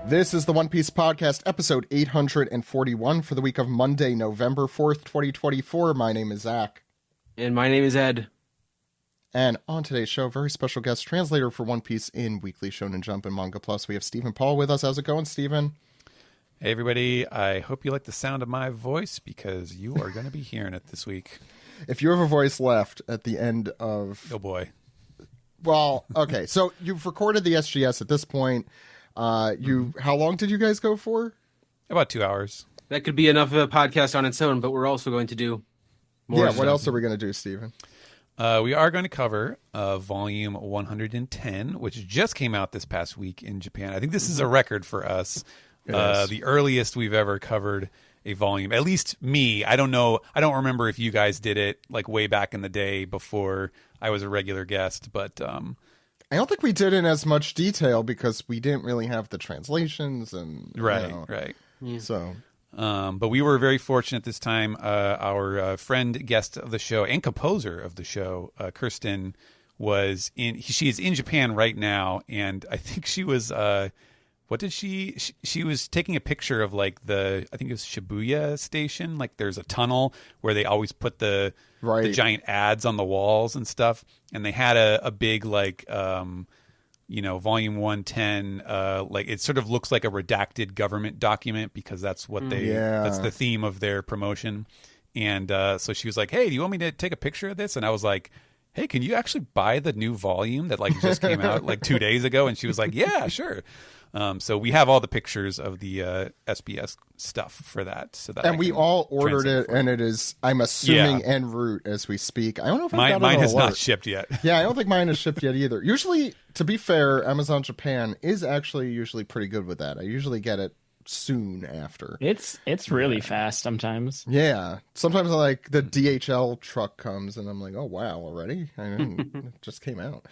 This is the One Piece Podcast, episode 841 for the week of Monday, November 4th, 2024. My name is Zach. And my name is Ed. And on today's show, very special guest, translator for One Piece in Weekly Shonen Jump and MangaPlus. We have Stephen Paul with us. How's it going, Stephen? Hey, everybody. I hope you like the sound of my voice because you are going to be hearing it this week. If you have a voice left at the end of... Oh, boy. Well, okay. So you've recorded the SGS at this point. How long did you guys go for? About 2 hours. That could be enough of a podcast on its own, but we're also going to do more stuff. What else are we going to do, Stephen? We are going to cover volume 110, which just came out this past week in Japan. I think this is a record for us. The earliest we've ever covered a volume. At least me. I don't know. I don't remember if you guys did it like way back in the day before I was a regular guest, but... I don't think we did in as much detail because we didn't really have the translations and right. Yeah. So, but we were very fortunate this time. Our friend, guest of the show, and composer of the show, Kirsten, was in. She is in Japan right now, and I think she was. What did she? She was taking a picture of like I think it was Shibuya Station. Like there's a tunnel where they always put the giant ads on the walls and stuff. And they had a big like, volume 110. Like it sort of looks like a redacted government document because that's what that's the theme of their promotion. And so she was like, "Hey, do you want me to take a picture of this?" And I was like, "Hey, can you actually buy the new volume that like just came out like 2 days ago?" And she was like, "Yeah, sure." So we have all the pictures of the SBS stuff for that. So that we all ordered it, and it is, I'm assuming, en route as we speak. I don't know if mine has not shipped yet. Yeah, I don't think mine has shipped yet either. Usually, to be fair, Amazon Japan is actually usually pretty good with that. I usually get it soon after. It's really fast sometimes. Yeah, sometimes like the DHL truck comes, and I'm like, oh wow, already? It just came out.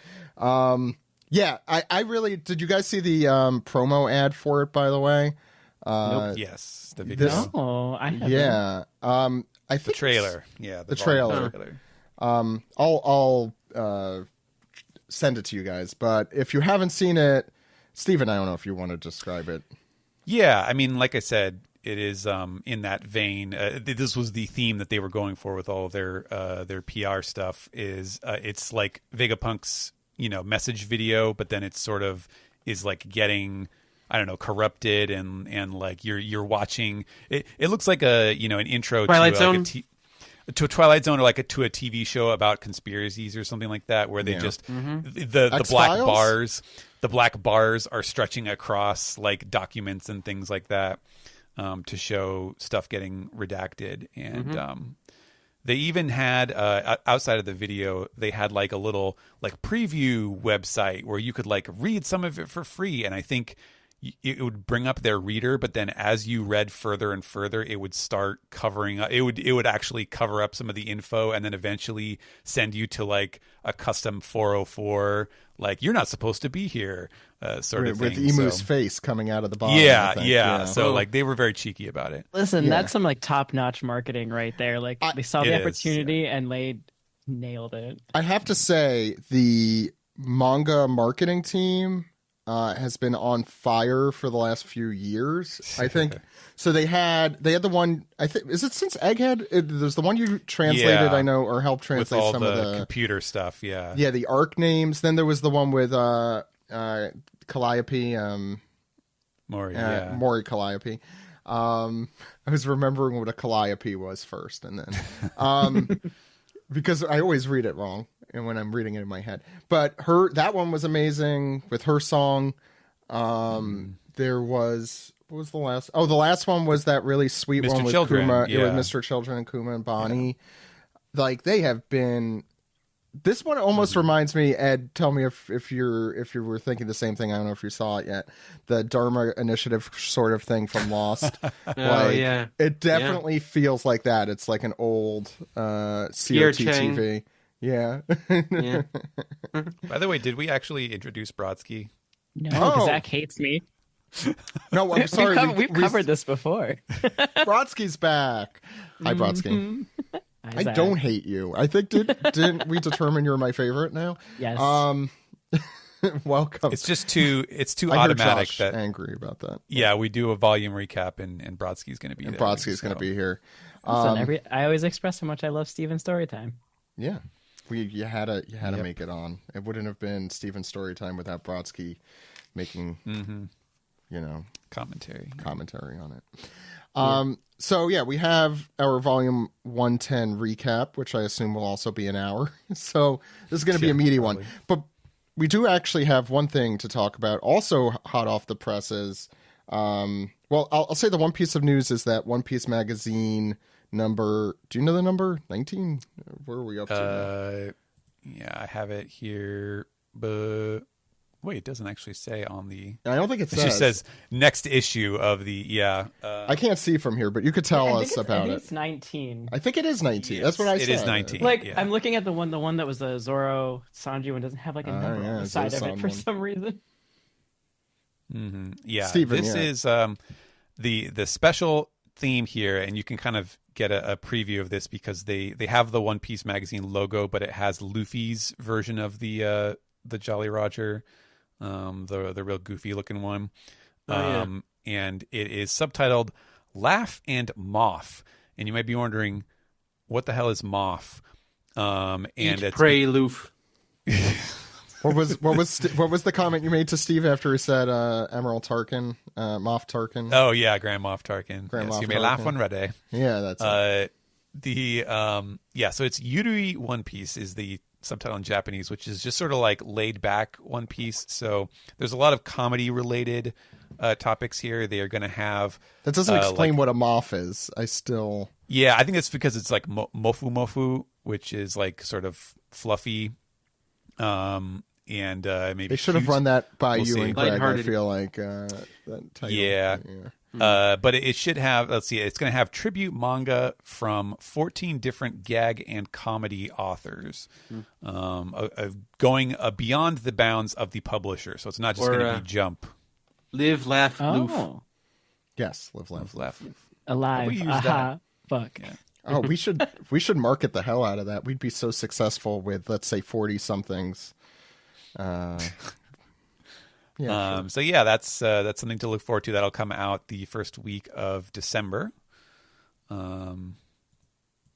Yeah, I really... Did you guys see the promo ad for it, by the way? Nope. Yes, the video. No, I haven't. Yeah. I think the trailer. Yeah, the trailer. I'll send it to you guys, but if you haven't seen it, Steven, I don't know if you want to describe it. Yeah, I mean, like I said, it is in that vein. This was the theme that they were going for with all of their PR stuff. It's like Vegapunk's message video, but then it sort of is like getting, I don't know, corrupted and like you're watching it. It looks like an intro Twilight to Zone? To a Twilight Zone, or like to a TV show about conspiracies or something like that, where they just the black bars are stretching across like documents and things like that to show stuff getting redacted. And they even had, outside of the video, they had like a little like preview website where you could like read some of it for free. And I think it would bring up their reader, but then as you read further and further, it would start covering up. It would actually cover up some of the info and then eventually send you to like a custom 404, like you're not supposed to be here, sort of thing. With Emu's face coming out of the bottom. Yeah. So like they were very cheeky about it. Listen, that's some like top-notch marketing right there. Like they saw the opportunity and they nailed it. I have to say the manga marketing team has been on fire for the last few years. I think so. They had the one. I think is it since Egghead? There's the one you translated, I know, or helped translate with all some the of the computer stuff. Yeah, the arc names. Then there was the one with Calliope. Mori Calliope. I was remembering what a Calliope was first, and then because I always read it wrong. And when I'm reading it in my head, but that one was amazing with her song. There was, what was the last? Oh, the last one was that really sweet Mr. one with Children, Kuma. yeah. It was Mr. Children and Kuma and Bonnie. Yeah. Like they have been. This one almost reminds me, Ed. Tell me if you were thinking the same thing. I don't know if you saw it yet. The Dharma Initiative sort of thing from Lost. Yeah. It definitely feels like that. It's like an old CRT TV. Yeah. Yeah. By the way, did we actually introduce Brodsky? No, because Zach hates me. No, I'm sorry. We've covered this before. Brodsky's back. Hi, Brodsky. I don't hate you. I think didn't we determine you're my favorite now? Yes. Welcome. It's just too automatic. Josh that angry about that. Yeah, we do a volume recap, and Brodsky's going to be there. Brodsky's going to be here. I always express how much I love Steven's Storytime. Yeah, you had to make it on. It wouldn't have been Steven's Storytime without Brodsky making commentary on it. So yeah, we have our volume 110 recap, which I assume will also be an hour. So this is going to be a meaty one. But we do actually have one thing to talk about. Also hot off the presses. Well, I'll say the one piece of news is that One Piece magazine number. Do you know the number? 19? Where are we up to? Yeah, I have it here, but. Wait, it doesn't actually say on the... I don't think it says. It just says next issue of the... I can't see from here, but you could tell us about it. I think it's 19. I think it is 19. Yes, that's what I said. It is 19. I'm looking at the one that was the Zoro Sanji one doesn't have like a number on the side of it for some reason. Mm-hmm. Yeah, Steven, this is the special theme here, and you can kind of get a preview of this because they have the One Piece magazine logo, but it has Luffy's version of the Jolly Roger... the real goofy looking one. And it is subtitled Laugh and Moth. And you might be wondering, what the hell is Moth? Eat, pray, Loof. What was the comment you made to Steve after he said Emerald Tarkin, Moff Tarkin? Oh yeah, Grand Moff Tarkin. Yes, you may laugh when ready. Yeah, that's it. So it's Yuri One Piece is the subtitle in Japanese, which is just sort of like laid back One Piece. So there's a lot of comedy related topics here. They are going to have that doesn't explain what a moth is. I think it's because it's like mofu mofu, which is like sort of fluffy. And maybe they should have run that by you and Greg. Lighthearted. I feel like that title. Yeah. But it should have, let's see, it's going to have tribute manga from 14 different gag and comedy authors, going beyond the bounds of the publisher. So it's not just going to be Jump. Live, laugh, loof. Yes, live, laugh, loof. Alive. We use that. Fuck. Yeah. Oh, we should market the hell out of that. We'd be so successful with, let's say, 40 somethings. Yeah, sure. So yeah, that's something to look forward to. That'll come out the first week of December,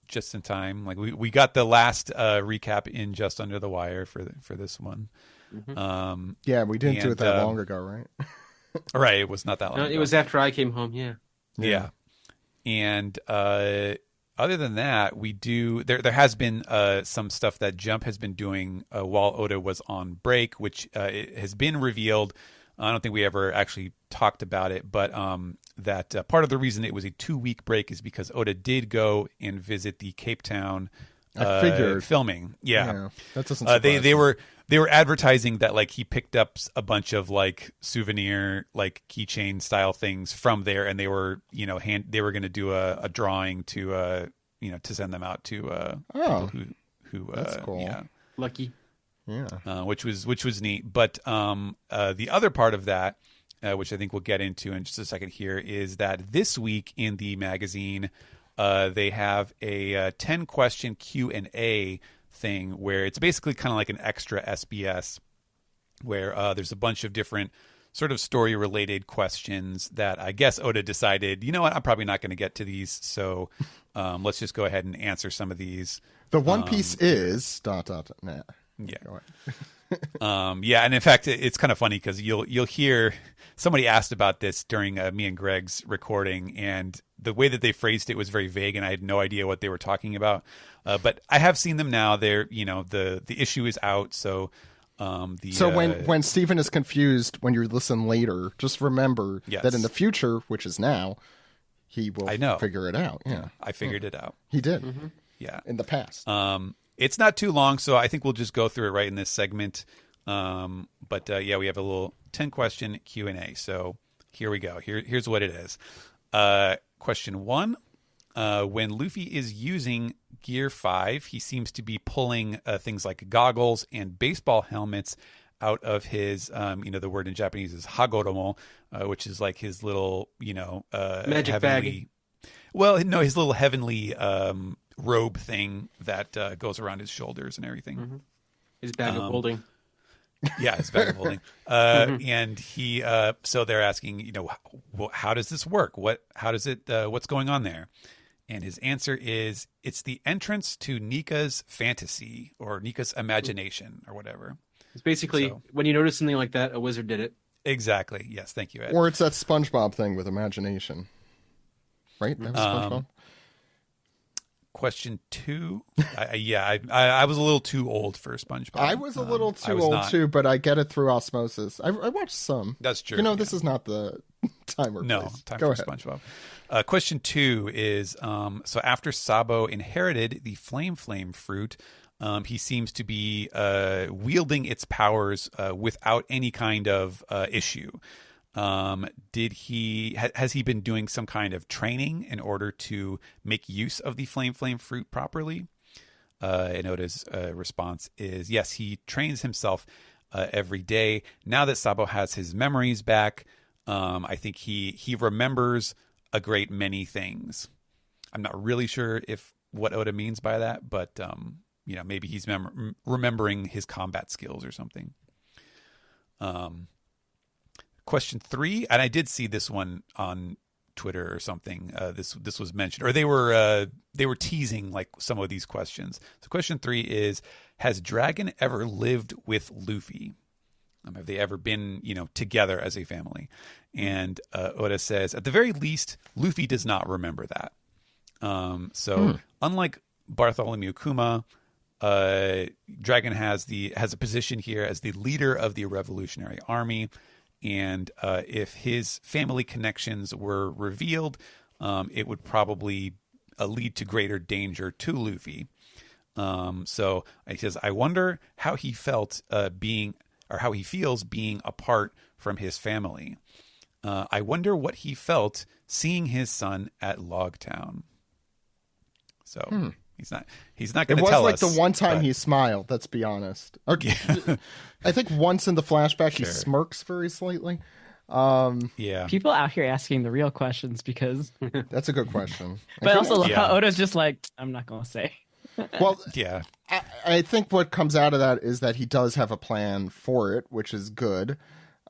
just in time. Like we got the last recap in just under the wire for this one. Mm-hmm. Yeah, we didn't do it that long ago, right? Right, it was not that long. No, ago. It was after I came home. Yeah. And other than that, we do. There has been some stuff that Jump has been doing while Oda was on break, which it has been revealed. I don't think we ever actually talked about it, but that part of the reason it was a 2-week break is because Oda did go and visit the Cape Town filming. Yeah, that doesn't. Surprise they were advertising that like he picked up a bunch of like souvenir like keychain style things from there, and they were they were going to do a drawing to to send them out to people who that's cool. Yeah, lucky. Yeah, which was neat. But the other part of that, which I think we'll get into in just a second here, is that this week in the magazine, they have a 10-question Q&A thing where it's basically kind of like an extra SBS where there's a bunch of different sort of story-related questions that I guess Oda decided, you know what, I'm probably not going to get to these, so let's just go ahead and answer some of these. The One Piece is ... Nah. Yeah. Yeah, and in fact, it's kind of funny because you'll hear somebody asked about this during me and Greg's recording, and the way that they phrased it was very vague, and I had no idea what they were talking about. But I have seen them now. They're the issue is out, so. When Stephen is confused when you listen later, just remember that in the future, which is now, he will figure it out. Yeah, I figured it out. He did. Mm-hmm. Yeah, in the past. It's not too long, so I think we'll just go through it right in this segment. But we have a little 10-question Q&A. So here we go. Here's what it is. Question 1. When Luffy is using Gear 5, he seems to be pulling things like goggles and baseball helmets out of his, the word in Japanese is hagoromo, which is like his little, magic heavenly bag. Well, no, his little heavenly robe thing that goes around his shoulders and everything. Mm-hmm. His bag of holding. Yeah, his bag of holding. And he, so they're asking, how does this work? How does it, what's going on there? And his answer is, it's the entrance to Nika's fantasy or Nika's imagination or whatever. It's basically when you notice something like that, a wizard did it. Exactly. Yes. Thank you, Ed. Or it's that SpongeBob thing with imagination. Right? That was SpongeBob. Question 2. I was a little too old for SpongeBob. I was a little too old too, but I get it through osmosis. I watched some. That's true. This is not the time or place. No, time for SpongeBob. Question 2 is, so after Sabo inherited the Flame fruit, he seems to be wielding its powers without any kind of issue. Has he been doing some kind of training in order to make use of the flame fruit properly? And Oda's response is, yes, he trains himself every day. Now that Sabo has his memories back, I think he remembers a great many things. I'm not really sure what Oda means by that, but maybe he's remembering his combat skills or something. Question 3, and I did see this one on Twitter or something. This was mentioned, or they were teasing like some of these questions. So question 3 is: has Dragon ever lived with Luffy? Have they ever been together as a family? And Oda says, at the very least, Luffy does not remember that. Unlike Bartholomew Kuma, Dragon has a position here as the leader of the Revolutionary Army. And if his family connections were revealed, it would probably lead to greater danger to Luffy. So he says, I wonder how he felt how he feels being apart from his family. I wonder what he felt seeing his son at Logtown. So he's not going to tell us. It was like the one time he smiled, let's be honest. Okay. I think once in the flashback he smirks very slightly. Yeah. People out here asking the real questions because that's a good question. But I also love how Oda's just like, I'm not going to say. Well, yeah. I think what comes out of that is that he does have a plan for it, which is good.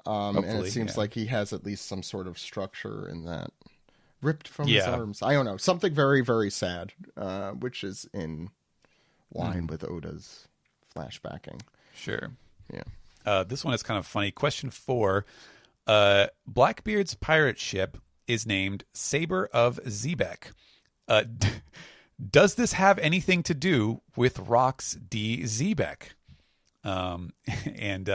And it seems like he has at least some sort of structure in that. Ripped from his arms. I don't know. Something very, very sad, which is in line with Oda's flashbacking. Sure. Yeah. This one is kind of funny. Question 4. Blackbeard's pirate ship is named Saber of Zebek. Does this have anything to do with Rox D. Zebek? And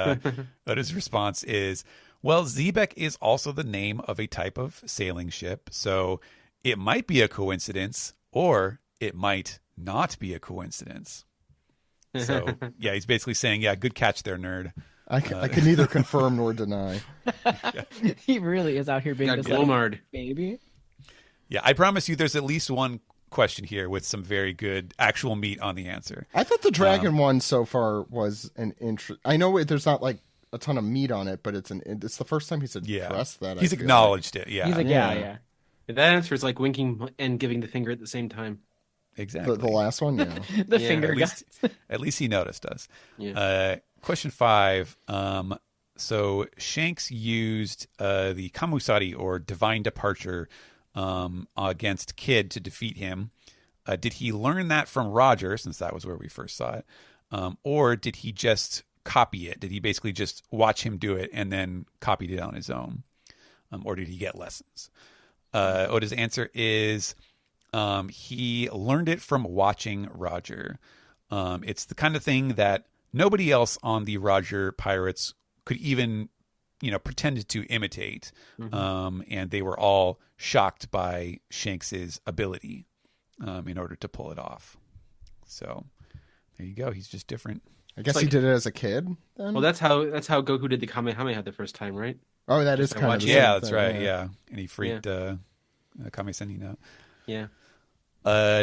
Oda's response is, well, Zebek is also the name of a type of sailing ship, so it might be a coincidence, or it might not be a coincidence. So, yeah, he's basically saying, yeah, good catch there, nerd. I can neither confirm nor deny. He really is out here being this Glomard baby. Yeah, I promise you there's at least one question here with some very good actual meat on the answer. I thought the dragon one so far was an interest. I know there's not like a ton of meat on it, but it's the first time he's addressed that. He's acknowledged it. Yeah, he's like, yeah. That answer is like winking and giving the finger at the same time. Exactly. The last one, yeah. The finger guys. At least he noticed us. Yeah. Question 5. So Shanks used the Kamusari, or divine departure, against Kid to defeat him. Did he learn that from Roger, since that was where we first saw it? Or did he just copy it? Did he basically just watch him do it and then copied it on his own? Or did he get lessons? Oda's answer is he learned it from watching Roger. It's the kind of thing that nobody else on the Roger pirates could even, pretended to imitate. And they were all shocked by Shanks's ability in order to pull it off. So there you go. He's just different. I guess he did it as a kid then? Well, that's how Goku did the Kamehameha the first time, right? Oh, that is kind of that's thing, right. Yeah. And he freaked Kame Sennin out. Yeah.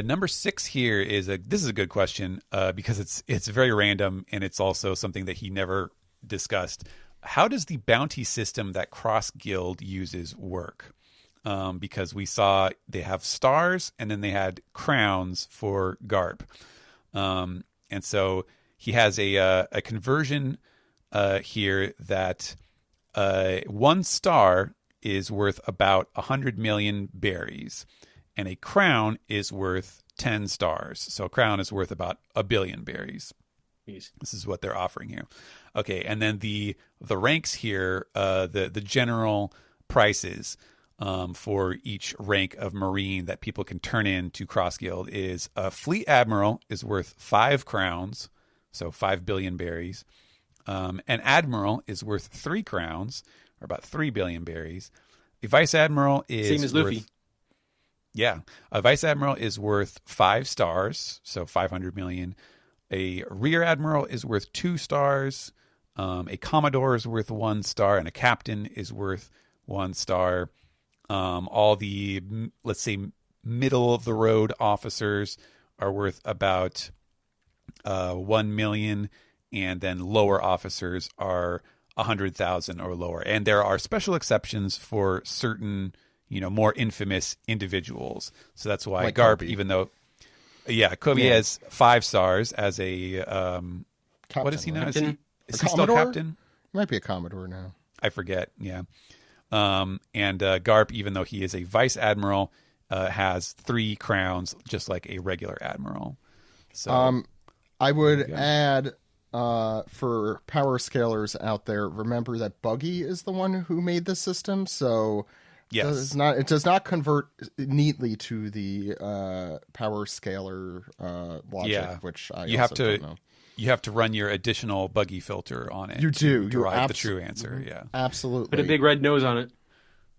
Number 6 here this is a good question because it's very random, and it's also something that he never discussed. How does the bounty system that Cross Guild uses work? Because we saw they have stars and then they had crowns for Garp. And so he has a conversion here that 1 star is worth about 100 million berries, and a crown is worth 10 stars. So a crown is worth about 1 billion berries. Jeez. This is what they're offering here. Okay, and then the ranks here, the general prices for each rank of Marine that people can turn in to Cross Guild is a Fleet Admiral is worth 5 crowns, so 5 billion berries. An Admiral is worth 3 crowns, or about 3 billion berries. A Vice Admiral is same as Luffy. Yeah, a Vice Admiral is worth 5 stars, so 500 million. A Rear Admiral is worth 2 stars. A Commodore is worth 1 star, and a Captain is worth 1 star. All the, let's say, middle of the road officers are worth about 1 million, and then lower officers are 100,000 or lower. And there are special exceptions for certain, more infamous individuals. So that's why like Garp, Kobe. even though, Kobe has 5 stars as a Captain, what is he now? Captain? Is he still captain? He might be a Commodore now. I forget. Yeah. And Garp, even though he is a Vice Admiral, has 3 crowns, just like a regular Admiral. So I would add, for power scalers out there, remember that Buggy is the one who made the system, so yes, it does not convert neatly to the power scalar logic, which I don't know. You have to run your additional Buggy filter on it. You do. To derive the true answer. Yeah, absolutely. Put a big red nose on it.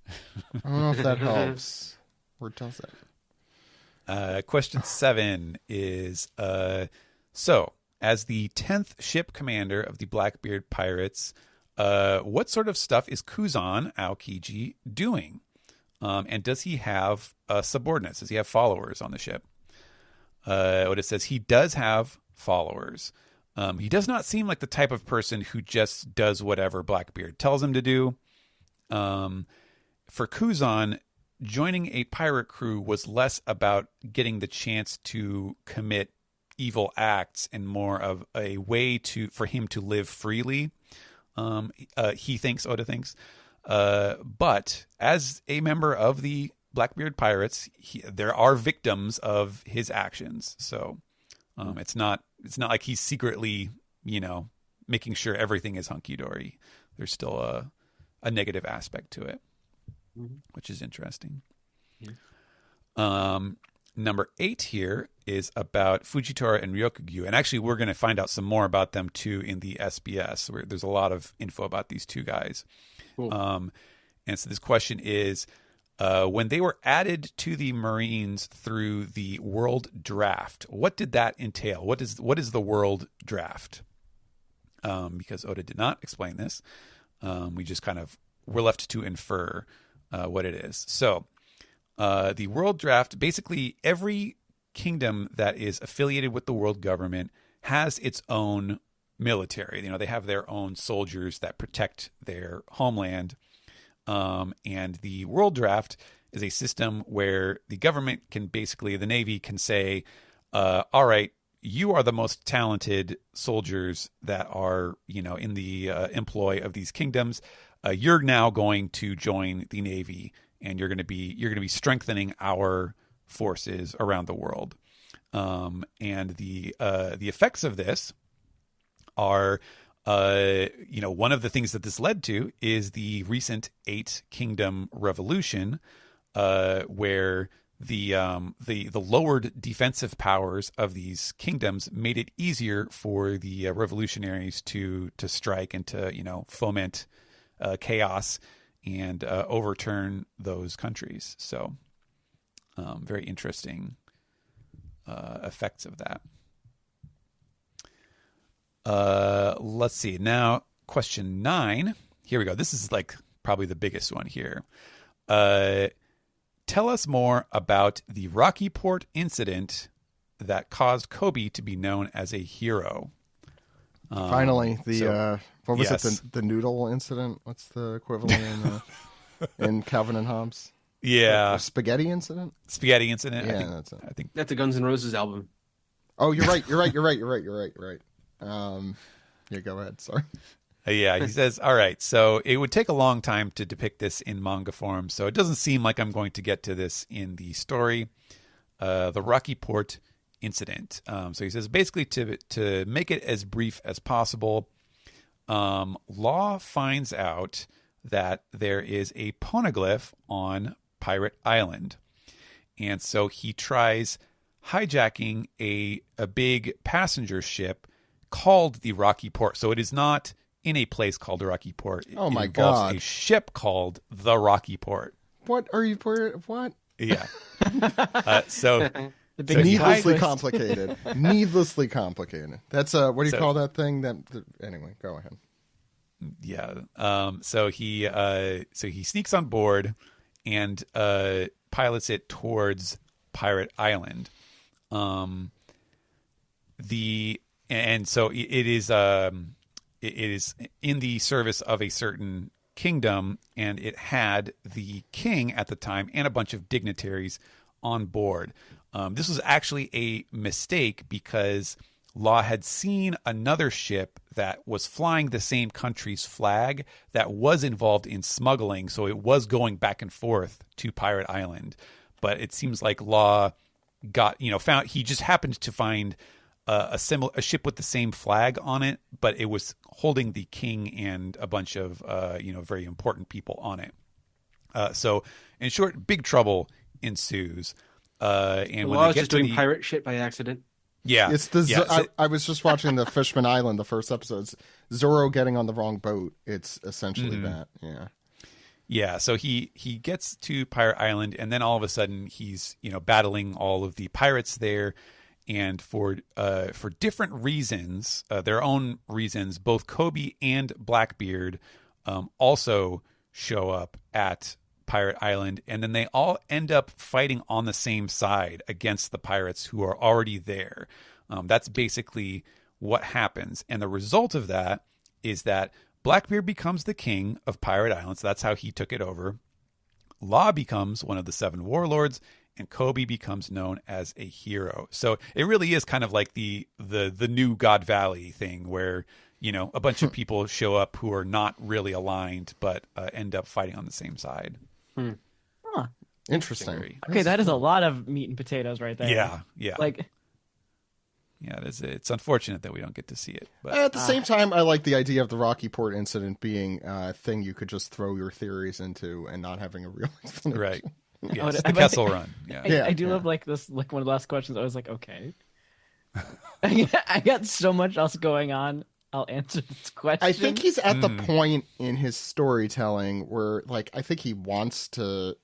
I don't know if that helps. Or does it? Question 7 is so as the 10th ship commander of the Blackbeard Pirates, what sort of stuff is Kuzan Aokiji doing? And does he have subordinates? Does he have followers on the ship? What it says, he does have followers. He does not seem like the type of person who just does whatever Blackbeard tells him to do. For Kuzan, joining a pirate crew was less about getting the chance to commit evil acts and more of a way for him to live freely. Oda thinks. But as a member of the Blackbeard Pirates, there are victims of his actions. So it's not like he's secretly, making sure everything is hunky-dory. There's still a negative aspect to it, which is interesting. Number 8 here is about Fujitora and Ryokugyu. And actually, we're going to find out some more about them, too, in the SBS. Where there's a lot of info about these 2 guys. Cool. And so this question is, when they were added to the Marines through the World Draft, what did that entail? What is the World Draft? Because Oda did not explain this. We just we're left to infer what it is. So the World Draft, basically every kingdom that is affiliated with the world government has its own military. They have their own soldiers that protect their homeland. And the World Draft is a system where the government the Navy can say, all right, you are the most talented soldiers that are, in the employ of these kingdoms. You're now going to join the Navy, and you're going to be strengthening our forces around the world. And the effects of this are, one of the things that this led to is the recent 8 Kingdom Revolution, where the lowered defensive powers of these kingdoms made it easier for the revolutionaries to strike and to foment chaos and overturn those countries. So very interesting effects of that. Let's see. Now, question 9. Here we go. This is probably the biggest one here. Tell us more about the Rocky Port incident that caused Kobe to be known as a hero. Finally, what was it? The noodle incident? What's the equivalent in Calvin and Hobbes? Yeah, spaghetti incident. Spaghetti incident. Yeah, that's it. I think that's a Guns N' Roses album. Oh, you're right. Yeah, go ahead. Sorry. Yeah, he says, all right, so it would take a long time to depict this in manga form, so it doesn't seem like I'm going to get to this in the story. The Rocky Port incident. So he says, basically, to make it as brief as possible, Law finds out that there is a poneglyph on Pirate Island. And so he tries hijacking a big passenger ship called the Rocky Port. So it is not in a place called the Rocky Port. It involves a ship called the Rocky Port. What are you? What? Yeah. So needlessly complicated. Needlessly complicated. That's what do you call that thing? Anyway, go ahead. Yeah. So he sneaks on board and pilots it towards Pirate Island. So it is in the service of a certain kingdom, and it had the king at the time and a bunch of dignitaries on board. This was actually a mistake because Law had seen another ship that was flying the same country's flag that was involved in smuggling, so it was going back and forth to Pirate Island. But it seems like Law he just happened to find a ship with the same flag on it, but it was holding the king and a bunch of very important people on it. So in short, big trouble ensues. And when they get just doing pirate shit by accident. Yeah, it's I was just watching the Fishman Island, the first episodes. Zoro getting on the wrong boat. It's essentially that. Yeah. Yeah, so he gets to Pirate Island, and then all of a sudden he's battling all of the pirates there, and for different reasons, their own reasons, both Kobe and Blackbeard also show up at Pirate Island, and then they all end up fighting on the same side against the pirates who are already there. That's basically what happens, and the result of that is that Blackbeard becomes the king of Pirate Island, so that's how he took it over. Law becomes one of the 7 warlords, and Kobe becomes known as a hero. So it really is kind of like the new God Valley thing where, a bunch of people show up who are not really aligned, but end up fighting on the same side. Huh. Interesting. Okay, that is a lot of meat and potatoes right there. Yeah. Yeah, it's unfortunate that we don't get to see it. But at the same time, I like the idea of the Rocky Port incident being a thing you could just throw your theories into and not having a real explanation. Right. Yes, the Kessel Run. Yeah. I do love this. Like one of the last questions, I was like, okay, I got so much else going on. I'll answer this question. I think he's at the point in his storytelling where, I think he wants to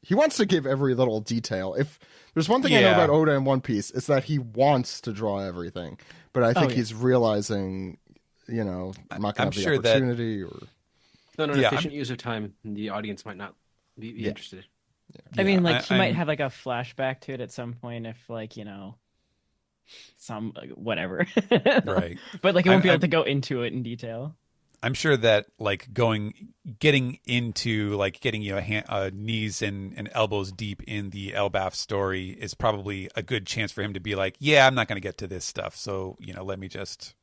give every little detail. If there's one thing I know about Oda in One Piece, it's that he wants to draw everything. But I think he's realizing, I'm not going to have the opportunity. Not an efficient use of time, the audience might not be interested. Yeah. I mean, he might have a flashback to it at some point if, some whatever. Right. But it won't be able to go into it in detail. I'm sure that getting into getting knees and elbows deep in the Elbaf story is probably a good chance for him to be like, yeah, I'm not going to get to this stuff, so let me just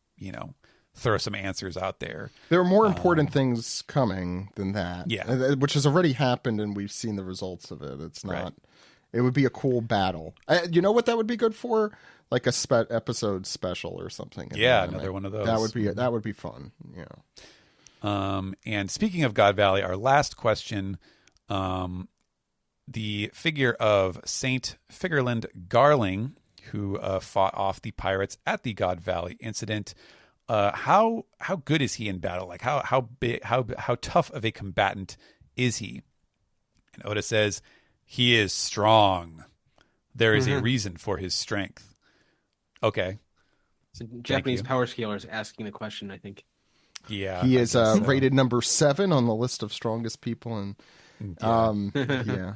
throw some answers out there. There are more important things coming than that. Yeah, which has already happened, and we've seen the results of it. It's not. Right. It would be a cool battle. You know what that would be good for? Like a episode special or something. Yeah, another one of those. That would be fun. Yeah. And speaking of God Valley, our last question, the figure of Saint Figerland Garling, who fought off the pirates at the God Valley incident. How good is he in battle? How tough of a combatant is he? And Oda says he is strong. There is a reason for his strength. Okay. So Japanese power scalers asking the question, I think. Yeah. He is rated number 7 on the list of strongest people. And yeah.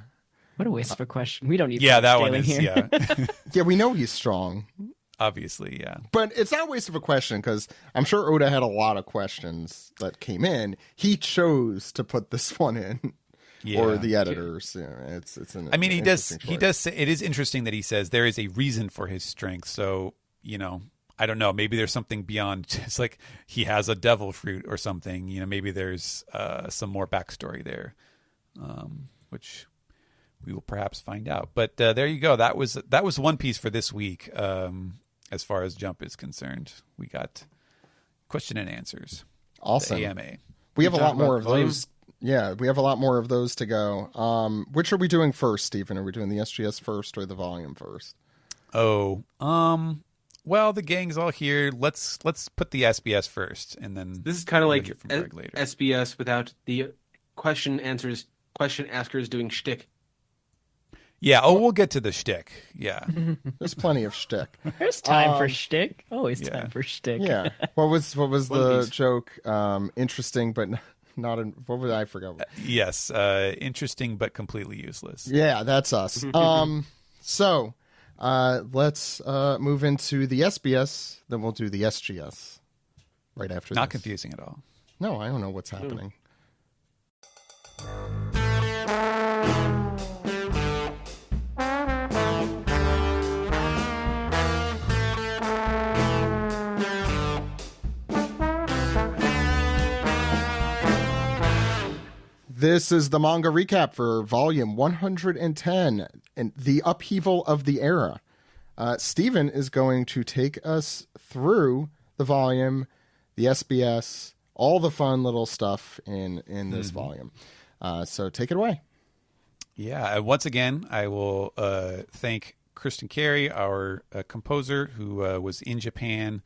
What a waste of a question. We don't need that one is here. Yeah, we know he's strong. Obviously, yeah. But it's not a waste of a question because I'm sure Oda had a lot of questions that came in. He chose to put this one in. Yeah. Or the editors. Yeah, he does say it is interesting that he says there is a reason for his strength. So, I don't know. Maybe there's something beyond just like he has a devil fruit or something. Maybe there's some more backstory there, which we will perhaps find out. But there you go. That was One Piece for this week. As far as Jump is concerned, we got question and answers. Awesome. AMA. We have a lot more of those. Yeah, we have a lot more of those to go. Which are we doing first, Stephen? Are we doing the SGS first or the volume first? Oh, well, the gang's all here. Let's put the SBS first, and then this is kind of like SBS without the question askers doing shtick. Yeah. Oh, we'll get to the shtick. Yeah. There's plenty of shtick. There's time for shtick. Always time for shtick. Yeah. What was the joke? Interesting, but not. What was I forgot? Yes. Interesting, but completely useless. Yeah, that's us. So, let's move into the SBS. Then we'll do the SGS right after. Not confusing at all. No, I don't know what's happening. This is the manga recap for volume 110 and the upheaval of the era. Stephen is going to take us through the volume, the SBS, all the fun little stuff in this volume. So take it away. Yeah. Once again, I will thank Kristen Carey, our composer, who was in Japan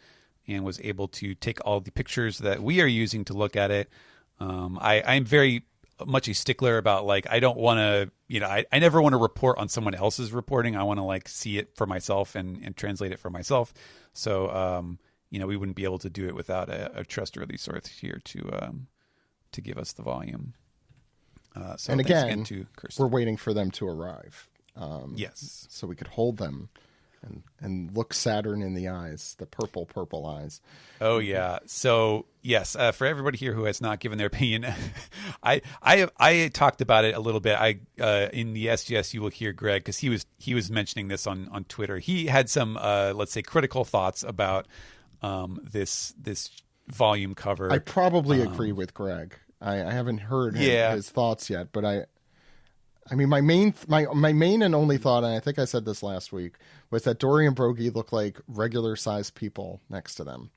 and was able to take all the pictures that we are using to look at it. I'm very much a stickler about I don't want to, I never want to report on someone else's reporting. I want to see it for myself and translate it for myself. So, we wouldn't be able to do it without a trustworthy source here to give us the volume. And again, we're waiting for them to arrive. Yes. So we could hold them and look Saturn in the eyes, the purple eyes. Oh yeah. So yes, for everybody here who has not given their opinion, I talked about it a little bit. In the SGS you will hear Greg, because he was mentioning this on Twitter. He had some let's say critical thoughts about this volume cover. I probably agree with Greg. I haven't heard his thoughts yet, but I mean, my main and only thought, and I think I said this last week, was that Dory and Brogy look like regular sized people next to them.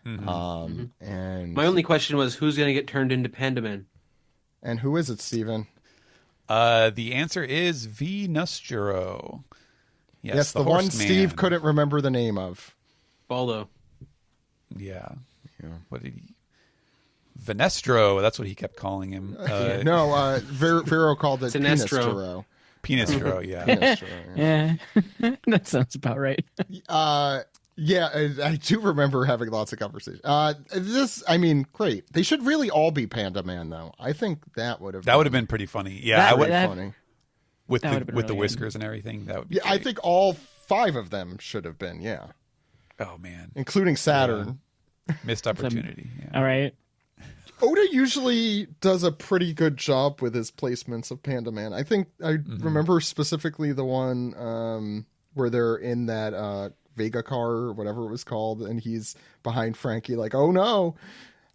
And my only question was, who's going to get turned into Panda Man? And who is it, Steven? The answer is V. Nusturo. Yes, the one Steve couldn't remember the name of. Baldo. Yeah. What did he? Venestro, that's what he kept calling him. No, Vero called it Pinestro. Pinestro, yeah. Pinestro, yeah. That sounds about right. Yeah, I do remember having lots of conversations. Great. They should really all be Panda Man, though. I think that would have been pretty funny. Yeah, that would be funny. With the whiskers and everything, that would be great. I think all 5 of them should have been, yeah. Oh, man. Including Saturn. Yeah. Missed opportunity. Yeah. All right. Oda usually does a pretty good job with his placements of Panda Man. I think I remember specifically the one where they're in that Vega car or whatever it was called, and he's behind Frankie like, oh no.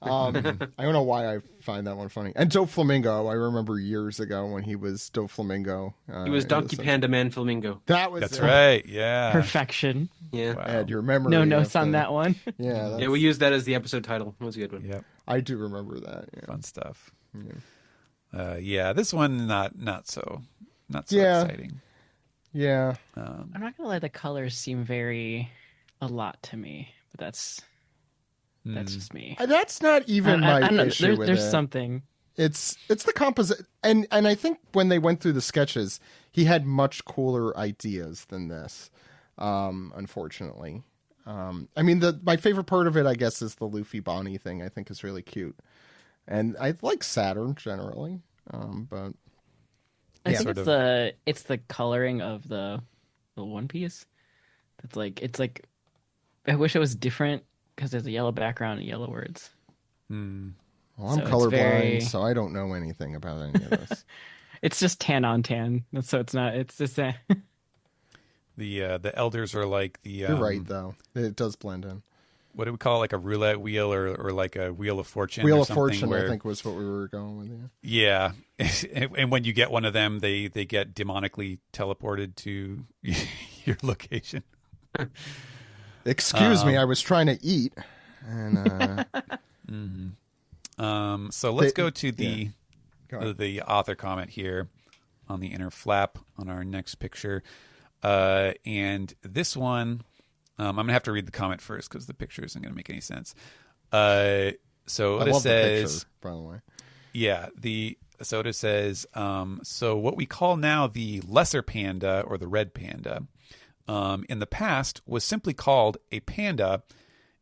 I don't know why I find that one funny. And Doflamingo, I remember years ago when he was Doflamingo. He was Donkey Panda Man Flamingo. That's right, yeah. Perfection. Yeah. Wow. Add your memory. No notes on that one. Yeah, we used that as the episode title. It was a good one. Yep. I do remember that. Yeah. Fun stuff. Yeah. This one not so exciting. Yeah. I'm not gonna lie, the colors seem a lot to me, but that's just me. That's not even my issue with there's it. Something. It's the composite, and I think when they went through the sketches, he had much cooler ideas than this. Unfortunately, I mean, my favorite part of it, I guess, is the Luffy Bonnie thing. I think is really cute, and I like Saturn generally, but I think it's the coloring of the One Piece. It's like I wish it was different because there's a yellow background and yellow words. Well, I'm colorblind, so I don't know anything about any of this. It's just tan on tan, so it's not. It's just the elders are like the. You're right, though. It does blend in. what do we call it? Like a roulette wheel or like a wheel of fortune. Wheel or of Fortune, where, I think, was what we were going with. Yeah. And when you get one of them, they get demonically teleported to your location. Excuse me, I was trying to eat. And so let's go to the author comment here on the inner flap on our next picture. And this one, I'm going to have to read the comment first because the picture isn't going to make any sense. So Oda says, picture, by the way. Yeah, so Oda says, so what we call now the lesser panda or the red panda, in the past was simply called a panda,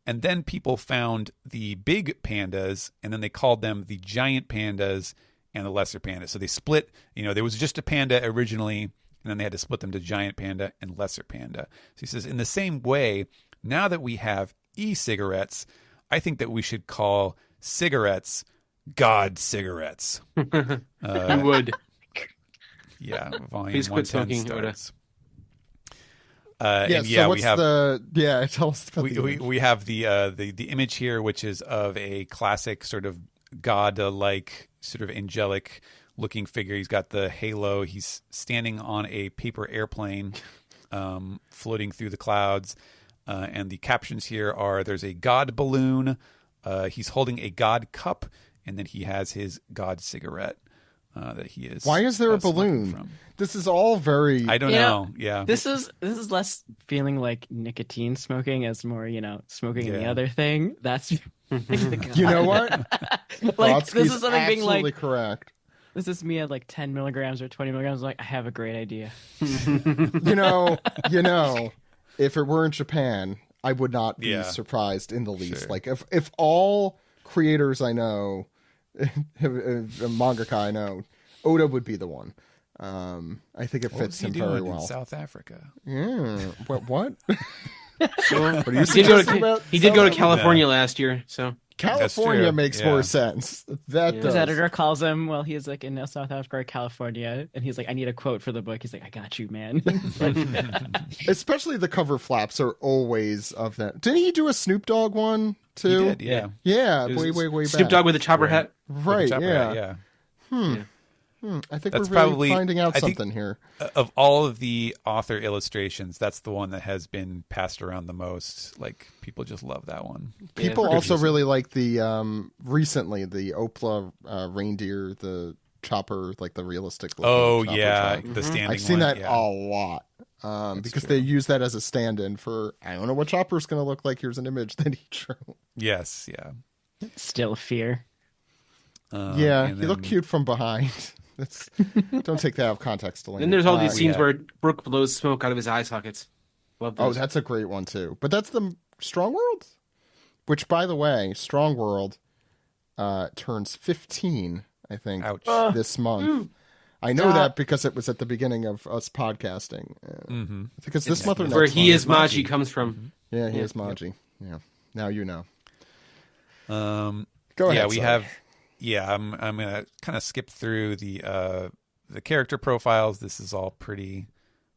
and then people found the big pandas, and then they called them the giant pandas and the lesser pandas. So they split, there was just a panda originally, and then they had to split them to giant panda and lesser panda. So he says, in the same way, now that we have e-cigarettes, I think that we should call cigarettes God cigarettes. You would. Yeah, volume Please quit 110 smoking, Oda. starts. So what's tell us about we have the image here, which is of a classic sort of god-like, sort of angelic looking figure. He's got the halo. He's standing on a paper airplane, floating through the clouds. And the captions here are: there's a god balloon. He's holding a god cup, and then he has his god cigarette that he is. Why is there a balloon? From. This is all very. I don't know. Yeah, this is less feeling like nicotine smoking as more smoking the other thing. That's you know what? Like this is something being like correct. This is me at like 10 milligrams or 20 milligrams. Like I have a great idea. If it were in Japan, I would not be surprised in the least. Sure. Like if all creators I know, mangaka I know, Oda would be the one. I think it fits him very well. In South Africa. Yeah. What? What are you he did go to California last year, so California makes more sense. That does. His editor calls him while he's like in South Africa or California, and he's like, "I need a quote for the book." He's like, "I got you, man." Especially the cover flaps are always of that. Didn't he do a Snoop Dogg one too? He did, yeah. Yeah, way back. Snoop Dogg with a chopper hat. Right, yeah. I think That's we're really probably, finding out something here. Of all of the author illustrations, that's the one that has been passed around the most. Like, people just love that one. People also really like the recently the Opla reindeer, the chopper, like the realistic. Oh chopper yeah, type. the standing. I've seen one, that a lot because true. they use that as a stand-in for I don't know what Chopper's going to look like. Here's an image that he drew. Yes, yeah. Still fear. He looked cute from behind. Don't take that out of context. Then there's all these scenes where Brook blows smoke out of his eye sockets. Love those. Oh, that's a great one too. But that's the Strong World, which, by the way, Strong World turns 15, I think, this month. I know that because it was at the beginning of us podcasting. Because this month or next where month. He Is Maji comes from. Yeah, He Is Maji. Yeah, now you know. Go ahead. We have. Yeah, I'm gonna kind of skip through the character profiles. This is all pretty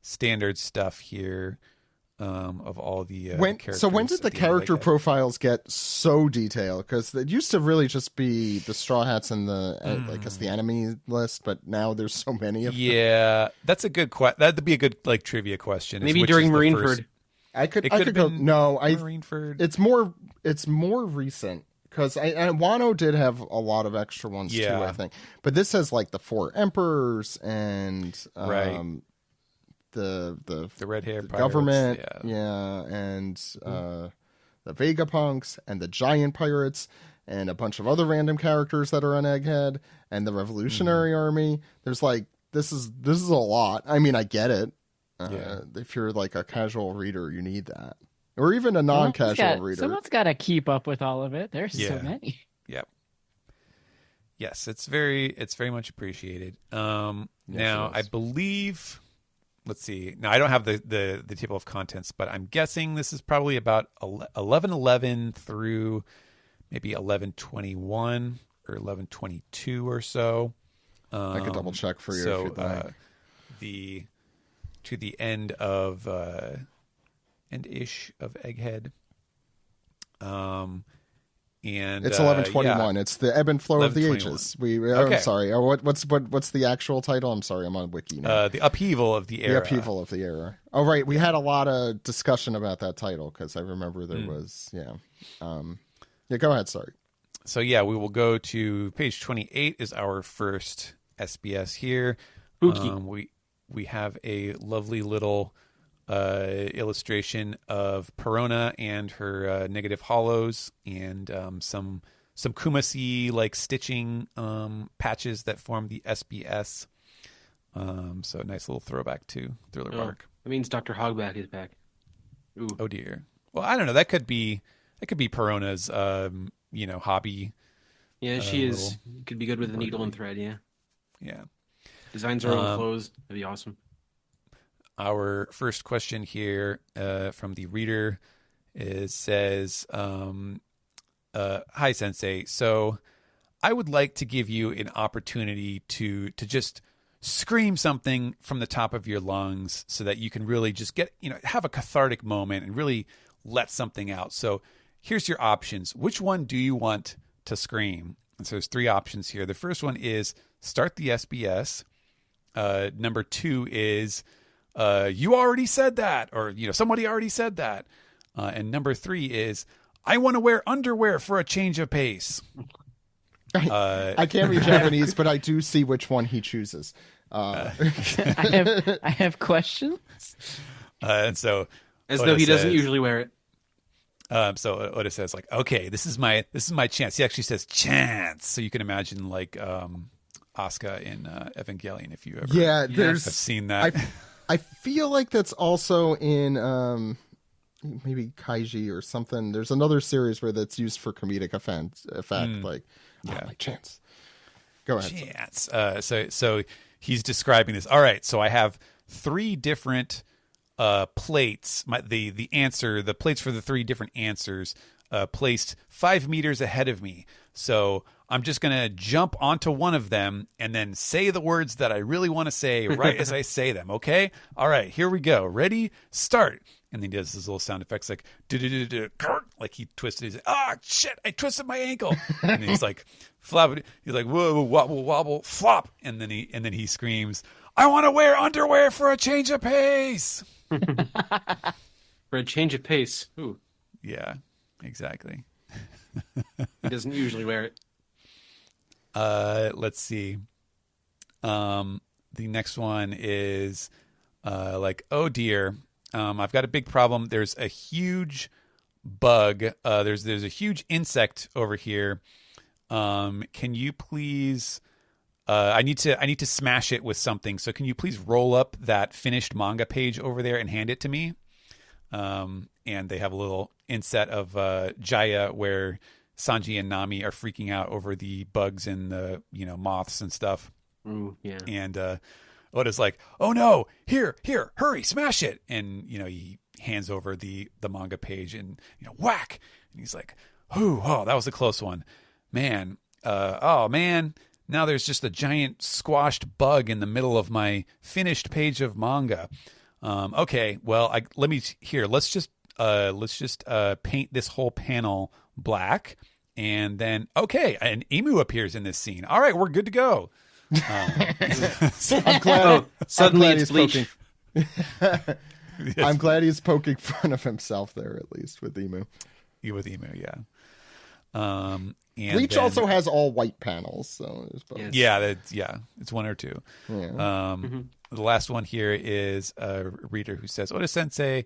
standard stuff here of all the characters. So when did the character profiles get so detailed? Because it used to really just be the Straw Hats and I guess the enemy list, but now there's so many of them. Yeah, that's a good question. That'd be a good like trivia question. Maybe during Marineford. I could go. No, Marineford. It's more recent. Because Wano did have a lot of extra ones too, I think. But this has like the 4 emperors and the red hair government, and the Vegapunks and the giant pirates and a bunch of other random characters that are on Egghead and the Revolutionary Army. There's like this is a lot. I mean, I get it. If you're like a casual reader, you need that. Or even a non-casual reader. Someone's got to keep up with all of it. There's so many. Yep. Yes, it's very much appreciated. Now, I believe. Let's see. Now, I don't have the table of contents, but I'm guessing this is probably about 1111 through maybe 1121 or 1122 or so. I could double check for you. So, if you'd like. To the end of. End-ish of Egghead. And it's 1121. It's the ebb and flow of the 1121. ages. Okay. I'm sorry. What's the actual title? I'm sorry. I'm on Wiki now. The upheaval of the era. The upheaval of the era. Oh, right. We had a lot of discussion about that title because I remember there was. Yeah. Go ahead. Sorry. So yeah, we will go to page 28 is our first SBS here. We have a lovely little illustration of Perona and her negative hollows and some Kumasi like stitching patches that form the SBS. So a nice little throwback to Thriller Bark. That means Dr. Hogback is back. Ooh. Oh dear. Well, I don't know. That could be Perona's hobby. Yeah, she is. Could be good with a needle and thread. Yeah. Yeah. Designs her own clothes. That'd be awesome. Our first question here from the reader says, "Hi, Sensei. So I would like to give you an opportunity to just scream something from the top of your lungs so that you can really just have a cathartic moment and really let something out. So here's your options. Which one do you want to scream?" And so there's 3 options here. The first one is start the SBS. Number 2 is you already said that, or somebody already said that. And number 3 is I want to wear underwear for a change of pace. I can't read Japanese, but I do see which one he chooses. I have questions. And so as though he doesn't usually wear it. So Oda says okay, this is my chance. He actually says chance. So you can imagine Asuka in Evangelion, if you ever have seen that. I feel like that's also in maybe Kaiji or something. There's another series where that's used for comedic effect. My chance. Go ahead. Chance. So he's describing this. All right. So I have 3 different plates. The plates for the 3 different answers placed 5 meters ahead of me. So I'm just going to jump onto one of them and then say the words that I really want to say right as I say them. Okay. All right, here we go. Ready, start. And then he does his little sound effects like like he twisted his, shit, I twisted my ankle. And he's like, flop. He's like, whoa, wobble, wobble, flop. And then he screams, I want to wear underwear for a change of pace. For a change of pace. Ooh. Yeah, exactly. He doesn't usually wear it. Let's see. The next one is oh dear. I've got a big problem. There's a huge bug. There's a huge insect over here. Can you please I need to smash it with something. So can you please roll up that finished manga page over there and hand it to me? And they have a little inset of Jaya where Sanji and Nami are freaking out over the bugs and the moths and stuff. Ooh, yeah. And Oda's like, "Oh no! Here, hurry, smash it!" And he hands over the manga page and whack. And he's like, "Oh, that was a close one, man. Oh man, now there's just a giant squashed bug in the middle of my finished page of manga." Okay, well, let's just paint this whole panel black, and then an emu appears in this scene. All right, we're good to go. I'm glad. Suddenly it's bleach. I'm glad he's poking fun of himself there, at least with emu. With emu, yeah. And Bleach also has all white panels, so there's both. Yeah, it's 1 or 2. Yeah. The last one here is a reader who says, Oda Sensei,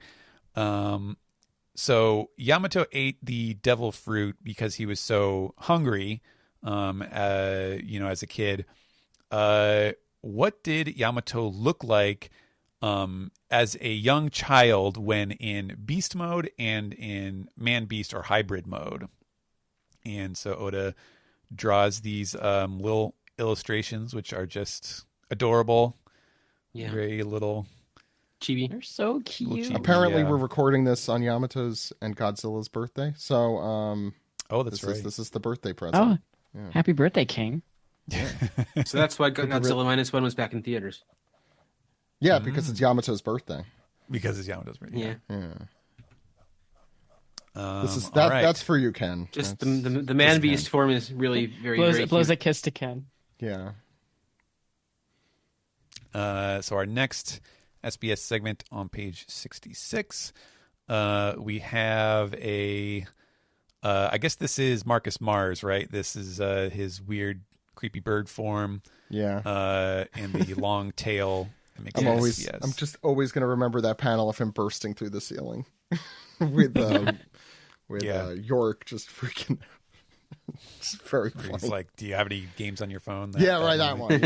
so Yamato ate the devil fruit because he was so hungry, as a kid. What did Yamato look like as a young child when in beast mode and in man beast or hybrid mode? And so Oda draws these little illustrations, which are just adorable. Yeah. Very little chibi. They're so cute. Chibi, Apparently, we're recording this on Yamato's and Godzilla's birthday. So, this is the birthday present. Oh, yeah. Happy birthday, King. Yeah. So that's why Godzilla -1 was back in theaters. Yeah, because it's Yamato's birthday. Because it's Yamato's birthday. Yeah. That's for you, Ken. Just the man beast form is really very blows a kiss to Ken. Yeah. So our next SBS segment on page 66, we have a. I guess this is Marcus Mars, right? This is his weird, creepy bird form. Yeah. And the long tail. I'm just always going to remember that panel of him bursting through the ceiling with York just freaking. It's very funny. He's like, "Do you have any games on your phone?" That one.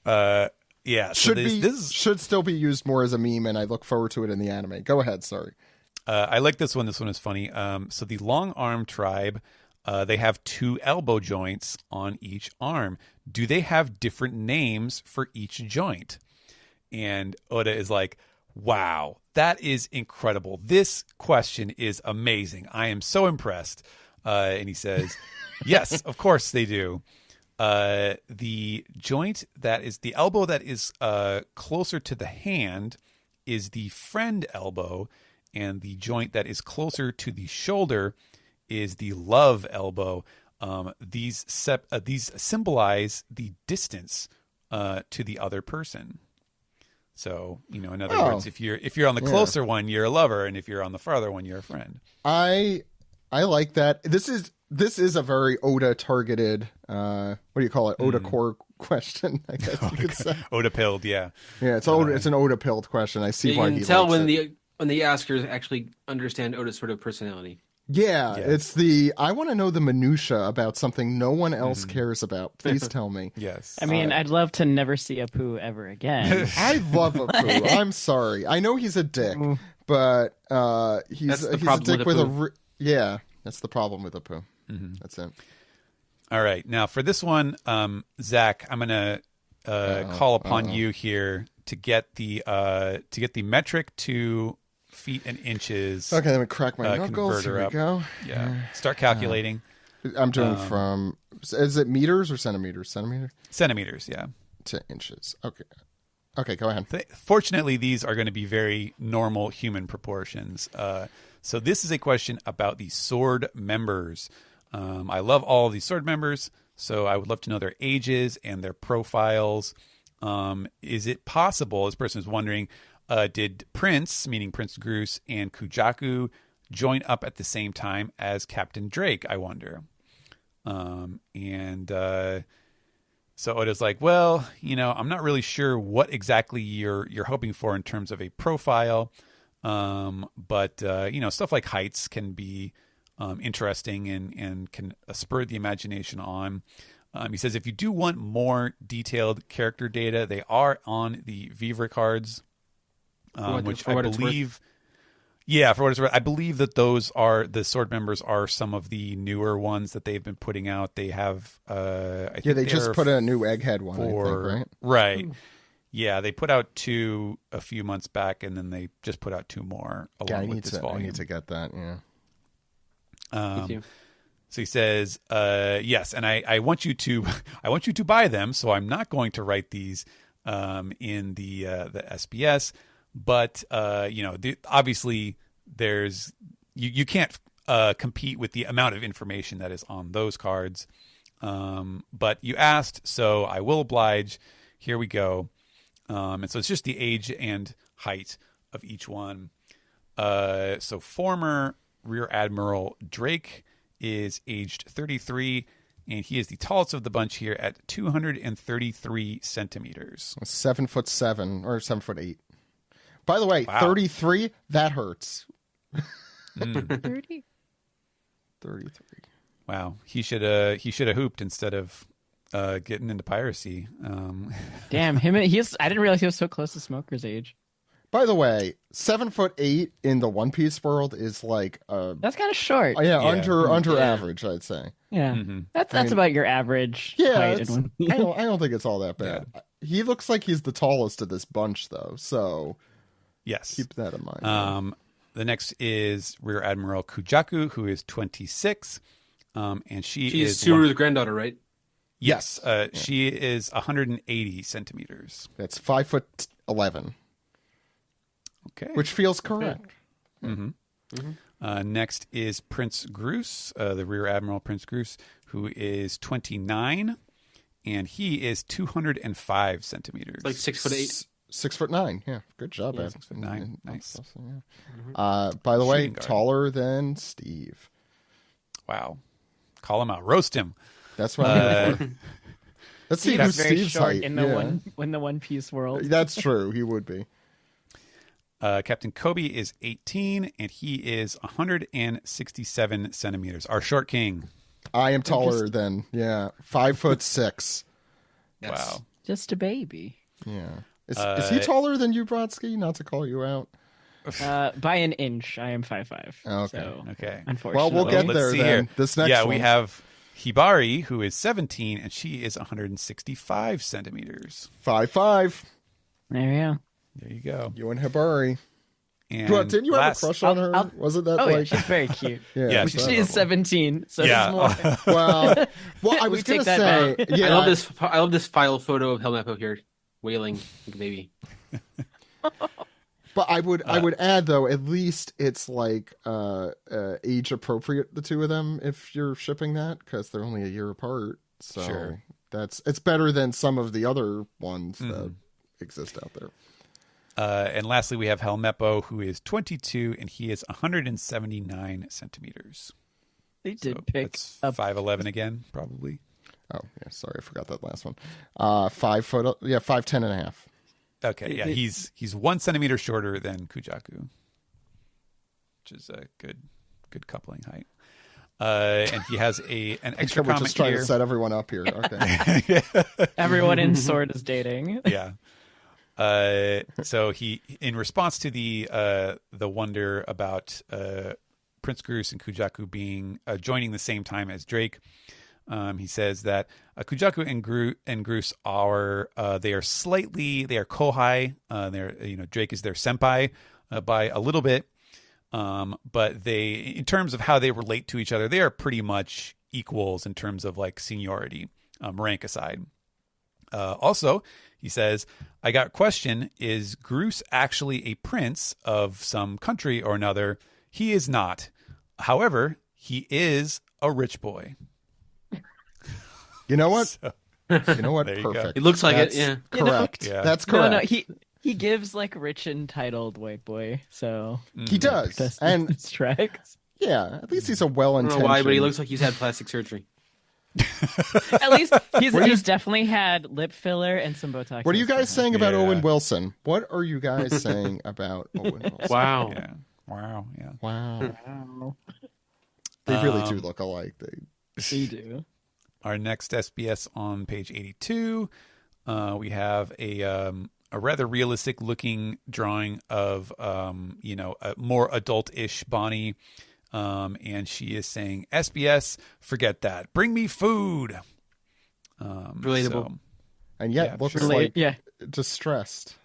Yeah. Yeah. Should still be used more as a meme, and I look forward to it in the anime. Go ahead. Sorry. I like this one. This one is funny. So the long arm tribe, they have 2 elbow joints on each arm. Do they have different names for each joint? And Oda is like, wow, that is incredible. This question is amazing. I am so impressed. And he says, yes, of course they do. The joint that is the elbow that is closer to the hand is the friend elbow, and the joint that is closer to the shoulder is the love elbow. These symbolize the distance to the other person. So, in other words, if you're on the closer one, you're a lover, and if you're on the farther one, you're a friend. I like that. This is a very Oda targeted. What do you call it? Oda core question, I guess you could say. Oda pilled, yeah. Yeah, it's an Oda pilled question. I see why he likes tell it. when the askers actually understand Oda's sort of personality. Yeah, it's I want to know the minutia about something no one else cares about. Please tell me. Yes. I mean, I'd love to never see Apu ever again. I love Apu. I'm sorry. I know he's a dick, but he's a dick with yeah. That's the problem with Apu. Mm-hmm. That's it. All right. Now for this one, Zach, I'm gonna call upon you here to get the metric to feet and inches. Okay, let me crack my knuckles. Here we go. Yeah. Start calculating. I'm doing from. Is it meters or centimeters? Centimeters. Yeah. To inches. Okay. Okay, go ahead. Fortunately, these are going to be very normal human proportions. So this is a question about the sword members. I love all of these sword members, so I would love to know their ages and their profiles. Is it possible, this person is wondering, did Prince, meaning Prince Groose, and Kujaku join up at the same time as Captain Drake, I wonder? So Oda's like, well, I'm not really sure what exactly you're hoping for in terms of a profile. But stuff like heights can be interesting and can spur the imagination on. He says if you do want more detailed character data, they are on the Vivre cards, which I believe. Yeah, for what it's worth, I believe that those are the sword members are some of the newer ones that they've been putting out. They have, I think they just put a new Egghead one, I think, right? Right. Yeah, they put out 2 a few months back, and then they just put out 2 more along with this volume. I need to get that. Yeah. Thank you. So he says, yes, and I want you to buy them. So I'm not going to write these in the SBS, but obviously there's you can't compete with the amount of information that is on those cards. But you asked, so I will oblige. Here we go. And so it's just the age and height of each one. So former Rear Admiral Drake is aged 33, and he is the tallest of the bunch here at 233 centimeters. 7'7" or 7'8". By the way, wow. 33, that hurts. 30? 33. Wow. He should have hooped instead of getting into piracy. Damn, I didn't realize he was so close to Smoker's age. By the way, 7'8" in the One Piece world is like that's kind of short. Under average, I'd say. Yeah, that's about your average height in One Piece. I don't think it's all that bad. Yeah. He looks like he's the tallest of this bunch, though. So yes, keep that in mind. The next is Rear Admiral Kujaku, who is 26, and she is Suru's granddaughter, right? Yes, she is 180 centimeters. That's 5'11". Okay, which feels correct. Mm-hmm. Next is Prince Groose, the Rear Admiral Prince Groose, who is 29, and he is 205 centimeters. Like 6'8". 6'9". Yeah, good job, Ed. 6'9". Nice. By the way, Shooting guard. taller than Steve. Wow. Call him out. Roast him. That's what I'm here for. Let's see who's very Steve's short height. in the One Piece world. That's true. He would be. Captain Kobe is 18, and he is 167 centimeters. Our short king. I am taller than 5'6". Wow. Just a baby. Yeah. Is he taller than you, Brodsky? Not to call you out. By an inch, I am 5'5". Okay. So, Okay. unfortunately. Well, we'll get let's there see then. here. This next one. we have Hibari, who is 17, and she is 165 centimeters. 5'5". There we go. There you go. You and Hibari. And Didn't you have a crush on her? Wasn't that yeah, she's she's very cute. Yeah, She is 17, so Yeah. it's more. well, I was We going to take that say, back. yeah, I love this file photo of Helmeppo here, wailing like a baby. but I would add though, at least it's like age appropriate, the two of them, if you're shipping that, because they're only a year apart. So Sure. it's better than some of the other ones that exist out there. And lastly, we have Helmeppo, who is 22, and he is 179 centimeters. They did So pick that's up 5'11" again, probably. Oh, yeah, sorry, I forgot that last one. 5 foot, 5'10" and a half. Okay, yeah, he's 1 centimeter shorter than Kujaku, which is a good coupling height. And he has an extra We're comment just trying here. to set everyone up here. Okay. everyone in Sword is dating. Yeah. So he, in response to the wonder about Prince Groose and Kujaku being joining the same time as Drake, he says that Kujaku and Groose are kohai. Drake is their senpai by a little bit, but they, in terms of how they relate to each other, they are pretty much equals in terms of like seniority, rank aside. Also, he says, I got a question. Is Groose actually a prince of some country or another? He is not. However, he is a rich boy. You know what? You know what? There you go. Perfect. It looks like That's it, yeah. Correct. Yeah. That's correct. No, he gives like rich entitled white boy, so He does. And his tracks. yeah, at least he's a I don't well-intentioned. know why, but he looks like he's had plastic surgery. At least he's definitely had lip filler and some Botox. What are you guys saying about Yeah. Owen Wilson? What are you guys saying about Owen Wilson? Wow. Yeah. Wow. Yeah. Wow. Wow, They really do look alike. they do. Our next SBS on page 82, we have a rather realistic looking drawing of a more adult-ish Bonnie, and she is saying, SBS, forget that, bring me food. Relatable. So, And yet Yeah, looks sure. like Yeah. distressed.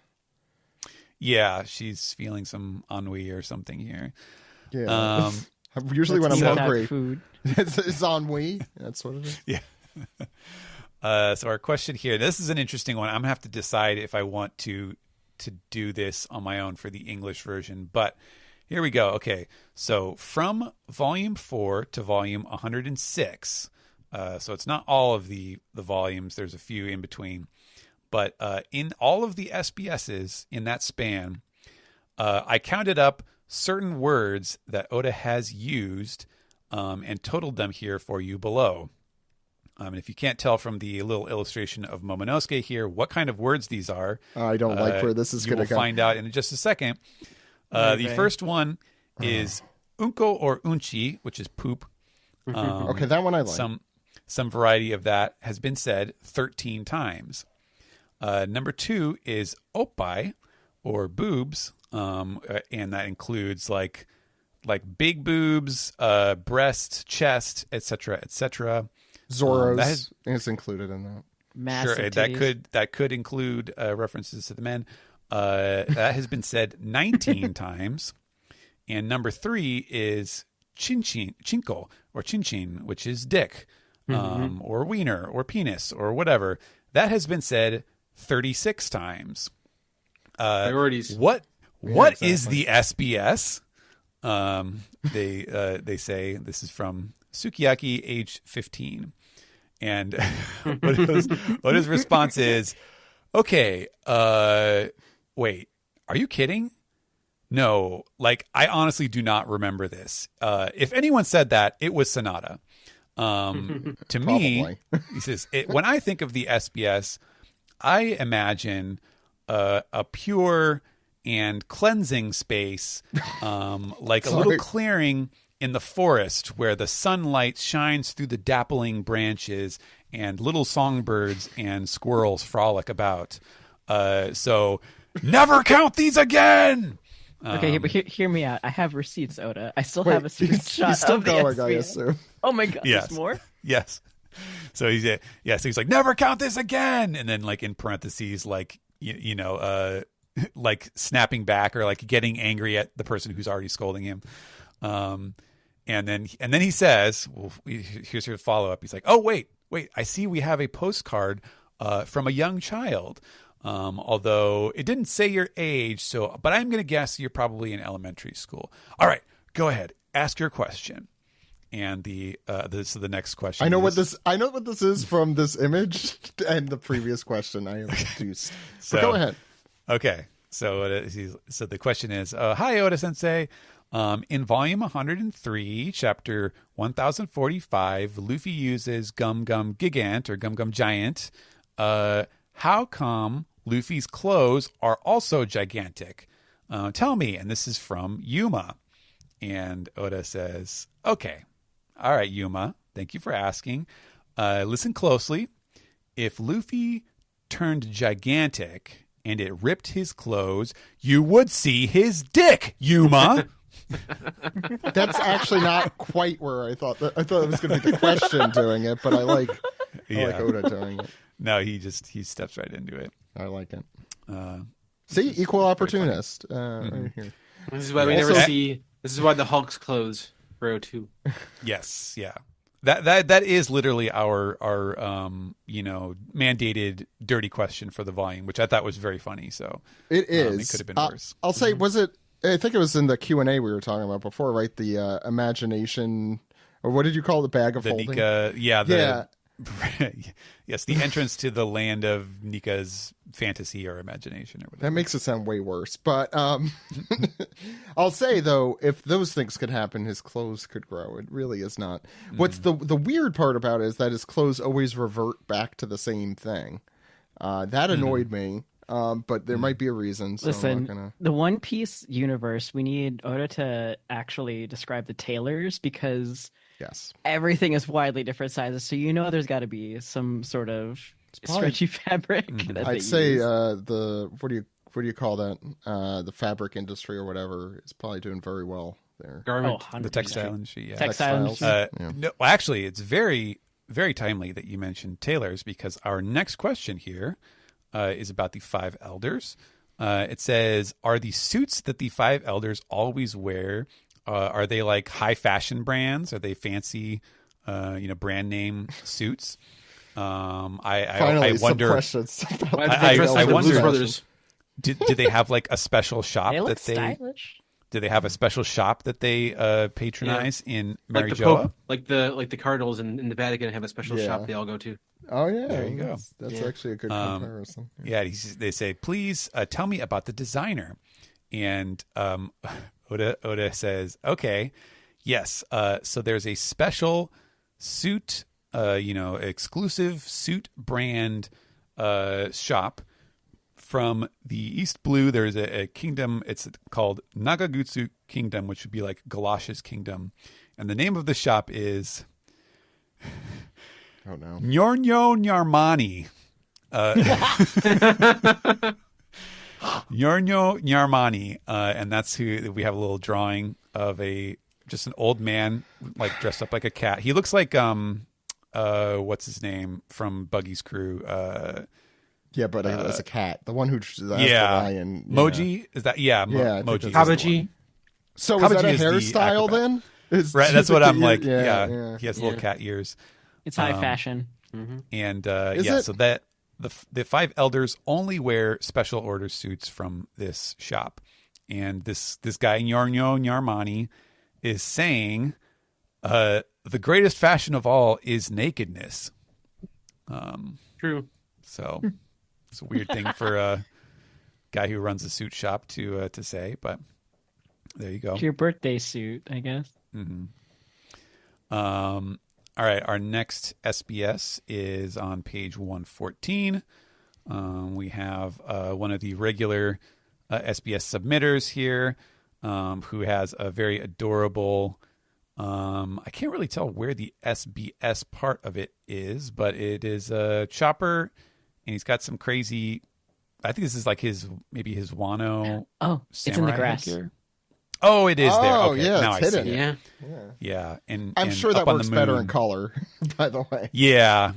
yeah, she's feeling some ennui or something here. Yeah. Usually when I'm Let's eat that hungry, food. it's ennui. That's what it is. Yeah. So our question here, this is an interesting one. I'm going to have to decide if I want to do this on my own for the English version, but here we go. Okay. So from volume 4 to volume 106, so it's not all of the volumes. There's a few in between, but in all of the SBSs in that span, I counted up certain words that Oda has used and totaled them here for you below. And if you can't tell from the little illustration of Momonosuke here what kind of words these are, I don't like where this is going to go. We'll find out in just a second. The first one is unko or unchi, which is poop. Okay, that one I like. Some variety of that has been said 13 times. Number 2 is oppai or boobs, and that includes like big boobs, breast, chest, etc., etc. Zoro's is included in that. Massive Sure, titties. that could include references to the men. That has been said 19 times. And number 3 is chinko or chinchin, which is dick, or wiener or penis or whatever. That has been said 36 times. Priorities. What is the SBS? They say this is from Sukiyaki, age 15, and what his response is, okay, wait, are you kidding? No, like I honestly do not remember this. If anyone said that, it was Sonata. To me, he says, when I think of the SBS, I imagine a pure and cleansing space, like a little clearing in the forest where the sunlight shines through the dappling branches and little songbirds and squirrels frolic about. So never count these again. Okay, but hear me out. I have receipts, Oda. I still have a screenshot of the SBS. I assume. Oh my god, yes. There's more? Yes. So he's like, never count this again. And then like in parentheses, like, you know, like snapping back or like getting angry at the person who's already scolding him. And then he says, well, here's your follow up. He's like, oh, wait, I see we have a postcard from a young child. Although it didn't say your age, but I'm going to guess you're probably in elementary school. All right, go ahead, ask your question. And the next question. I know what this is from this image and the previous question I introduced. So go ahead. Okay, so the question is, hi Oda Sensei. In volume 103, chapter 1045, Luffy uses Gum Gum Gigant or Gum Gum Giant. How come Luffy's clothes are also gigantic? Tell me. And this is from Yuma. And Oda says, okay. All right, Yuma. Thank you for asking. Listen closely. If Luffy turned gigantic and it ripped his clothes, you would see his dick, Yuma. That's actually not quite where I thought. I thought it was going to be the question doing it, but I like Oda doing it. No, he steps right into it. I like it. See, equal opportunist. Right here. This is why we never see. This is why the Hulk's clothes row 2. Yes, yeah. That is literally our mandated dirty question for the volume, which I thought was very funny. So it is. It could have been worse. I'll say, was it? I think it was in the Q&A we were talking about before, right? The imagination, or what did you call the bag of holding? Nika, yes, the entrance to the land of Nika's fantasy or imagination or whatever. That makes it sound way worse. But I'll say, though, if those things could happen, his clothes could grow. It really is not. What's the weird part about it is that his clothes always revert back to the same thing. That annoyed me. But there might be a reason. So listen, the One Piece universe, we need Oda to actually describe the tailors because everything is widely different sizes. So there's got to be some sort of stretchy fabric. I'd say the what do you call that? The fabric industry or whatever is probably doing very well there. The textile industry, yeah. Textiles. No, well, actually, it's very, very timely that you mentioned tailors because our next question here. Is about the 5 elders. It says, are the suits that the 5 elders always wear, are they like high fashion brands? Are they fancy, brand name suits? I wonder. I wonder. Do they have like a special shop they look stylish. Do they have a special shop that they patronize in Marijoa? Like the Cardinals in the Vatican have a special shop they all go to. Oh yeah, there you go. That's actually a good comparison. Yeah, they say, please tell me about the designer, and Oda says, okay, yes. So there's a special suit, exclusive suit brand shop from the East Blue. There's a kingdom. It's called Nagagutsu Kingdom, which would be like Galoshes Kingdom, and the name of the shop is. Oh no. Nyornyo Nyarmani. Nyornyo Nyarmani. And that's who we have a little drawing of just an old man like dressed up like a cat. He looks like what's his name from Buggy's Crew? Yeah, but as a cat. The one who the lion. Moji? Is that Moji. Kabaji. So is that a hairstyle then? Right, that's what I'm like. Yeah. He has little cat ears. It's high fashion. And so that the 5 elders only wear special order suits from this shop. and this guy Yarnyo Nyarmani is saying, the greatest fashion of all is nakedness. True. So it's a weird thing for a guy who runs a suit shop to say, but there you go. It's your birthday suit, I guess. Mm-hmm. All right, our next SBS is on page 114. We have one of the regular SBS submitters here, who has a very adorable. I can't really tell where the SBS part of it is, but it is a chopper, and he's got some crazy. I think this is like maybe his Wano. Oh, it's in the grass. Headgear. Oh, it is there. Okay, yeah, now it's I hidden. see it. Yeah. Yeah, and I'm sure that works better in color. By the way. Yeah.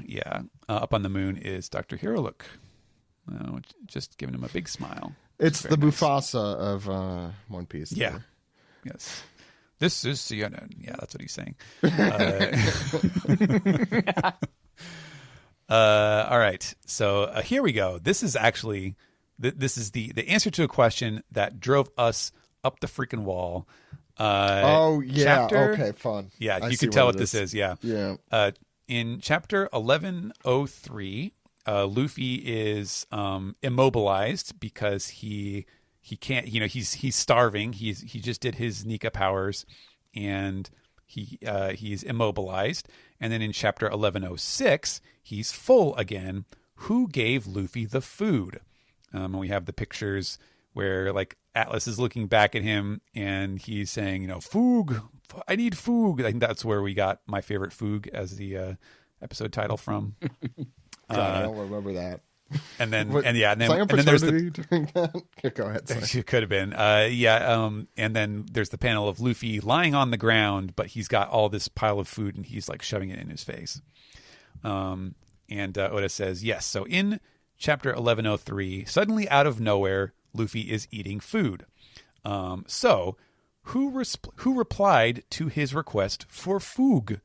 Up on the moon is Dr. Hiroluk, just giving him a big smile. It's the nice. Mufasa of One Piece. Yeah. There. Yes. This is CNN. Yeah, that's what he's saying. All right. So here we go. This is actually this is the answer to a question that drove us up the freaking wall. Chapter, okay, fun. Yeah, you can tell what this is. Yeah. In chapter 1103, Luffy is immobilized because he can't. He's starving. He just did his Nika powers, and he's immobilized. And then in chapter 1106, he's full again. Who gave Luffy the food? And we have the pictures where like Atlas is looking back at him and he's saying, Foog, I need Foog. I think that's where we got my favorite Foog as the episode title from. I don't remember that. And then What, and then there's the. Go ahead. Sorry. It could have been. And then there's the panel of Luffy lying on the ground, but he's got all this pile of food and he's like shoving it in his face. And Oda says, yes. So in chapter 1103, suddenly out of nowhere, Luffy is eating food. So who replied to his request for food?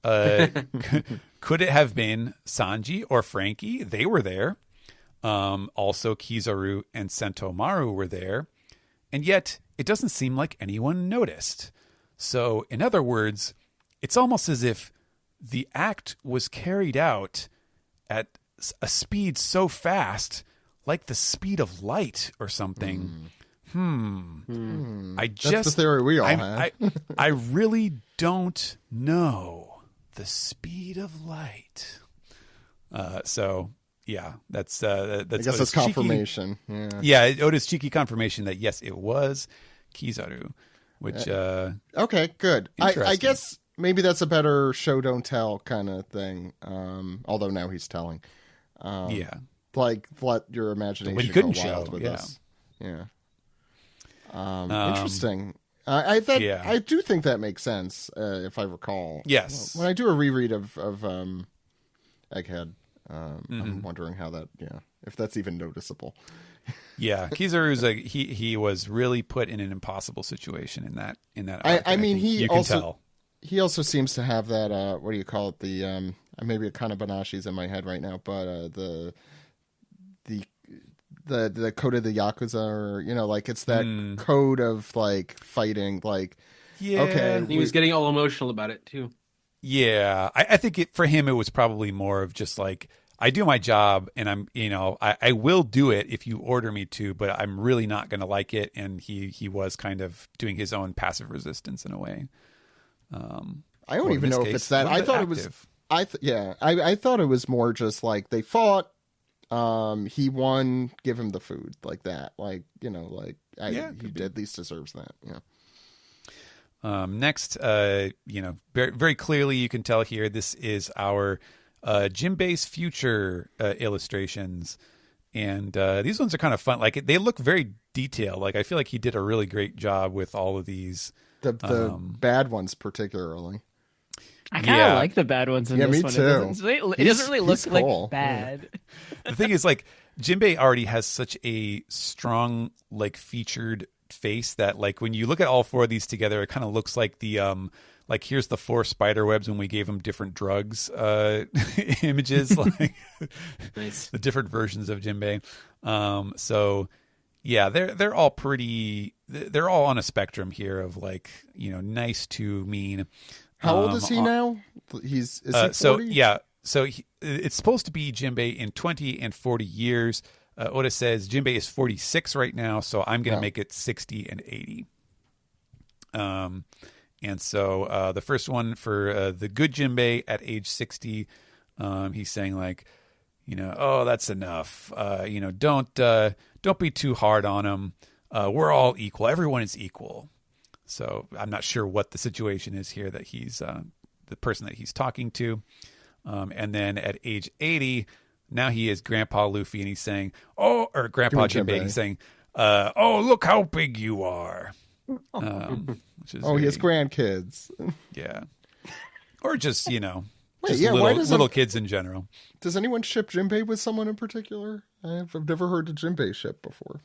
Could it have been Sanji or Frankie? They were there. Also, Kizaru and Sentomaru were there. And yet, it doesn't seem like anyone noticed. So, in other words, it's almost as if the act was carried out at a speed so fast, like the speed of light or something. That's the theory we all had. I really don't know. The speed of light. So yeah, that's I guess that's confirmation. Cheeky, yeah, Oda's cheeky confirmation that yes, it was Kizaru. Which okay, good. I guess maybe that's a better show don't tell kind of thing. Although now he's telling. Like let your imagination but he couldn't go wild show. with Yeah. this. Yeah. Interesting. I do think that makes sense, if I recall. Yes. When I do a reread of Egghead, I'm wondering how that, if that's even noticeable. Yeah, Kizaru's he was really put in an impossible situation in that arc. I mean, you can tell. He also seems to have that. What do you call it? The maybe a kind of Banashi's in my head right now, but the code of the Yakuza, or like it's that code of like fighting, like okay. He was getting all emotional about it too. Yeah, I think for him it was probably more of just like, I do my job and I'm I will do it if you order me to, but I'm really not going to like it. And he was kind of doing his own passive resistance in a way. I don't even know if it's that. I thought it was. I thought it was more just like they fought. He won. Give him the food like that. Like he at least deserves that. Yeah. Next, very, very clearly you can tell here this is our Jinbei's future illustrations, and these ones are kind of fun. Like they look very detailed. Like I feel like he did a really great job with all of these. The bad ones particularly. I kind of like the bad ones in this me one. Too. It doesn't really look cool. like bad. The thing is, like, Jinbei already has such a strong, like, featured face that, like, when you look at all four of these together, it kind of looks like the like, here's the 4 spider webs when we gave him different drugs images, like nice. The different versions of Jinbei. So yeah, they're all pretty they're all on a spectrum here of like, nice to mean. How old is he now? Is he 40? So it's supposed to be Jinbei in 20 and 40 years. Oda says Jinbei is 46 right now, so I'm going to make it 60 and 80. And so the first one for the good Jinbei at age 60, he's saying like, oh, that's enough. Don't be too hard on him. We're all equal. Everyone is equal. So I'm not sure what the situation is here that he's the person that he's talking to. And then at age 80, now he is Grandpa Luffy, and he's saying, or Grandpa Jinbei, he's saying, look how big you are. Which is he has grandkids. Yeah. Or just, Wait, little kids in general. Does anyone ship Jinbei with someone in particular? I've never heard a Jinbei ship before.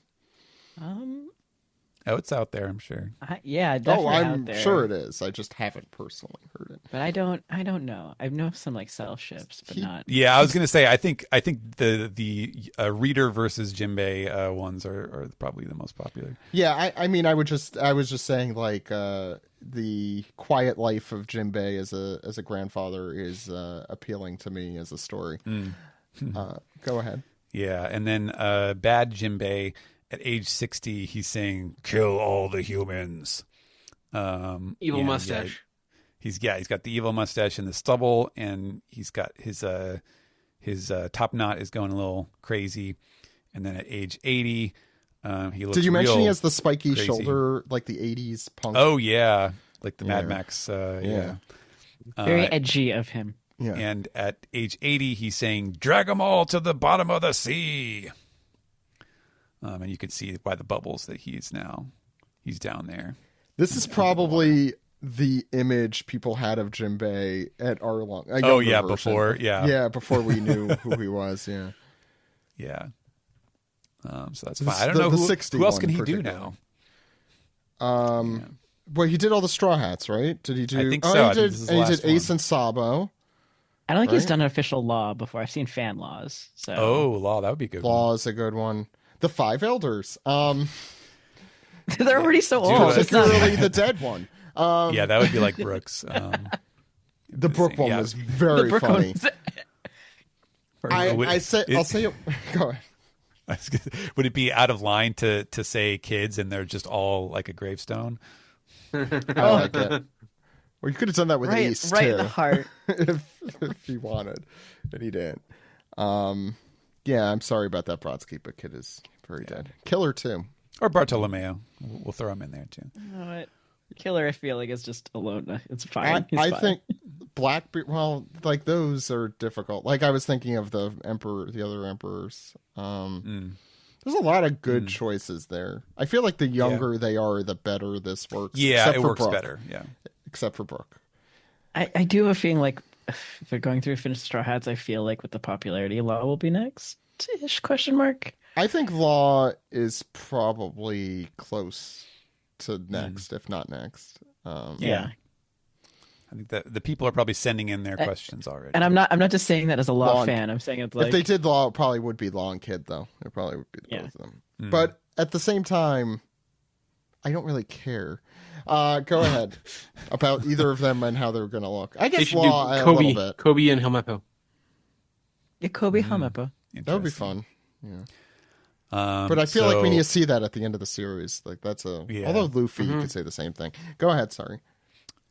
It's out there, I'm sure. Definitely I'm out there. sure it is. I just haven't personally heard it. But I don't know. I know some like self ships, but not. Yeah, I was gonna say I think the reader versus Jinbei ones are probably the most popular. Yeah, I mean I was just saying like the quiet life of Jinbei as a grandfather is appealing to me as a story. Go ahead. Yeah, and then bad Jinbei at age 60, he's saying, "Kill all the humans." Evil mustache. He's got the evil mustache and the stubble, and he's got his top knot is going a little crazy. And then at age 80, he looks. Did you mention he has the spiky crazy shoulder, like the 80s punk? Oh yeah, like the Mad Max. Yeah. Very edgy of him. Yeah. And at age 80, he's saying, "Drag them all to the bottom of the sea." And you can see by the bubbles that he's down there. This is probably the image people had of Jinbei at Arlong. Before we knew who he was. Yeah. Yeah. So that's fine. I don't know who else can he do now. Well, he did all the Straw Hats, right? Did he do? I think so. He did Ace and Sabo. I don't think he's done an official Law before. I've seen fan laws. So Law, that would be a good. Law is a good one. The Five Elders. They're already so old. Particularly the dead one. That would be like Brooks. The Brook one was very funny. I'll say it. Go ahead. Would it be out of line to say kids and they're just all like a gravestone? I like it. Well, you could have done that with Ace right too, in the heart, if you wanted, and he didn't. Yeah, I'm sorry about that, Brodsky, but Kid is very dead. Killer too, or Bartolomeo. We'll throw him in there too. You know what? Killer, I feel like is just alone. It's fine. I think Blackbeard. Well, like those are difficult. Like I was thinking of the other emperors. There's a lot of good choices there. I feel like the younger they are, the better this works. Yeah, it works better. Yeah, except for Brooke. I do have a feeling like if they're going through Finished Straw Hats, I feel like with the popularity, Law will be next-ish, question mark. I think Law is probably close to next, if not next. Yeah. I think that the people are probably sending in their questions already. And I'm not just saying that as a Law fan. I'm saying it's like if they did Law, it probably would be Law and Kid though. It probably would be both of them. But at the same time, I don't really care. Go ahead about either of them and how they're going to look. I guess Law a little bit. Kobe and Helmeppo. Yeah, Kobe Helmeppo. That would be fun. Yeah. But I feel like we need to see that at the end of the series. Like that's although Luffy, you could say the same thing. Go ahead. Sorry.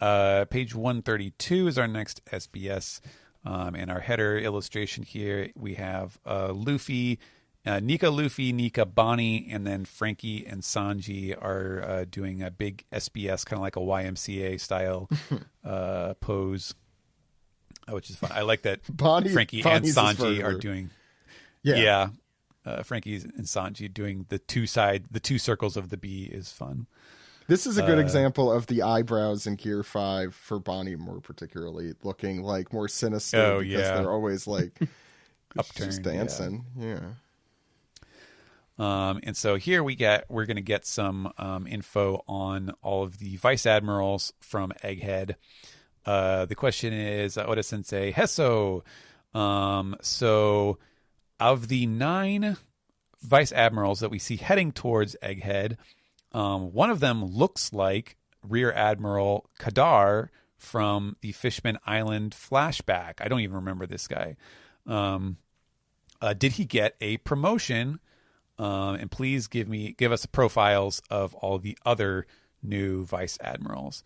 Page 132 is our next SBS. And our header illustration here, we have Luffy, Nika Bonnie, and then Frankie and Sanji are doing a big SBS, kind of like a YMCA style pose, which is fun. I like that Frankie and Sanji are doing. Yeah. Frankie and Sanji doing the two circles of the B is fun. This is a good example of the eyebrows in Gear 5 for Bonnie, more particularly, looking like more sinister because they're always like upturned, just dancing. Yeah. And so here we're going to get some info on all of the vice admirals from Egghead. The question is, Oda Sensei, Hesso. So of the 9 vice admirals that we see heading towards Egghead, One of them looks like Rear Admiral Kadar from the Fishman Island flashback. I don't even remember this guy. Did he get a promotion? And please give us profiles of all the other new vice admirals.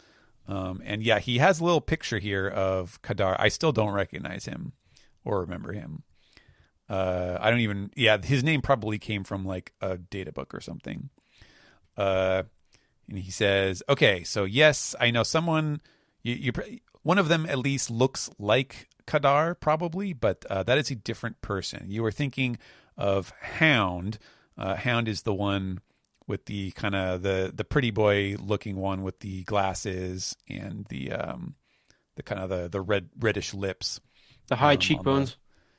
And yeah, he has a little picture here of Kadar. I still don't recognize him or remember him. His name probably came from like a data book or something. And he says, okay, so yes, I know someone, one of them at least looks like Kadar probably, but that is a different person. You were thinking of Hound. Hound is the one with the kind of the pretty boy looking one with the glasses and the kind of the reddish lips, the high cheekbones.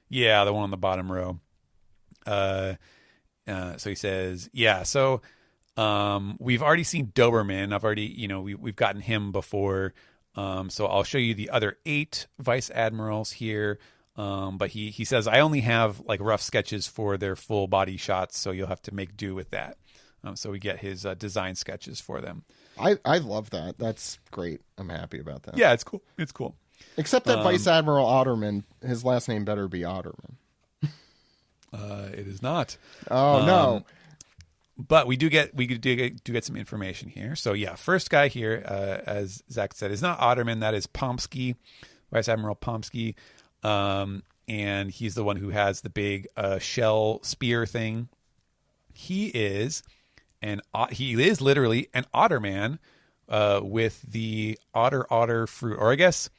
The one on the bottom row. So he says, yeah. So we've already seen Doberman. I've already we've gotten him before. So I'll show you the other 8 vice admirals here. But he says I only have like rough sketches for their full body shots, so you'll have to make do with that. So we get his design sketches for them. I love that. That's great. I'm happy about that. Yeah, it's cool. It's cool. Except that Vice Admiral Otterman, his last name better be Otterman. It is not. Oh no. But we do get some information here. So yeah, first guy here, as Zach said, is not Otterman. That is Pomsky, Vice Admiral Pomsky. And he's the one who has the big shell spear thing. He is literally an Otterman with the otter fruit, or I guess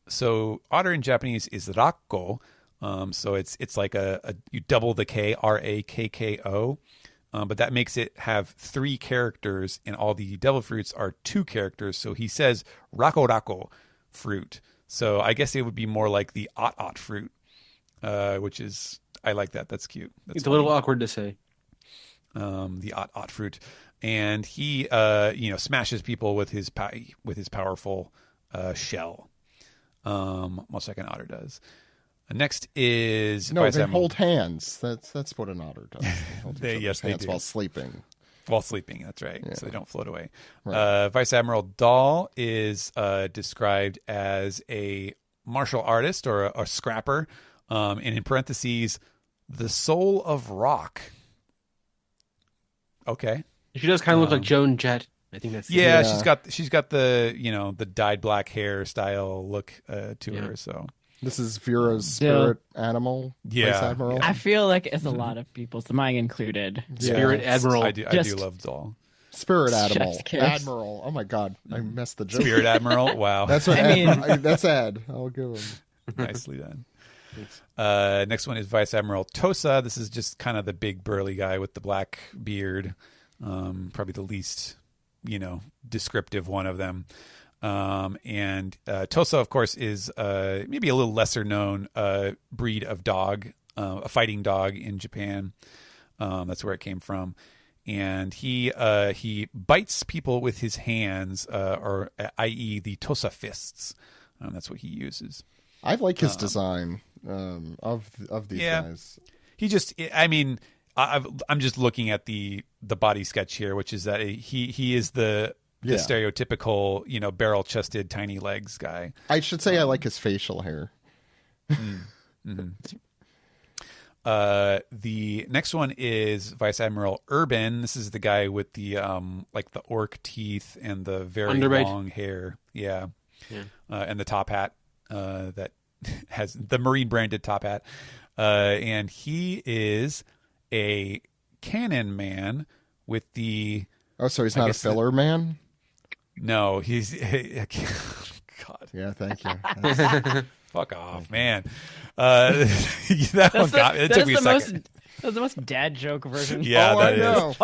so otter in Japanese is rakko. So it's like you double the K, Rakko. But that makes it have 3 characters, and all the devil fruits are 2 characters. So he says rako fruit. So I guess it would be more like the ot fruit, which is, I like that. That's cute. That's it's funny. A little awkward to say. The ot fruit, and he smashes people with his powerful shell, much like an otter does. Next is they hold hands. That's what an otter does. They do. While sleeping. While sleeping, that's right. Yeah. So they don't float away. Right. Vice Admiral Dahl is described as a martial artist or a scrapper, and in parentheses, the soul of rock. Okay. She does kind of look like Joan Jett. I think that's she's got the the dyed black hair style look to her. So this is Vera's spirit animal. Yeah, Vice Admiral. I feel like it's a lot of people's, mine included. Spirit Admiral. I do love Dahl. Spirit Admiral. Oh my God, I messed the joke. Spirit Admiral. Wow. That's what that's Ed. I'll give him. Nicely done. Next one is Vice Admiral Tosa. This is just kind of the big burly guy with the black beard. Probably the least, descriptive one of them. And Tosa, of course, is maybe a little lesser known breed of dog, a fighting dog in Japan. That's where it came from. And he bites people with his hands, or i.e. the Tosa fists. That's what he uses. I like his design of these guys. He just, I'm just looking at the body sketch here, which is that he is the stereotypical, barrel-chested, tiny legs guy. I should say I like his facial hair. Mm-hmm. The next one is Vice Admiral Urban. This is the guy with the like the orc teeth and the very long hair. Yeah. And the top hat that has the Marine branded top hat. And he is a cannon man with the... Oh, so he's not a filler man? No, he's... God. Yeah, thank you. Fuck off, man. That one got me. It took me a second. That was the most dad joke version. Yeah, that is.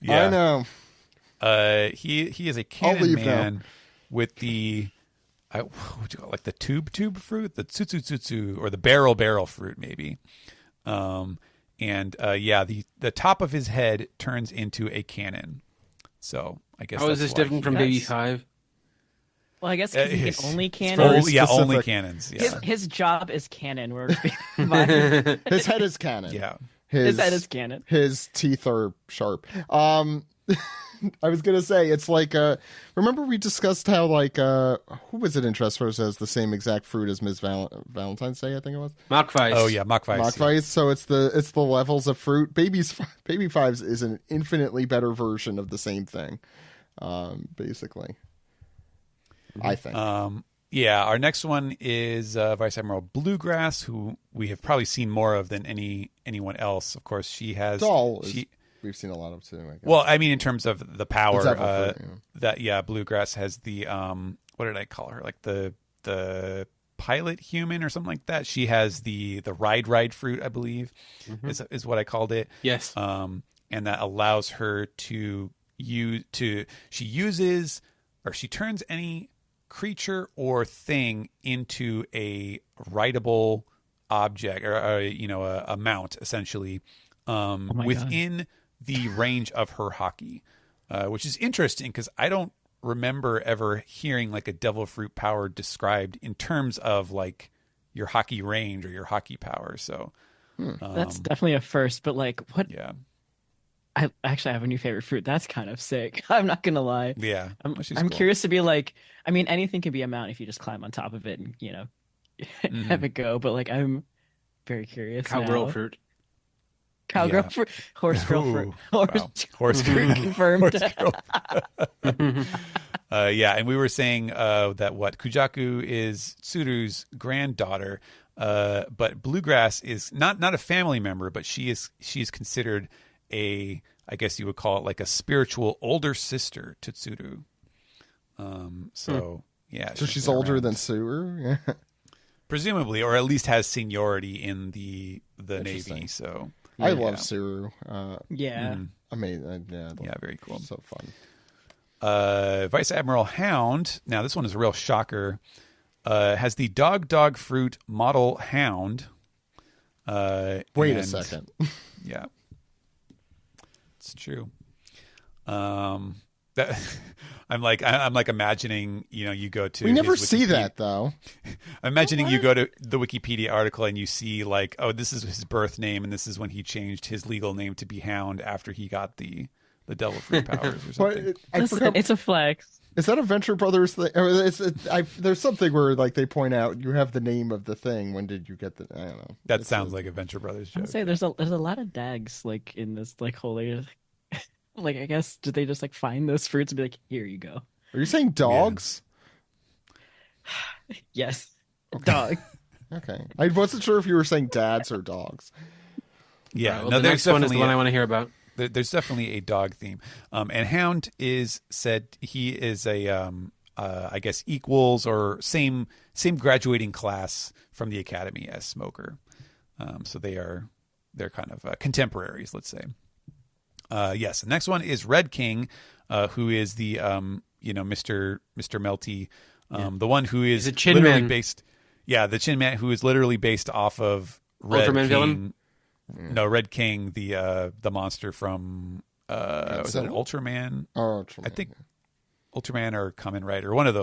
Yeah. I know. He is a cannon man with the... what would you call it? Like the tube fruit, the tsutsu, or the barrel fruit, maybe. The top of his head turns into a cannon. So I guess. How is this different from Baby 5? Well, I guess he can only cannons. Only cannons. Yeah. His job is cannon. His head is cannon. Yeah. His head is cannon. His teeth are sharp. I was gonna say it's like remember we discussed how like who was it in Dressrosa has the same exact fruit as Ms. Valentine's Day, I think it was. Machweiss. Oh yeah, Machweiss. Yeah. So it's the levels of fruit. Baby Fives is an infinitely better version of the same thing, basically. I think. Yeah, our next one is Vice Admiral Bluegrass, who we have probably seen more of than anyone else. Of course, she has we've seen a lot of too. I guess. Well, I mean, in terms of the power, fruit, Bluegrass has the what did I call her? Like the pilot human or something like that. She has the ride fruit, I believe, is what I called it. Yes. And that allows her to she turns any creature or thing into a rideable object or a mount essentially within the range of her hockey, which is interesting because I don't remember ever hearing like a devil fruit power described in terms of like your hockey range or your hockey power. So that's definitely a first, but like what? Yeah. I actually have a new favorite fruit. That's kind of sick. I'm not gonna lie. Yeah, I'm cool. curious to be like. I mean, anything can be a mount if you just climb on top of it and have it go. But like, I'm very curious. Cowgirl fruit. Cowgirl fruit. Horse girl fruit. Horse girl confirmed. Horse girl. Yeah, and we were saying that Kujaku is Tsuru's granddaughter, but Bluegrass is not a family member, but she's considered I guess you would call it like a spiritual older sister to Tsuru. So she's older than Tsuru, yeah. Presumably, or at least has seniority in the Navy. So I love Tsuru. Amazing. Yeah, very cool. So fun. Vice Admiral Hound. Now this one is a real shocker. Has the dog fruit model Hound. Wait a second. Yeah. It's true. I'm like imagining, you go to. We never see that though. I'm imagining you go to the Wikipedia article and you see like, oh, this is his birth name and this is when he changed his legal name to be Hound after he got the devil fruit powers or something. It's a flex. Is that a Venture Brothers thing? There's something where like they point out you have the name of the thing. When did you get the? I don't know. That sounds like a Venture Brothers joke. I'd say there's a lot of dags like in this like whole area. Like, I guess, did they just like find those fruits and be like, here you go? Are you saying dogs? Yeah. Yes. Okay. Dog. Okay. I wasn't sure if you were saying dads or dogs. Yeah. Right, well, the next one is the one I want to hear about. There's definitely a dog theme. And Hound is said he is a, I guess, equals or same graduating class from the academy as Smoker. So they're kind of contemporaries, let's say. Yes, the next one is Red King, who is the Mr. Melty, the one who is a Chin literally Man. based. Yeah, the Chin Man who is literally based off of Red Ultraman King. villain? No, Red King, the monster from was it Ultraman? Oh, Ultraman. I think Ultraman or Kamen Rider, one of the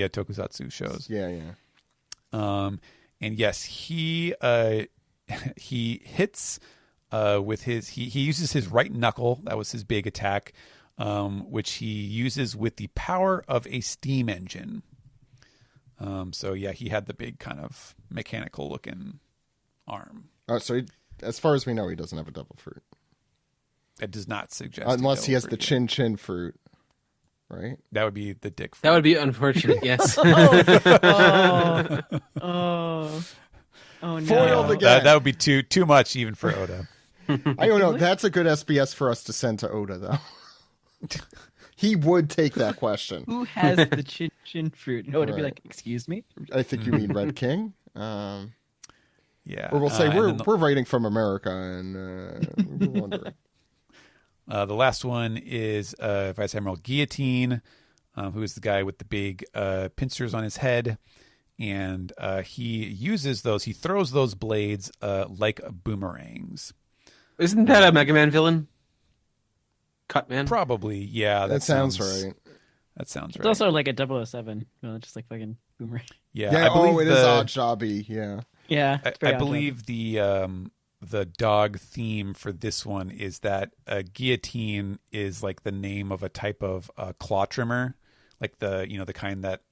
tokusatsu shows. Yeah. And yes, he hits. With he uses his right knuckle. That was his big attack, which he uses with the power of a steam engine. So yeah, he had the big kind of mechanical looking arm. So as far as we know, he doesn't have a devil fruit. It does not suggest unless he has the chin fruit, right? That would be the dick fruit. That would be unfortunate. Yes. Oh no! Foiled again. That would be too much even for Oda. I don't know. That's a good SBS for us to send to Oda, though. He would take that question. Who has the chin fruit? No, to be like, excuse me. I think you mean Red King. Yeah. Or we'll say we're writing from America, and we're wondering. The last one is Vice Admiral Guillotine, who is the guy with the big pincers on his head. And he uses those. He throws those blades like boomerangs. Isn't that a Mega Man villain? Cutman? Probably, yeah. That sounds right. That sounds right. It's also like a 007. Just like fucking boomerang. Yeah, I believe it is Odd Jobby. Yeah. Yeah. I believe the the dog theme for this one is that a guillotine is like the name of a type of claw trimmer, like the kind that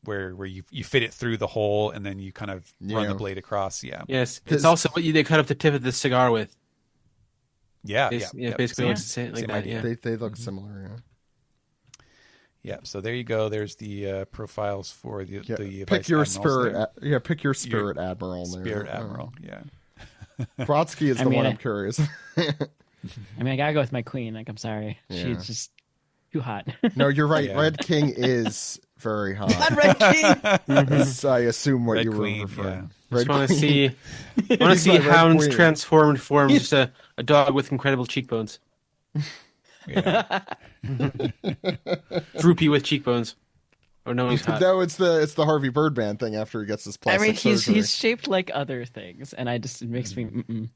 where you fit it through the hole and then you kind of run the blade across. Yeah. Yes, it's also what they cut off the tip of the cigar with. Yeah. Basically looks the same like that. Idea. Yeah. They look similar. Yeah. Yeah, so there you go. There's the profiles for the pick your spirit. Pick your spirit admiral. Spirit admiral. Yeah. Brodsky is the one I'm curious. I gotta go with my queen. Like, I'm sorry, she's just too hot. No, you're right. Yeah. Red King is very hot. Not Red King. I assume what Red you Queen, were referring. I just want to see Hound's transformed form, just a dog with incredible cheekbones. Yeah. Droopy with cheekbones. Oh no, he's hot. No, it's the Harvey Birdman thing after he gets his plastic surgery. He's shaped like other things, and it makes me.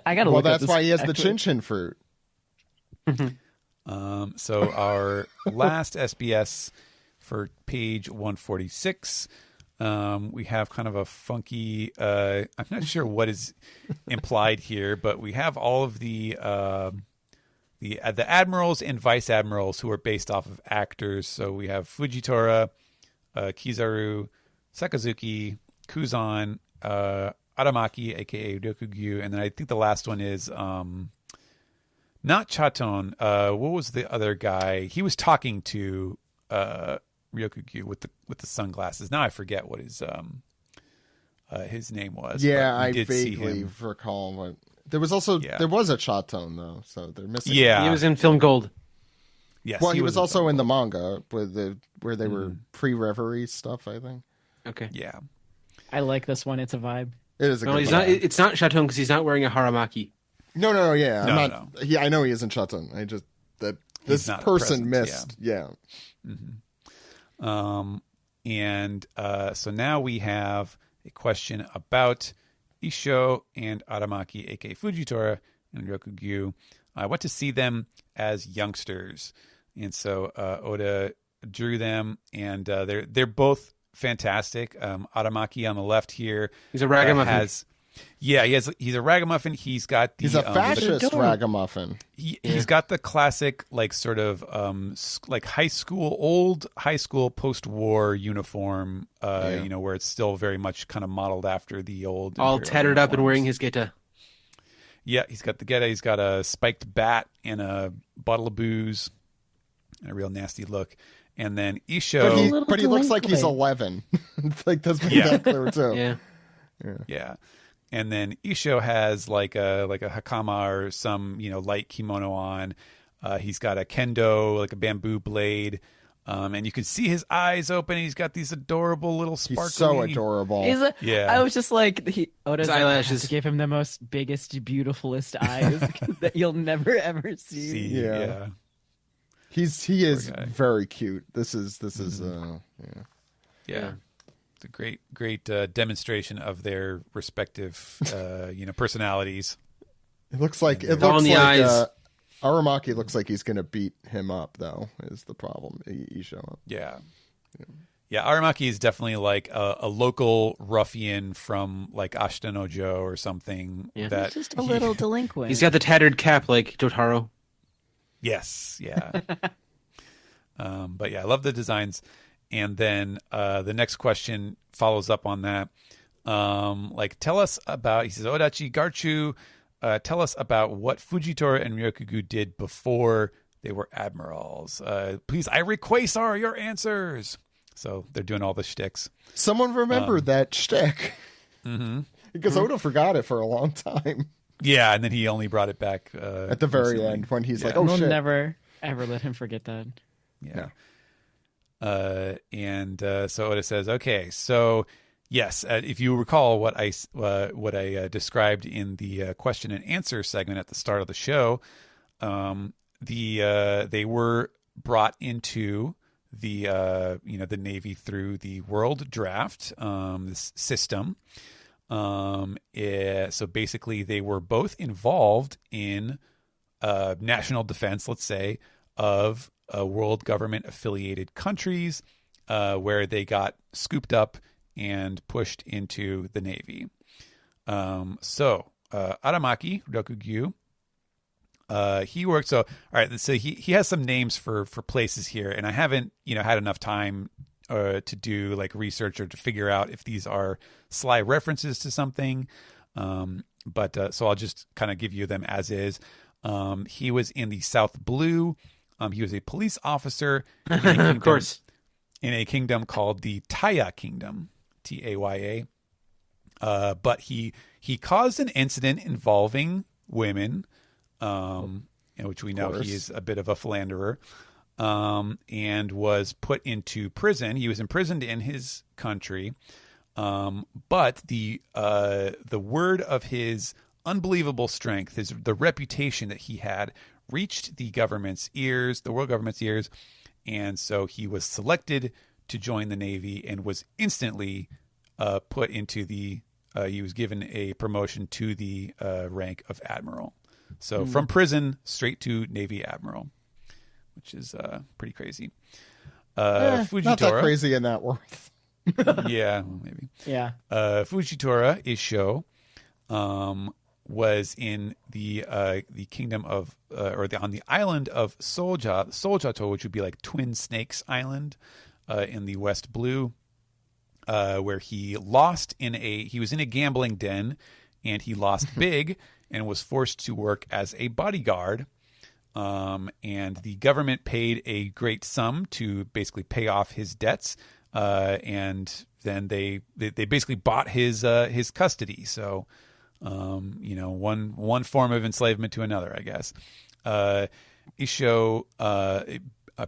I gotta. Well, that's why he has the chin chin fruit. So our last SBS for page 146, we have kind of a funky. I'm not sure what is implied here, but we have all of the admirals and vice admirals who are based off of actors. So we have Fujitora, Kizaru, Sakazuki, Kuzan, Aramaki, aka Ryokugyu, and then I think the last one is not Chaton. What was the other guy? He was talking to Ryokugyu with the sunglasses. Now I forget what his name was. Yeah, I vaguely recall what. There was also there was a Chaton though, so they're missing. Yeah, he was in Film Gold. Yes, well, he was also in the manga where they were pre-Reverie stuff. I think. Okay. Yeah, I like this one. It's a vibe. It is. It's not Chaton because he's not wearing a haramaki. No. Yeah, I'm not. I know he isn't Chaton. I just that this person missed. Yeah. Mm-hmm. And so now we have a question about Isho and Aramaki, aka Fujitora and Ryokugyu. I went to see them as youngsters, and so Oda drew them, and they're both fantastic. Aramaki on the left here, he's a ragamuffin. He's a ragamuffin. He's got he's a fascist ragamuffin. He's got the classic like sort of like old high school post-war uniform, where it's still very much kind of modeled after the old all tattered up and wearing his geta. Yeah, he's got the geta. He's got a spiked bat and a bottle of booze and a real nasty look. And then Isho, but he looks like he's 11. Like that's pretty that clear too. Yeah. And then Isho has like a hakama or some light kimono on. He's got a kendo, like a bamboo blade, and you can see his eyes open. He's got these adorable little sparkly. He's so adorable. I was just like, Oda's eyelashes gave him the most biggest, beautifulest eyes that you'll never ever see. Yeah. He is very cute. This is yeah. It's a great demonstration of their respective, personalities. It looks like Aramaki looks like he's going to beat him up, though. Is the problem? Isho. Yeah. Aramaki is definitely like a local ruffian from like Ashitanojo or something. Yeah. That he's just a little delinquent. He's got the tattered cap like Totaro. Yes. Yeah. But yeah, I love the designs. And then the next question follows up on that. Tell us about, he says, Odachi Garchu, tell us about what Fujitora and Ryokugyu did before they were admirals. Please, I request your answers. So they're doing all the shticks. Someone remembered that shtick. Mm-hmm. Because Oda forgot it for a long time. Yeah, and then he only brought it back at the very recently. End when he's like, "Oh we'll shit!" Never ever let him forget that. Yeah. So Oda says, "Okay, so yes, if you recall what I described in the question and answer segment at the start of the show, they were brought into the the Navy through the World Draft this system." So basically they were both involved in national defense, let's say, of world government affiliated countries where they got scooped up and pushed into the Navy. So Aramaki Rokugyu. He worked. So all right. So he has some names for places here, and I haven't had enough time to do like research or to figure out if these are sly references to something. But so I'll just kind of give you them as is. He was in the South Blue. He was a police officer in a kingdom, of course, in a kingdom called the Taya Kingdom, Taya. But he caused an incident involving women, which we know he is a bit of a philanderer, and was put into prison. He was imprisoned in his country, but the word of his unbelievable strength, the reputation that he had, reached the government's ears, the world government's ears, and so he was selected to join the Navy and was instantly put into the. He was given a promotion to the rank of admiral. So from prison straight to Navy admiral, which is pretty crazy. Fujitora, not that crazy in that worth. Yeah, maybe. Yeah. Fujitora Isho was in the kingdom of on the island of Soljato, which would be like Twin Snakes Island in the West Blue, where he lost he was in a gambling den and he lost big and was forced to work as a bodyguard. And the government paid a great sum to basically pay off his debts. And then they basically bought his custody. So, one form of enslavement to another, I guess. Isho,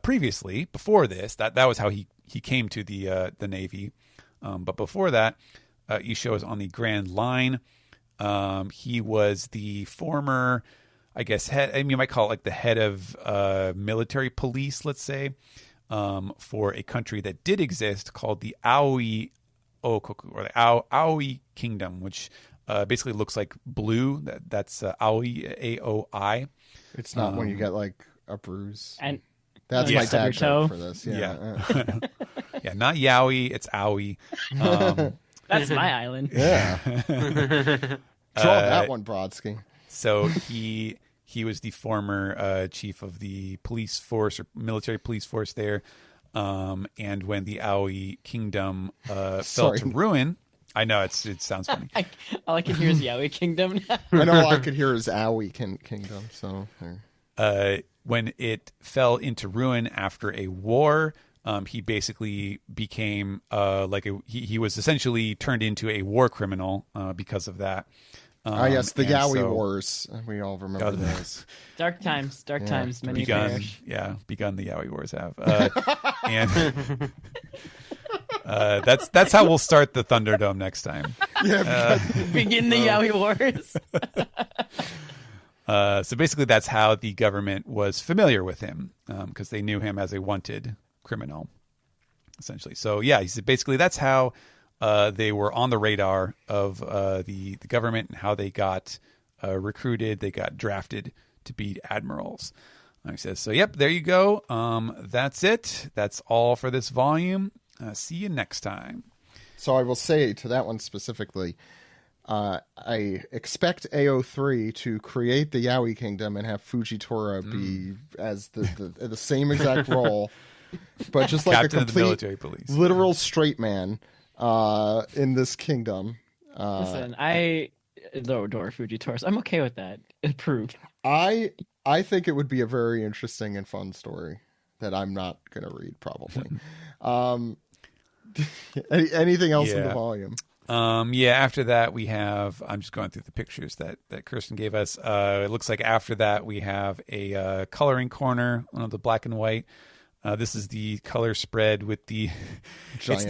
previously, before this, that was how he came to the Navy. But before that, Isho was on the Grand Line. He was the former, I guess, head. You might call it like the head of military police, let's say, for a country that did exist called the Aoi Okoku, or the Aoi Kingdom, which basically looks like blue. That's Aoi, AOI. It's not when you get like a bruise. And that's my dad joke for this. Yeah. Yeah, not Yaoi, it's Aoi. That's my island. Yeah. Draw that one, Brodsky. So he was the former chief of the police force or military police force there. And when the Aoi Kingdom fell to ruin, I know it sounds funny. All I can hear is Yaoi Kingdom. I know all I could hear is Aoi Kingdom. So when it fell into ruin after a war, he basically became he was essentially turned into a war criminal because of that. Yes, the Yaoi Wars. We all remember those. Dark times. Many perish. Yeah, begun the Yaoi Wars have. And that's how we'll start the Thunderdome next time. Yeah, begin the Yaoi Wars. So basically, that's how the government was familiar with him, because they knew him as a wanted criminal, essentially. So yeah, basically that's how they were on the radar of the government and how they got recruited. They got drafted to be admirals. Like I said, so yep, there you go. That's it. That's all for this volume. See you next time. So I will say to that one specifically, I expect AO3 to create the Yaoi Kingdom and have Fujitora be as the same exact role, but just like Captain a of the complete military police, literal straight man in this kingdom. Listen, lower door Fujitora. I'm okay with that. Approved. I think it would be a very interesting and fun story that I'm not going to read probably. Anything else in the volume? After that we have, I'm just going through the pictures that Kirsten gave us. It looks like after that we have a coloring corner, one of the black and white. This is the color spread with the it's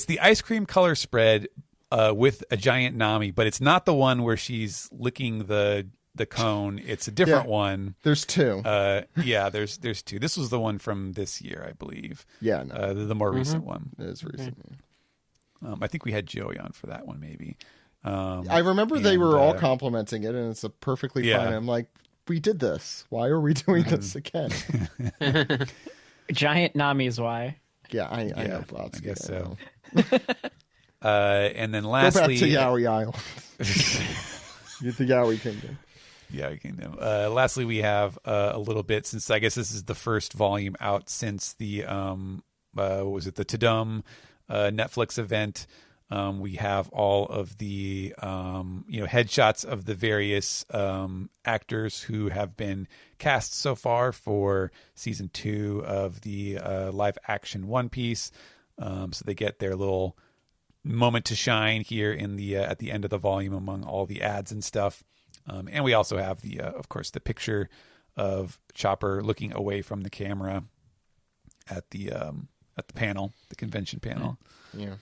the ice cream color spread with a giant Nami, but it's not the one where she's licking the cone. It's a different one. There's two. There's two. This was the one from this year, I believe. Yeah, no. The more recent one. It is recent. I think we had Joey on for that one, maybe. I remember they were all complimenting it, and it's a perfectly fine. I'm like, we did this. Why are we doing this again? Giant Nami is why. Yeah, I know. Brodsky, I guess so. And then lastly, go back to Yaoi Island. Get the Yaoi Kingdom. Yaoi Kingdom. Lastly, we have a little bit, since I guess this is the first volume out since the what was it, the Tudum Netflix event. We have all of the headshots of the various actors who have been cast so far for season 2 of the live action One Piece. So they get their little moment to shine here in the at the end of the volume among all the ads and stuff. And we also have the of course the picture of Chopper looking away from the camera at the panel, the convention panel. Yeah.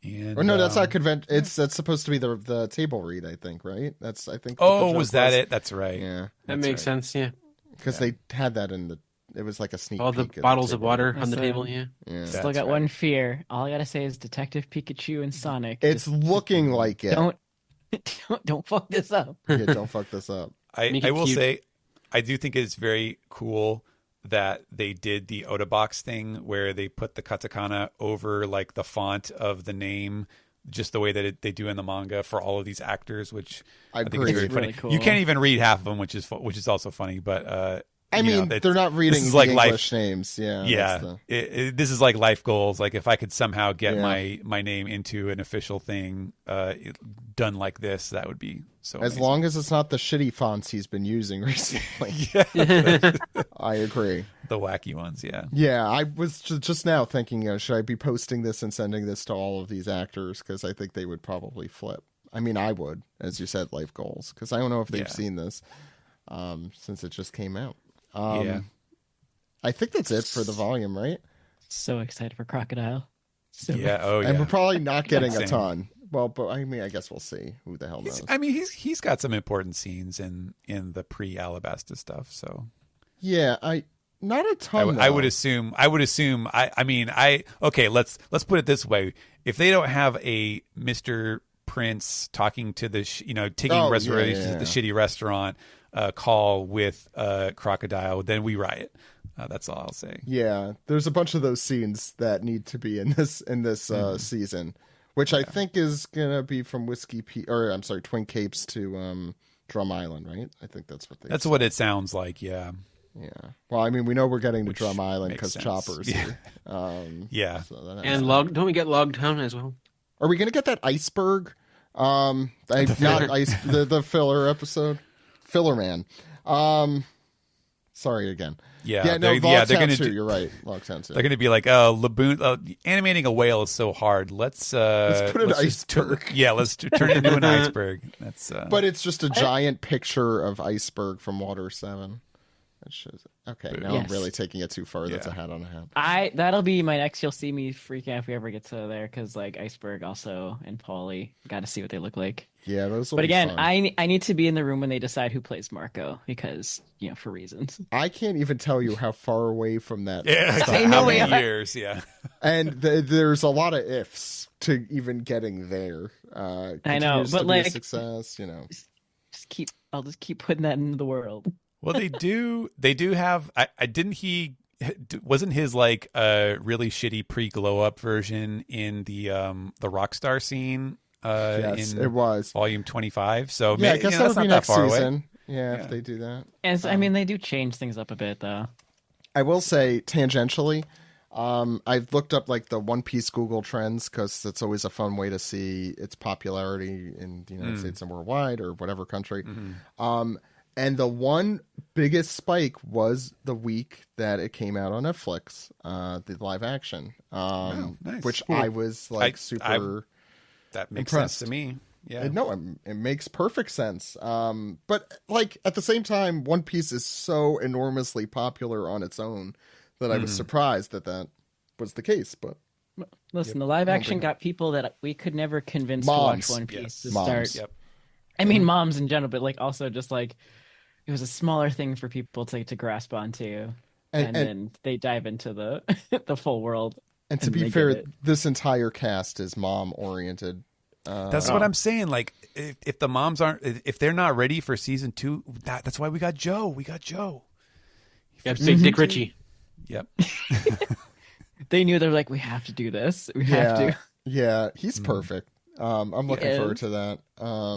And, no, that's not convention. That's supposed to be the table read, I think, right? That's I think. Oh, was that it? That's right. Yeah, that makes sense. Yeah, because they had that in the. It was like a sneak. All peek the bottles of water on the table. Yeah. Still got one fear. All I gotta say is Detective Pikachu and Sonic. It's looking like it. Don't fuck this up. Yeah, don't fuck this up. I will say, I do think it's very cool that they did the Oda box thing where they put the katakana over like the font of the name, just the way that they do in the manga for all of these actors, which I think is very funny. Really cool. You can't even read half of them, which is also funny. But I mean, they're not reading the like English names. Yeah, yeah. This is like life goals. Like if I could somehow get my name into an official thing done like this, that would be so. As amazing. Long as it's not the shitty fonts he's been using recently. I agree. The wacky ones, yeah. Yeah, I was just now thinking, should I be posting this and sending this to all of these actors? Because I think they would probably flip. I mean, I would, as you said, life goals. Because I don't know if they've seen this since it just came out. I think that's it for the volume, right? So excited for Crocodile. And we're probably not getting a ton. Well, but I mean, I guess we'll see. Who the hell knows? He's got some important scenes in the pre-Alabasta stuff. So yeah, not a ton. I would assume. Okay. Let's put it this way: if they don't have a Mr. Prince talking to the taking reservations at the shitty restaurant call with Crocodile, then we riot. That's all I'll say. Yeah, there's a bunch of those scenes that need to be in this season, which I think is gonna be from Twin Capes to Drum Island, right? I think that's what That's what it sounds like. Yeah. Yeah. Well, I mean, we know we're getting to Drum Island because Chopper's here. Yeah. So and don't we get Logtown as well? Are we gonna get that iceberg? The filler episode. Filler Man. Sorry again. Yeah, they're going to. You're right. Logtown 2. They're going to be like, Laboon. Animating a whale is so hard. Let's put an iceberg. Let's turn it into an iceberg. That's. But it's just a giant picture of iceberg from Water 7. That shows it. Okay, now I'm really taking it too far. That's a hat on a hat. That'll be my next. You'll see me freak out if we ever get to there because like iceberg also and Paulie. Got to see what they look like. Yeah, those. But again, I need to be in the room when they decide who plays Marco because for reasons. I can't even tell you how far away from that. Yeah, how many years? Yeah, and there's a lot of ifs to even getting there. I know, but like success, I'll just keep putting that into the world. Well, they do have. Wasn't his like really shitty pre-glow up version in the Rockstar scene? Yes, it was volume 25. So I guess that would be next season. Away. Yeah, if they do that. And I mean, they do change things up a bit, though. I will say tangentially, I've looked up like the One Piece Google Trends because it's always a fun way to see its popularity in the United States and worldwide or whatever country. Mm-hmm. And the one biggest spike was the week that it came out on Netflix, the live action, nice. Which I was like super. That makes impressed. sense to me. Yeah, no, it makes perfect sense. But like at the same time, One Piece is so enormously popular on its own that I was surprised that was the case. But listen, the live action got people that we could never convince to watch One Piece to start. Yep. I mean, moms in general, but like also just like. It was a smaller thing for people to grasp onto, and then they dive into the the full world. And to be fair, this entire cast is mom oriented. That's what I'm saying. Like, if the moms if they're not ready for season 2, that's why we got Joe. We got Joe. You have to say Dick Ritchie. Yep. They knew they were like, we have to do this. We have to. Yeah, he's perfect. I'm looking forward to that.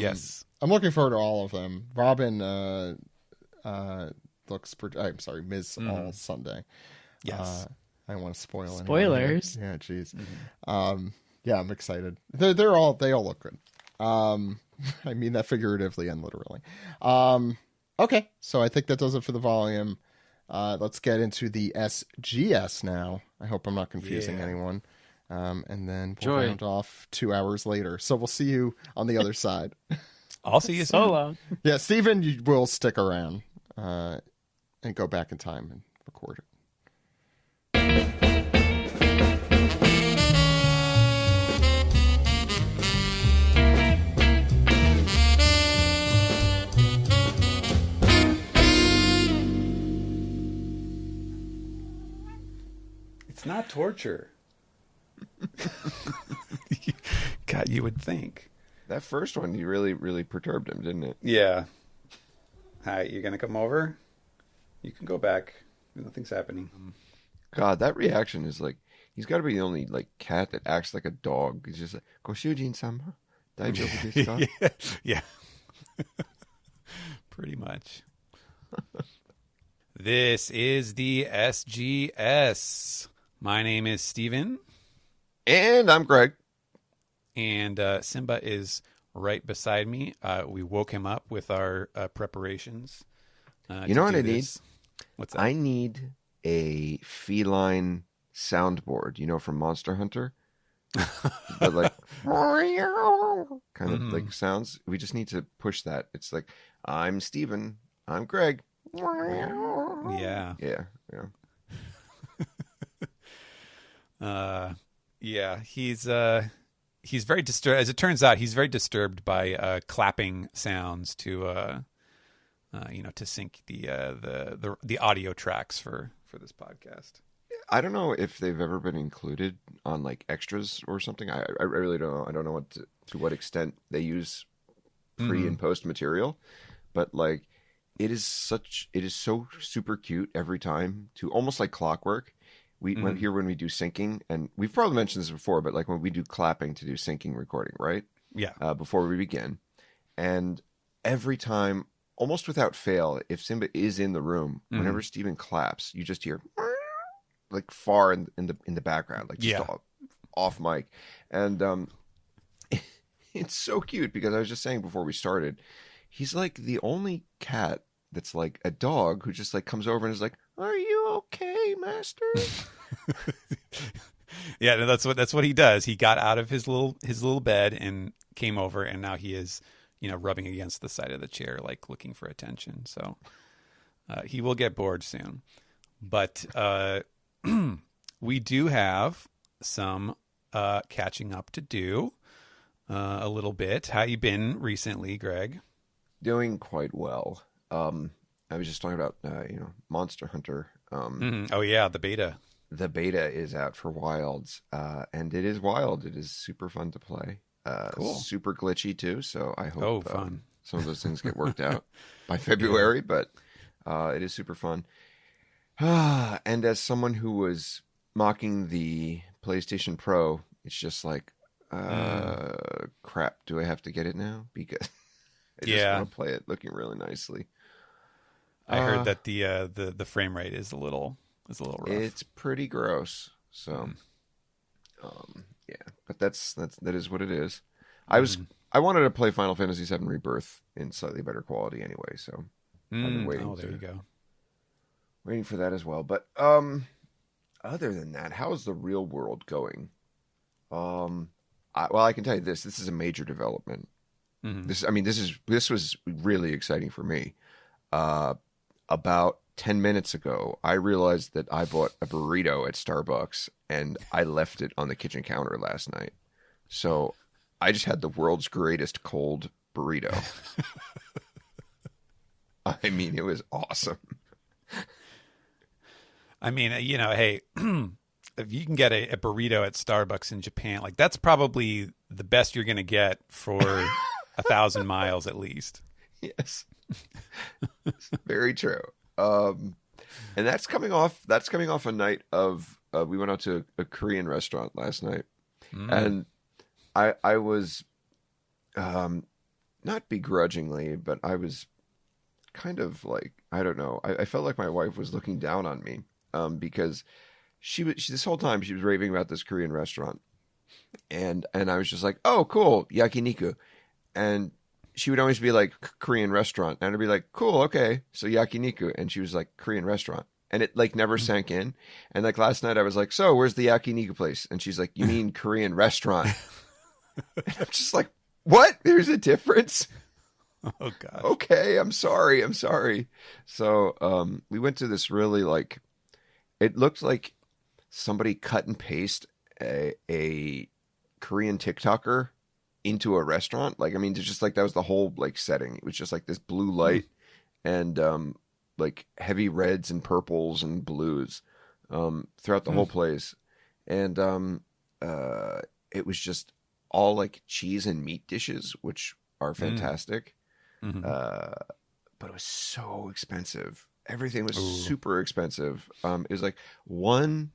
Yes. I'm looking forward to all of them. Robin looks I'm sorry, Ms. All Sunday. Yes. I don't want to spoil anything. Spoilers. Yeah, jeez. Yeah, I'm excited. They all look good. I mean that figuratively and literally. Okay, so I think that does it for the volume. Let's get into the SGS now. I hope I'm not confusing anyone. And then we'll round off 2 hours later. So we'll see you on the other side. I'll see you soon. So long. Yeah, Steven, you will stick around and go back in time and record it. It's not torture. God, you would think. That first one, you really, really perturbed him, didn't it? Yeah. Hi, you gonna come over? You can go back. Nothing's happening. God, that reaction is like, he's got to be the only like cat that acts like a dog. He's just like, Goshujin-sama, daijoubu desu ka? Yeah. Pretty much. This is the SGS. My name is Steven. And I'm Greg. And Simba is right beside me. We woke him up with our preparations. You know what I need? What's that? I need a feline soundboard, from Monster Hunter. But like, kind of like sounds. We just need to push that. It's like, I'm Steven. I'm Greg. Yeah. Yeah. Yeah, he's very disturbed. As it turns out, he's very disturbed by clapping sounds to sync the audio tracks for this podcast. I don't know if they've ever been included on like extras or something. I really don't know. I don't know to what extent they use pre and post material, but like it is so super cute every time, to almost like clockwork. When we do syncing, and we've probably mentioned this before, but like when we do clapping to do syncing recording, right? Yeah. Before we begin. And every time, almost without fail, if Simba is in the room, whenever Steven claps, you just hear like far in the background, like just off mic. And it's so cute because I was just saying before we started, he's like the only cat that's like a dog who just like comes over and is like, "Are you okay, master?" Yeah, that's what he does. He got out of his little bed and came over, and now he is, rubbing against the side of the chair, like looking for attention. So he will get bored soon. But we do have some catching up to do a little bit. How you been recently, Greg? Doing quite well. I was just talking about, Monster Hunter. Oh yeah, the beta. The beta is out for Wilds, and it is wild. It is super fun to play. Cool. Super glitchy too. So I hope fun. Some of those things get worked out by February. But it is super fun. And as someone who was mocking the PlayStation Pro, it's just like, crap. Do I have to get it now? Because I just want to play it looking really nicely. I heard that the frame rate is a little rough. It's pretty gross. So, but that is what it is. I wanted to play Final Fantasy VII Rebirth in slightly better quality anyway. So I've been waiting. Oh, there you go. Waiting for that as well. But other than that, how is the real world going? I can tell you this. This is a major development. This was really exciting for me. About 10 minutes ago, I realized that I bought a burrito at Starbucks and I left it on the kitchen counter last night. So I just had the world's greatest cold burrito. I mean, it was awesome. I mean, hey, if you can get a burrito at Starbucks in Japan, like that's probably the best you're going to get for 1,000 miles at least. Yes. Very true. And that's coming off a night of we went out to a Korean restaurant last night. And I was not begrudgingly, but I was kind of like, I don't know. I felt like my wife was looking down on me because she this whole time she was raving about this Korean restaurant. And I was just like, oh, cool, yakiniku. And she would always be like, Korean restaurant. And I'd be like, cool, okay, so yakiniku. And she was like, Korean restaurant. And it like never sank in. And like last night I was like, so where's the yakiniku place? And she's like, you mean Korean restaurant? And I'm just like, what? There's a difference? Oh, God. Okay, I'm sorry. So we went to this really like, it looked like somebody cut and paste a Korean TikToker into a restaurant. Like, I mean, it's just like that was the whole like setting. It was just like this blue light and like heavy reds and purples and blues throughout the whole place. And it was just all like cheese and meat dishes, which are fantastic. Mm-hmm. But it was so expensive. Everything was super expensive. It was like one.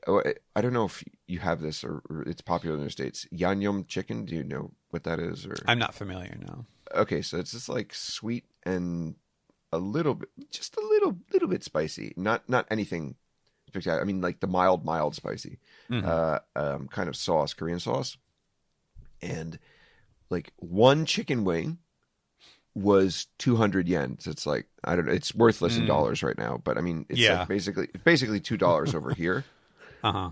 Oh, I don't know if you have this or it's popular in the States. Yangnyeom chicken. Do you know what that is? Or I'm not familiar. No. Okay, so it's just like sweet and a little bit, just a little bit spicy. Not anything spectacular. I mean, like the mild spicy kind of sauce, Korean sauce. And like one chicken wing was 200 yen. So it's like, I don't know. It's worthless in dollars right now, but I mean, it's like basically $2 over here. Uh-huh.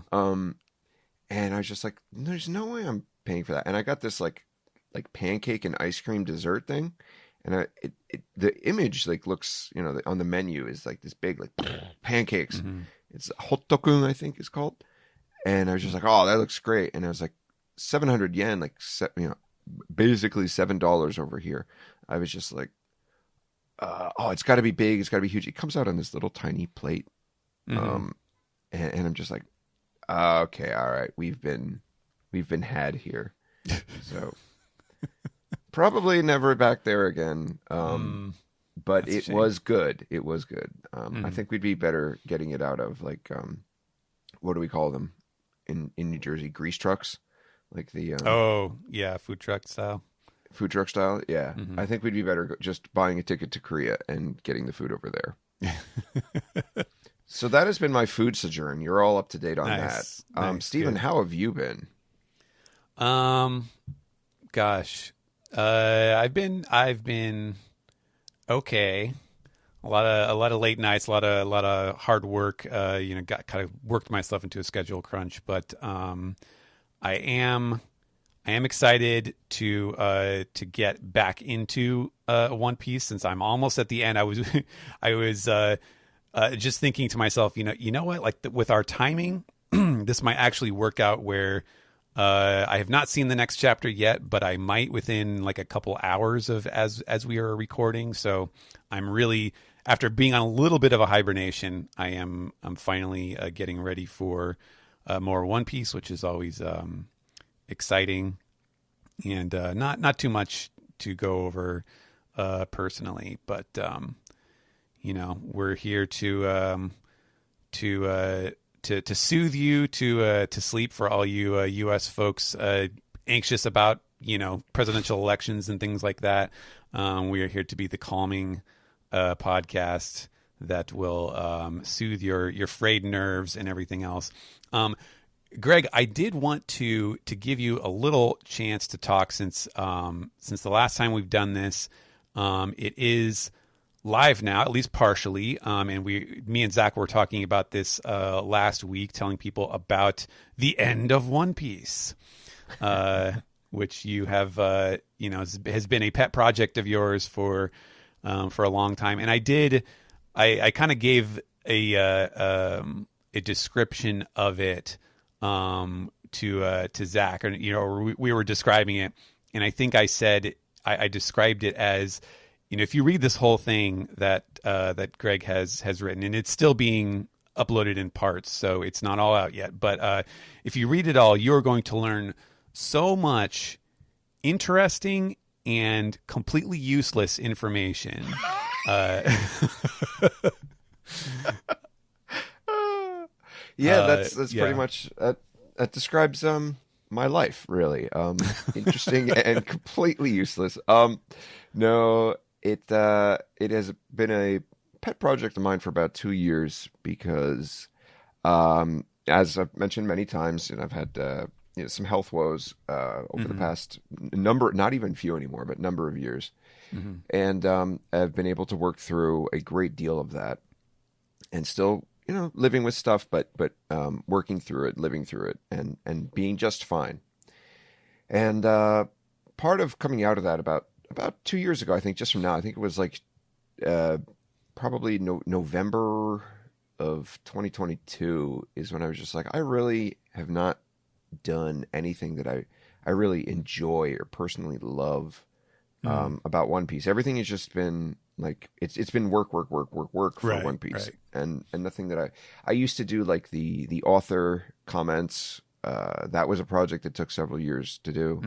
And I was just like, there's no way I'm paying for that. And I got this like pancake and ice cream dessert thing. And the image like looks, you know, on the menu is like this big, like pancakes. Mm-hmm. It's hottokun, I think it's called. And I was just like, oh, that looks great. And I was like, 700 yen, like, you know, basically $7 over here. I was just like, oh, it's got to be big. It's got to be huge. It comes out on this little tiny plate. Mm-hmm. And I'm just like, okay, all right, we've been had here. So probably never back there again. But it was good. It was good. I think we'd be better getting it out of like, what do we call them in New Jersey? Grease trucks, like the food truck style. Food truck style, yeah. Mm-hmm. I think we'd be better just buying a ticket to Korea and getting the food over there. So that has been my food sojourn. You're all up to date on that. Nice. Stephen, how have you been? Gosh, I've been okay. A lot of late nights, a lot of hard work. Got kind of worked myself into a schedule crunch, but I am excited to get back into One Piece since I'm almost at the end. I was just thinking to myself, you know what? Like with our timing, this might actually work out where I have not seen the next chapter yet, but I might within like a couple hours of as we are recording. So I'm really, after being on a little bit of a hibernation, I'm finally getting ready for more One Piece, which is always exciting, and not too much to go over personally, but we're here to soothe you to sleep for all you U.S. folks anxious about presidential elections and things like that. We are here to be the calming podcast that will soothe your frayed nerves and everything else. Greg, I did want to give you a little chance to talk since the last time we've done this. It is live now, at least partially. And me and Zach were talking about this last week, telling people about the end of One Piece, which you have, has been a pet project of yours for a long time. And I kind of gave a description of it to Zach, or we were describing it, and I think I said I described it as, if you read this whole thing that Greg has written, and it's still being uploaded in parts, so it's not all out yet, but if you read it all, you're going to learn so much interesting and completely useless information. Yeah, that's pretty much that describes my life, really. Interesting and completely useless. No, it has been a pet project of mine for about 2 years because, as I've mentioned many times, and I've had some health woes over the past number, not even few anymore, but number of years, and I've been able to work through a great deal of that, and still, living with stuff, but working through it, living through it, and being just fine. And part of coming out of that about 2 years ago, I think, just from now, I think it was like probably November of 2022 is when I was just like, I really have not done anything that I really enjoy or personally love about One Piece. Everything has just been like it's been work for One Piece, and nothing that I used to do, like the author comments. That was a project that took several years to do.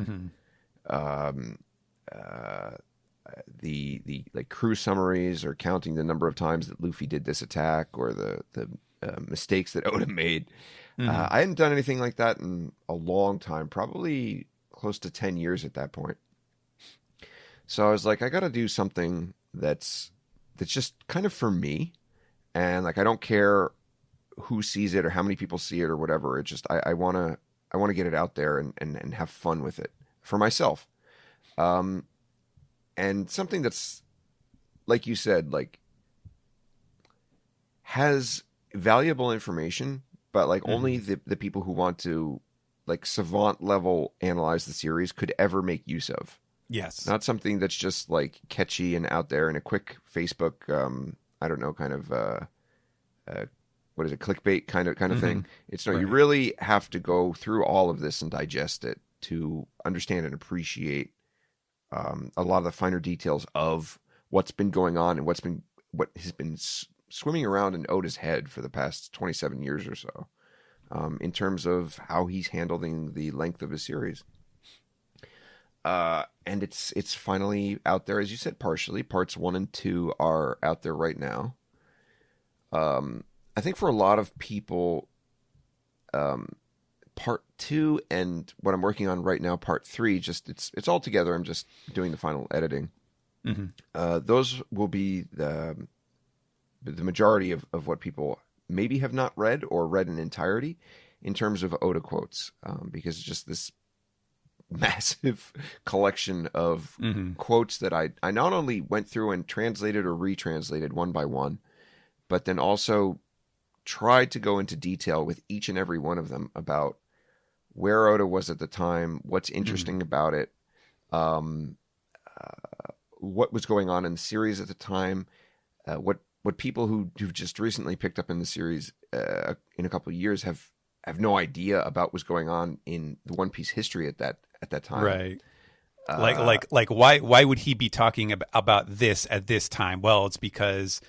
The like crew summaries, or counting the number of times that Luffy did this attack, or the mistakes that Oda made. I hadn't done anything like that in a long time, probably close to 10 years at that point. So I was like, I got to do something that's just kind of for me, and like I don't care who sees it or how many people see it or whatever. It's just I want to get it out there and have fun with it for myself. And something that's, like you said, like has valuable information, but like only the people who want to like savant level analyze the series could ever make use of. Yes. Not something that's just like catchy and out there in a quick Facebook, I don't know, kind of, what is it, clickbait kind of thing. It's no, you really have to go through all of this and digest it to understand and appreciate a lot of the finer details of what's been going on and what has been swimming around in Oda's head for the past 27 years or so, in terms of how he's handling the length of his series. And it's finally out there, as you said, partially. Parts 1 and 2 are out there right now. I think for a lot of people, part 2 and what I'm working on right now, part 3, just it's all together. I'm just doing the final editing. Those will be the majority of what people maybe have not read or read in entirety in terms of Oda quotes, because it's just this massive collection of quotes that I not only went through and translated or retranslated one by one, but then also tried to go into detail with each and every one of them about where Oda was at the time, what's interesting about it, what was going on in the series at the time, what people who've just recently picked up in the series in a couple of years have no idea about what's going on in the One Piece history at that time. Right. Like why would he be talking about this at this time? Well, it's because,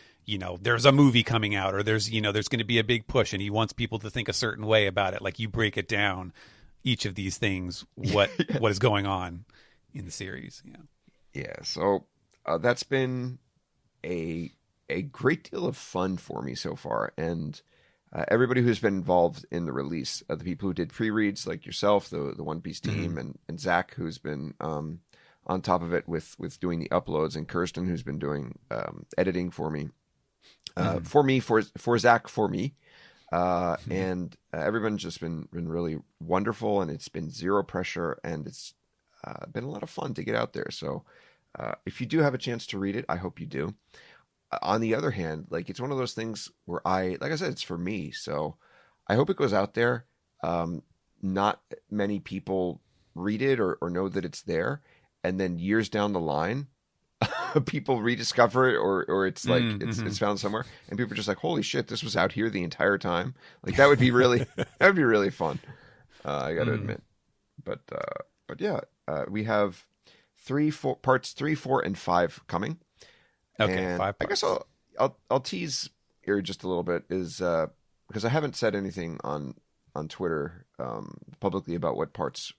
there's a movie coming out, or there's going to be a big push, and he wants people to think a certain way about it. Like, you break it down, each of these things, what is going on in the series. Yeah. So that's been a great deal of fun for me so far, and everybody who's been involved in the release, the people who did pre-reads, like yourself, the One Piece team, and Zach, who's been on top of it with doing the uploads, and Kirsten, who's been doing editing for me, for Zach, for me, and everyone's just been really wonderful, and it's been zero pressure, and it's been a lot of fun to get out there. So if you do have a chance to read it, I hope you do. On the other hand, like, it's one of those things where like I said, it's for me. So I hope it goes out there. Not many people read it or know that it's there. And then years down the line, people rediscover it, or it's like, it's found somewhere, and people are just like, holy shit, this was out here the entire time. Like, that would be really fun. I got to admit, but yeah, we have parts 3, 4, and 5 coming. Okay, and 5 parts. I guess I'll tease here just a little bit, is because I haven't said anything on Twitter publicly about what parts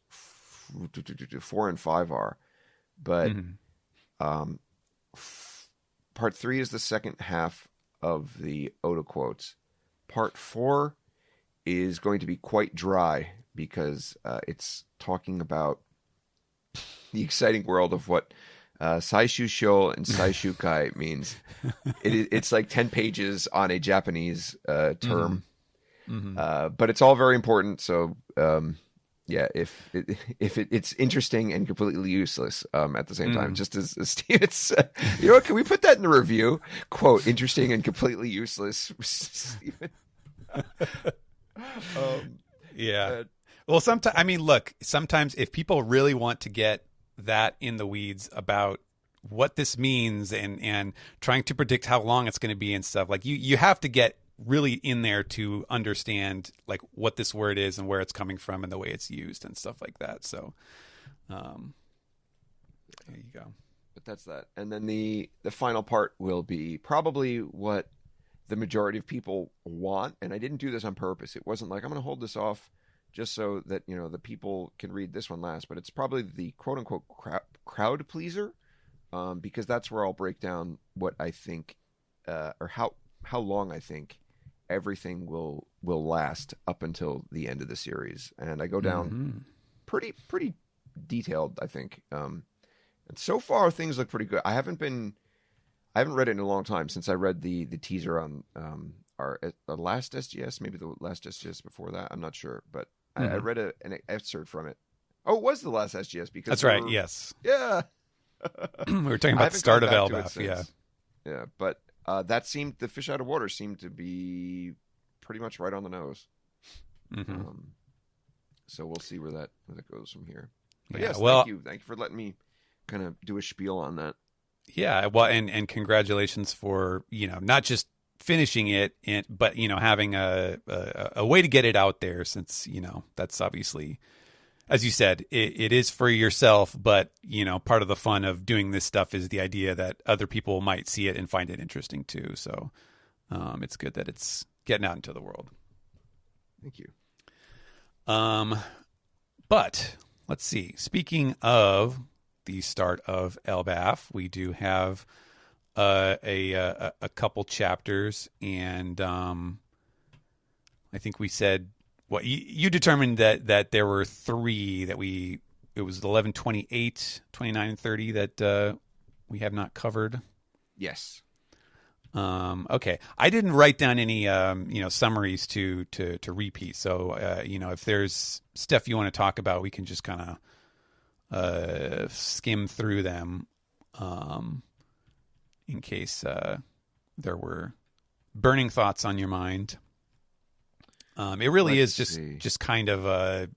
4 and 5 are, but part 3 is the second half of the Oda quotes. Part 4 is going to be quite dry because it's talking about the exciting world of what Saishu Sho and Saishu Kai means. It's like 10 pages on a Japanese term, but it's all very important. So yeah, if it's interesting and completely useless at the same time, just as Steven said, you know what? Can we put that in the review? Quote: interesting and completely useless, Steven. Yeah. Well, sometimes I mean, look. Sometimes if people really want to get that in the weeds about what this means and trying to predict how long it's going to be and stuff, like you have to get really in there to understand like what this word is and where it's coming from and the way it's used and stuff like that. So there you go. But that's that. And then the final part will be probably what the majority of people want. And I didn't do this on purpose. It wasn't like I'm going to hold this off just so that, you know, the people can read this one last, but it's probably the quote unquote crowd pleaser. Because that's where I'll break down what I think, or how long I think everything will last up until the end of the series. And I go down pretty detailed, I think. And so far things look pretty good. I haven't read it in a long time since I read the teaser on our last SGS, maybe the last SGS before that. I'm not sure, but I read an excerpt from it. Oh, it was the last SGS because that's right. Yes. Yeah. We were talking about the start of LBAF. Yeah. But the fish out of water seemed to be pretty much right on the nose. So we'll see where that goes from here. But yes, thank you for letting me kind of do a spiel on that. Yeah, well, and congratulations for, you know, not just finishing it, but, you know, having a way to get it out there, since, you know, that's obviously, as you said, it is for yourself, but, you know, part of the fun of doing this stuff is the idea that other people might see it and find it interesting too. So it's good that it's getting out into the world. Thank you. But let's see. Speaking of the start of LBAF, we do have a couple chapters, and I think we said, well, you determined that there were three that it was 11, 28, 29, and 30 that we have not covered. Yes. Okay. I didn't write down any summaries to repeat. So if there's stuff you want to talk about, we can just kind of skim through them in case there were burning thoughts on your mind. It really is just kind of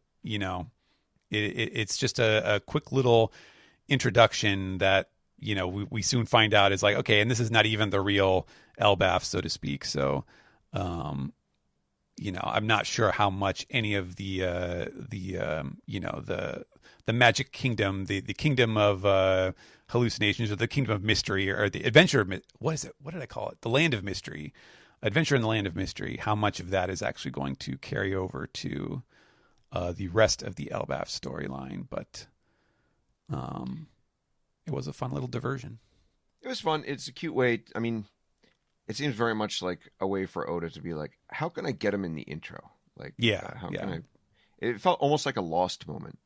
it's just a quick little introduction that, you know, we soon find out is like, okay, and this is not even the real LBAF, so to speak. So, I'm not sure how much any of the Magic Kingdom, the kingdom of hallucinations, or the kingdom of mystery, or the adventure of what is it? What did I call it? The land of mystery, adventure in the land of mystery. How much of that is actually going to carry over to the rest of the LBAF storyline? But it was a fun little diversion. It was fun. It's a cute way. I mean, it seems very much like a way for Oda to be like, how can I get him in the intro? Like, how can I? It felt almost like a Lost moment.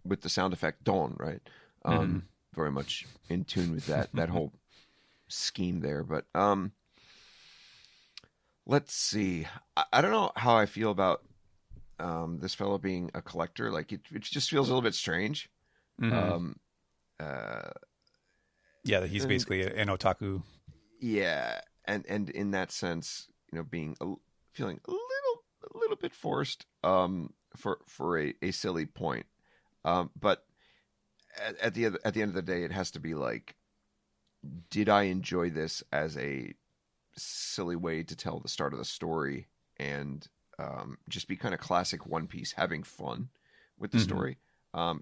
With the sound effect Dawn, right? Very much in tune with that whole scheme there. But let's see. I don't know how I feel about this fellow being a collector. Like it just feels a little bit strange. That he's basically an otaku. Yeah, and in that sense, you know, feeling a little bit forced for a silly point. But at the end of the day, it has to be like, did I enjoy this as a silly way to tell the start of the story and just be kind of classic One Piece, having fun with the story?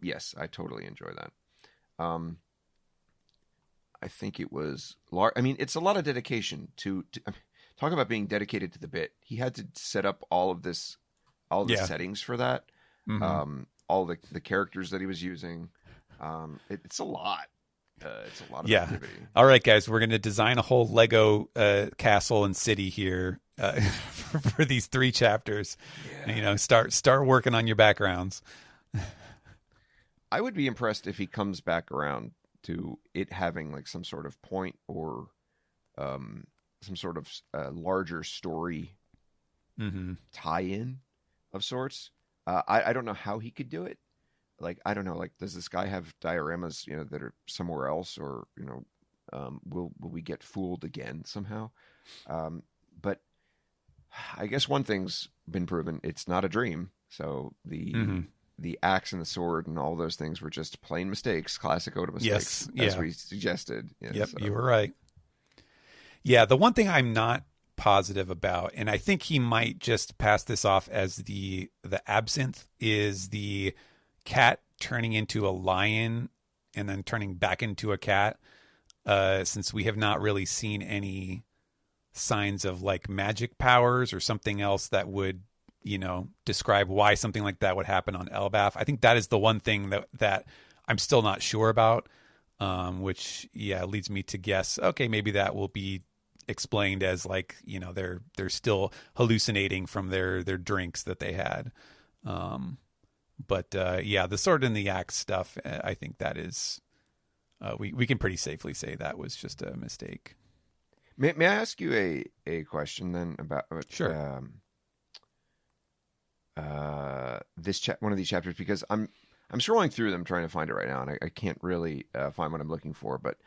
Yes, I totally enjoy that. I think it was it's a lot of dedication to talk about being dedicated to the bit. He had to set up all of the settings for that. All the characters that he was using. It's a lot. it's a lot of activity. All right, guys, we're going to design a whole Lego castle and city here for these 3 chapters. Yeah. Start working on your backgrounds. I would be impressed if he comes back around to it having like some sort of point or some sort of larger story tie-in of sorts. I don't know how he could do it. Like, I don't know, like, does this guy have dioramas, that are somewhere else, or, will we get fooled again somehow? But I guess one thing's been proven: it's not a dream. So the axe and the sword and all those things were just plain mistakes, classic Oda mistakes, as we suggested. Yep, so. You were right. Yeah, the one thing I'm not positive about, and I think he might just pass this off as the absinthe, is the cat turning into a lion and then turning back into a cat, since we have not really seen any signs of like magic powers or something else that would describe why something like that would happen on Elbaf. I think that is the one thing that I'm still not sure about, which leads me to guess, okay, maybe that will be explained as like, they're still hallucinating from their drinks that they had. But the sword and the axe stuff, I think that is, we can pretty safely say that was just a mistake. May I ask you a question then about sure. One of these chapters, because I'm scrolling through them trying to find it right now, and I can't really find what I'm looking for. But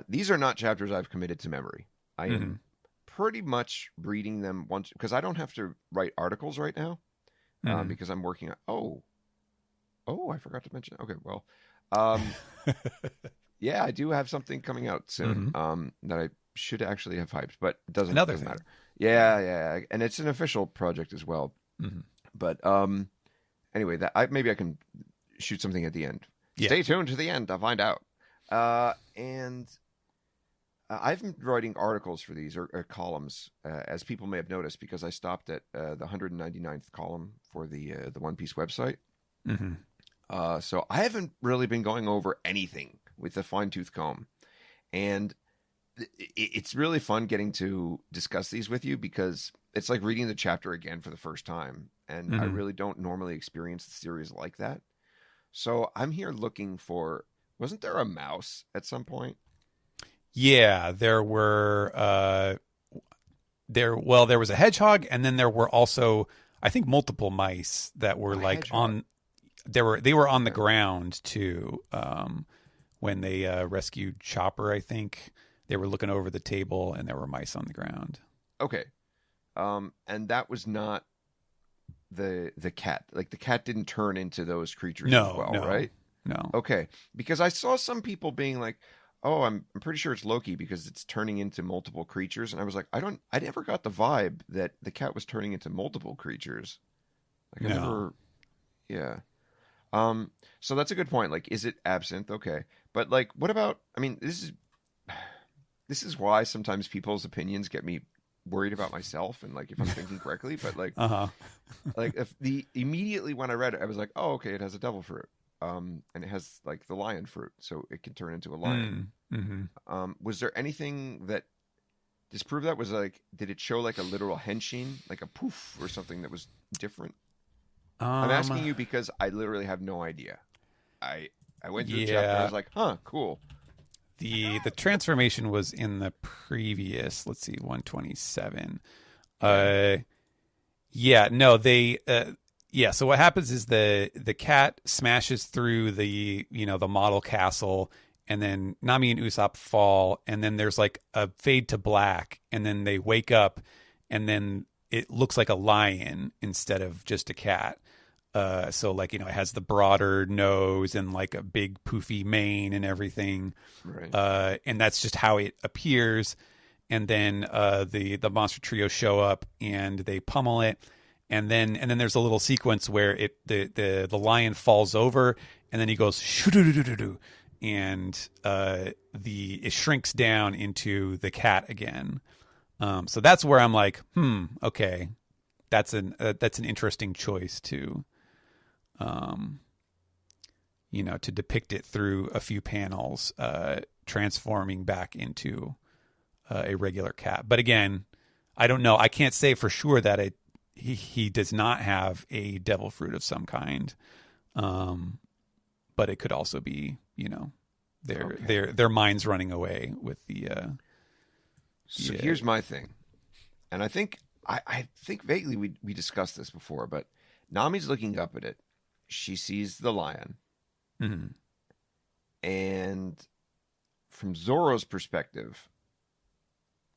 these are not chapters I've committed to memory. I am pretty much reading them once, because I don't have to write articles right now, because I'm working on. Oh, I forgot to mention. Okay, well, I do have something coming out soon that I should actually have hyped, but it doesn't matter. Yeah, and it's an official project as well. But anyway, maybe I can shoot something at the end. Yeah. Stay tuned to the end to find out. And I've been writing articles for these or columns, as people may have noticed, because I stopped at the 199th column for the One Piece website. So I haven't really been going over anything with a fine-tooth comb, and it's really fun getting to discuss these with you, because it's like reading the chapter again for the first time, and I really don't normally experience the series like that. So I'm here looking for, wasn't there a mouse at some point? Yeah, there were. There was a hedgehog, and then there were also, I think, multiple mice that were on. They were on the ground too. When they rescued Chopper, I think they were looking over the table, and there were mice on the ground. Okay, and that was not the cat. Like, the cat didn't turn into those creatures as well, right? No. Okay, because I saw some people being like, "Oh, I'm pretty sure it's Loki because it's turning into multiple creatures," and I was like, I never got the vibe that the cat was turning into multiple creatures. Like, yeah. So that's a good point. Like, is it absinthe? Okay. But like, what about, I mean, this is why sometimes people's opinions get me worried about myself and like if I'm thinking correctly, but like, like if immediately when I read it, I was like, oh, okay, it has a devil fruit. And it has like the lion fruit, so it can turn into a lion. Was there anything that disproved that? Was like, did it show like a literal henshin, like a poof or something that was different? I'm asking you because I literally have no idea. I went through the chapter and I was like, huh, cool. The transformation was in the previous, let's see, 127. So what happens is the cat smashes through the model castle, and then Nami and Usopp fall, and then there's like a fade to black, and then they wake up, and then it looks like a lion instead of just a cat. So like, it has the broader nose and like a big poofy mane and everything. Right. And that's just how it appears. And then the monster trio show up and they pummel it. And then there's a little sequence where the lion falls over, and then he goes shoo-doo-doo-doo-doo, and it shrinks down into the cat again. So that's where I'm like, okay, that's an interesting choice to to depict it through a few panels, transforming back into a regular cat. But again, I don't know. I can't say for sure that he does not have a devil fruit of some kind. But it could also be, their minds running away with the. So here's my thing, and I think vaguely we discussed this before, but Nami's looking up at it. She sees the lion, mm-hmm. and from Zoro's perspective,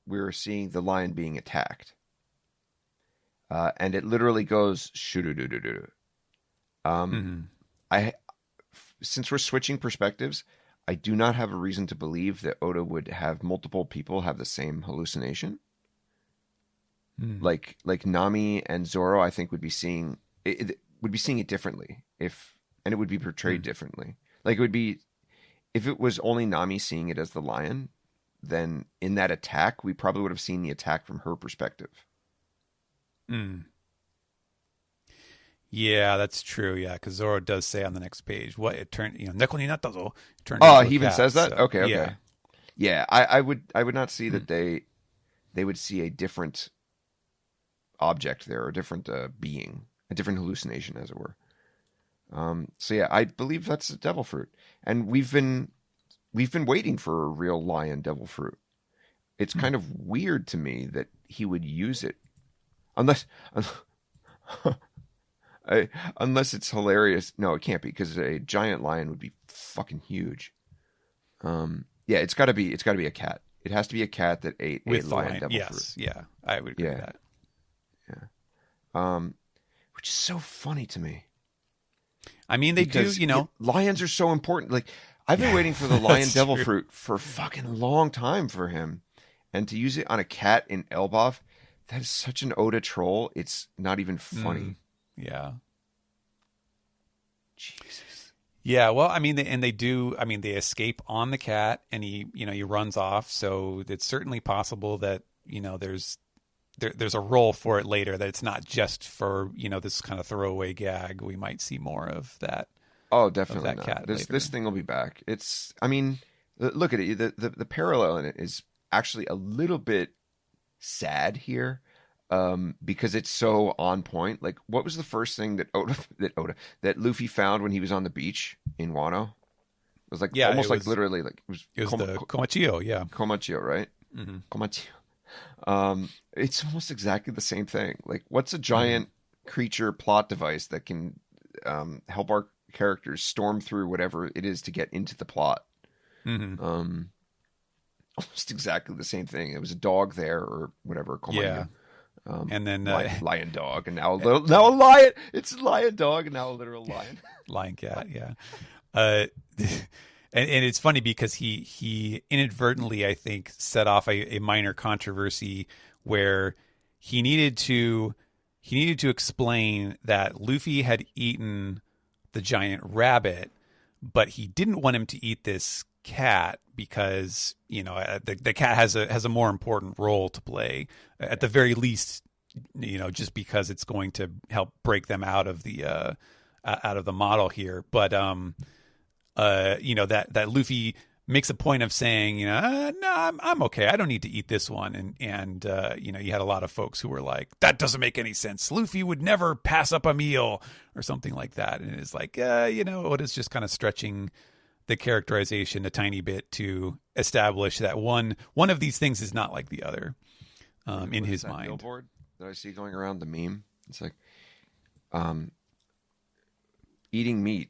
we're seeing the lion being attacked, and it literally goes shoo-doo-doo-doo-doo. Mm-hmm. Since we're switching perspectives, I do not have a reason to believe that Oda would have multiple people have the same hallucination. Like Nami and Zoro, I think would be seeing it differently and it would be portrayed differently. Like it would be, if it was only Nami seeing it as the lion, then in that attack, we probably would have seen the attack from her perspective. Yeah, that's true. Yeah, because Zoro does say on the next page, "What it turned, neko ni natta zo." Oh, he even says that. So, okay. Yeah, I would not see that they would see a different object there, or a different being, a different hallucination, as it were. So yeah, I believe that's a devil fruit, and we've been waiting for a real lion devil fruit. It's kind of weird to me that he would use it, unless it's hilarious. No, it can't be, because a giant lion would be fucking huge. Yeah, it's got to be a cat. It has to be a cat that ate a lion devil fruit. Yeah, I would agree with that. Yeah. Which is so funny to me. I mean, they do, lions are so important. Like, I've been waiting for the lion devil fruit for a fucking long time for him. And to use it on a cat in Elbaf, that is such an Oda troll. It's not even funny. Yeah. Jesus. Yeah, well, I mean, they escape on the cat, and he runs off. So it's certainly possible that, there's a role for it later, that it's not just for, this kind of throwaway gag. We might see more of that. Oh, definitely not. Cat this thing will be back. Look at it. The parallel in it is actually a little bit sad here. Because it's so on point. Like, what was the first thing that Luffy found when he was on the beach in Wano? It was like literally like it was the Komachio, yeah. Komachio, right? Mm-hmm. Komachio. It's almost exactly the same thing. Like, what's a giant creature plot device that can help our characters storm through whatever it is to get into the plot? Mm-hmm. Almost exactly the same thing. It was a dog there, or whatever. Komachio. Yeah. And then lion dog, and now a lion. It's lion dog, and now a literal lion. Lion cat, yeah. And it's funny because he inadvertently, I think, set off a minor controversy where he needed to explain that Luffy had eaten the giant rabbit, but he didn't want him to eat this cat because the cat has a more important role to play, at the very least, just because it's going to help break them out of the model here. But that Luffy makes a point of saying, no, I'm okay, I don't need to eat this one, and you had a lot of folks who were like, that doesn't make any sense, Luffy would never pass up a meal, or something like that. And it's like, Oda's just kind of stretching the characterization a tiny bit to establish that one of these things is not like the other, in his mind. Billboard that I see going around, the meme, it's like, eating meat,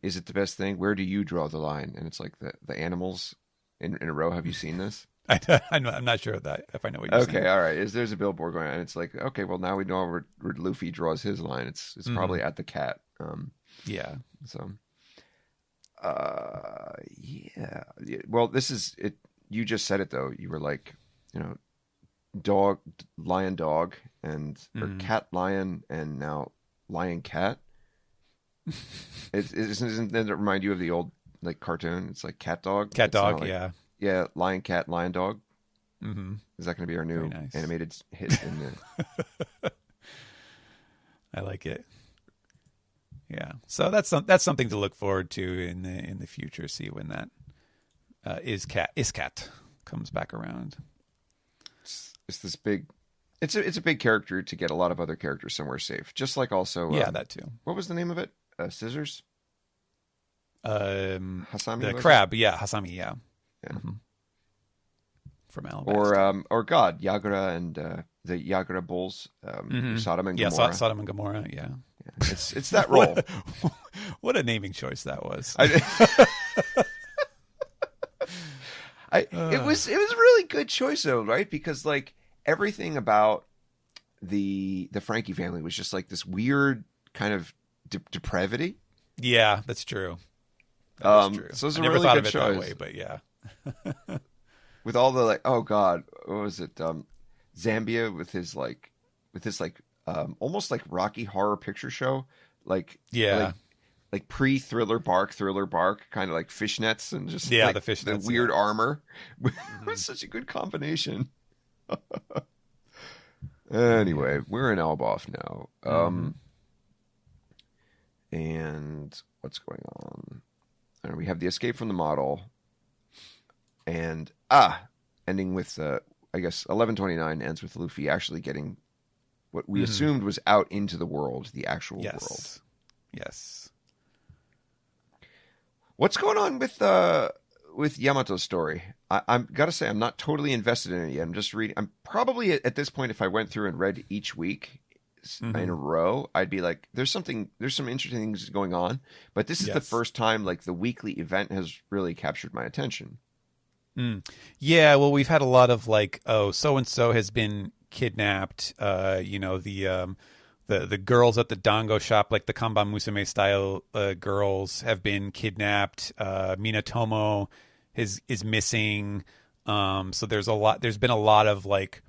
is it the best thing? Where do you draw the line? And it's like the animals in a row. Have you seen this? I'm not sure if I know what you're saying. Okay, all right. There's a billboard going on, and it's like, okay, well, now we know where Luffy draws his line. It's probably at the cat. Yeah. So. Yeah. Well, this is it. You just said it though. You were like, dog, lion, dog, and or cat, lion, and now lion, cat. Doesn't that remind you of the old like cartoon? It's like cat, dog. Cat, dog. Like, yeah. Yeah. Lion, cat, lion, dog. Mm-hmm. Is that going to be our new animated hit in the? I like it. Yeah. So that's something to look forward to in the future. See when that Iscat comes back around. It's this big. It's a big character to get a lot of other characters somewhere safe. Just like also that too. What was the name of it? Scissors. Hasami. The crab. Yeah, Hasami. Yeah. Mm-hmm. From Alabasta. Or God, Yagura and the Yagura bulls. Sodom and Gomorrah. Yeah, Sodom and Gomorrah. Yeah. It's that role. What a naming choice that was. It was a really good choice though, right? Because like everything about the Frankie family was just like this weird kind of depravity. Yeah, that's true. That's true. So it's a I never really thought good of it choice. that way, but yeah. With all the like, oh God, what was it? Zambia with his almost like Rocky Horror Picture Show, like like pre-Thriller Bark, kind of like fishnets and just the fishnets, the weird armor. It was such a good combination. Anyway, we're in Elbaf now, and what's going on? We have the escape from the model, and ending with I guess 1129 ends with Luffy actually getting what we assumed was out into the world, the actual world. Yes. What's going on with Yamato's story? I'm gotta say I'm not totally invested in it yet. I'm just reading. I'm probably at this point, if I went through and read each week in a row, I'd be like, there's some interesting things going on. But this is the first time like the weekly event has really captured my attention. Yeah, well, we've had a lot of like, so and so has been kidnapped. The girls at the dango shop, like the Kanban Musume style girls, have been kidnapped. Minatomo is missing. So there's been a lot of like,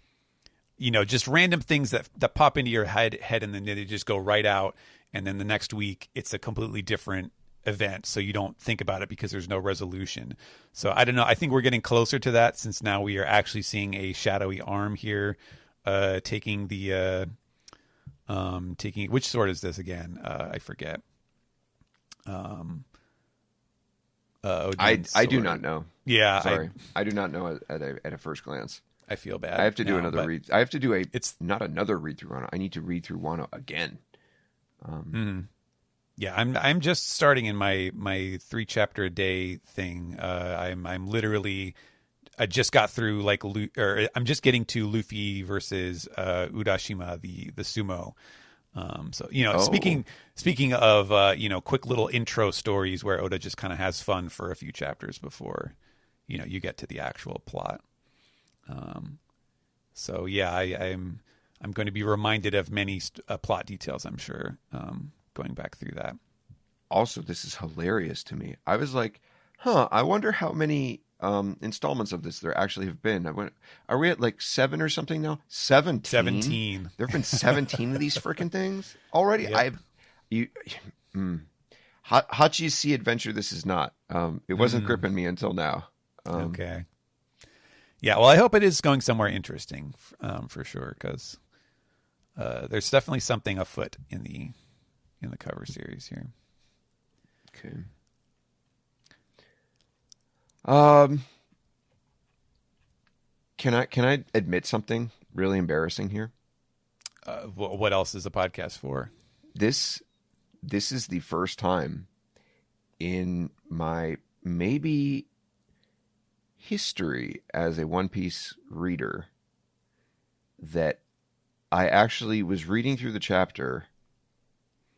just random things that pop into your head and then they just go right out. And then the next week it's a completely different event. So you don't think about it because there's no resolution. So I don't know. I think we're getting closer to that since now we are actually seeing a shadowy arm here, taking which sword is this again? I forget. I do not know. Yeah, sorry, I do not know at a first glance. I feel bad. I have to do another read. I have to do It's not another read through Wano. I need to read through Wano again. Yeah, I'm just starting in my 3 chapter a day thing. I'm literally. I just got through I'm just getting to Luffy versus Urashima, the sumo. Speaking of quick little intro stories where Oda just kind of has fun for a few chapters before you get to the actual plot. So yeah, I'm going to be reminded of many plot details, I'm sure, going back through that. Also, this is hilarious to me. I was like, I wonder how many installments of this there actually have been. Are we at like 7 or something now? 17. There have been 17 of these freaking things already. Yep. Hachi's Sea Adventure. This is not. It wasn't gripping me until now. Okay. Yeah. Well, I hope it is going somewhere interesting for sure, because there's definitely something afoot in the cover series here. Okay. Can I admit something really embarrassing here? What else is the podcast for? This is the first time in my maybe history as a One Piece reader that I actually was reading through the chapter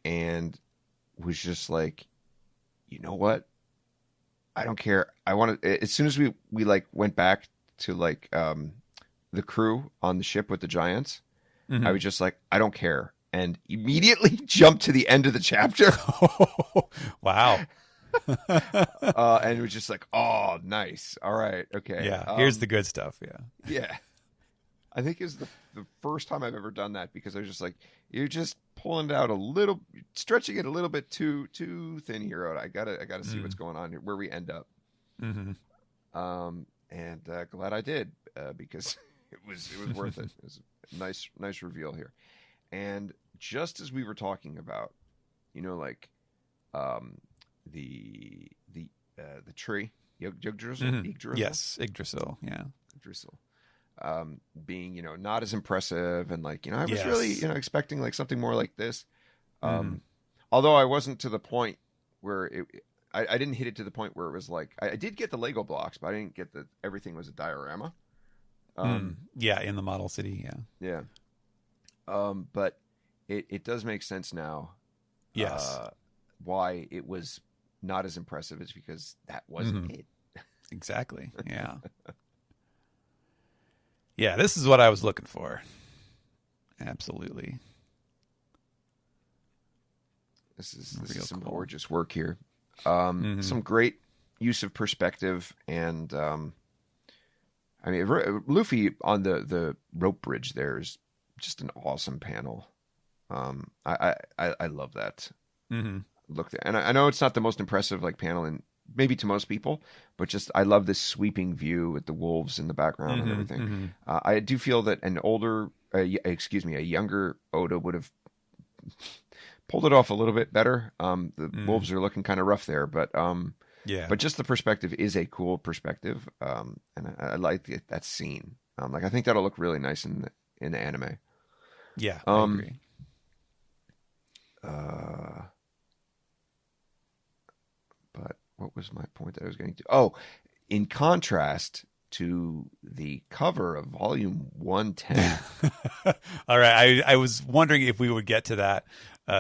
and was just like, you know what? I don't care. I want to. As soon as we went back to the crew on the ship with the giants, I was just like, I don't care, and immediately jumped to the end of the chapter. Wow. And it was just like, oh, nice. All right, okay. Yeah, here's the good stuff. Yeah. Yeah. I think it's the first time I've ever done that, because I was just like, you're just pulling it out a little, stretching it a little bit too thin here. I gotta see what's going on here, where we end up. And glad I did, because it was worth it. It was a nice reveal here. And just as we were talking about, like the tree, Yggdrasil. Yes, Yggdrasil. Yeah, Yggdrasil. Being not as impressive, and like I was really expecting like something more like this. Although I wasn't to the point where I didn't hit it to the point where it was like I did get the Lego blocks, but I didn't get that everything was a diorama. In the model city, yeah. But it does make sense now. Yes, why it was not as impressive is because that wasn't it. Exactly. Yeah. Yeah, this is what I was looking for. Absolutely. This is some gorgeous work here. Some great use of perspective, and I mean, Luffy on the rope bridge there is just an awesome panel. I love that look there, and I know it's not the most impressive like panel in maybe to most people, but just I love this sweeping view with the wolves in the background and everything. I do feel that a younger Oda would have pulled it off a little bit better. The wolves are looking kind of rough there, but but just the perspective is a cool perspective, and I like that scene. Like I think that'll look really nice in the anime. Yeah, I agree. But what was my point that I was getting to? Oh, in contrast to the cover of volume 110. All right. I was wondering if we would get to that,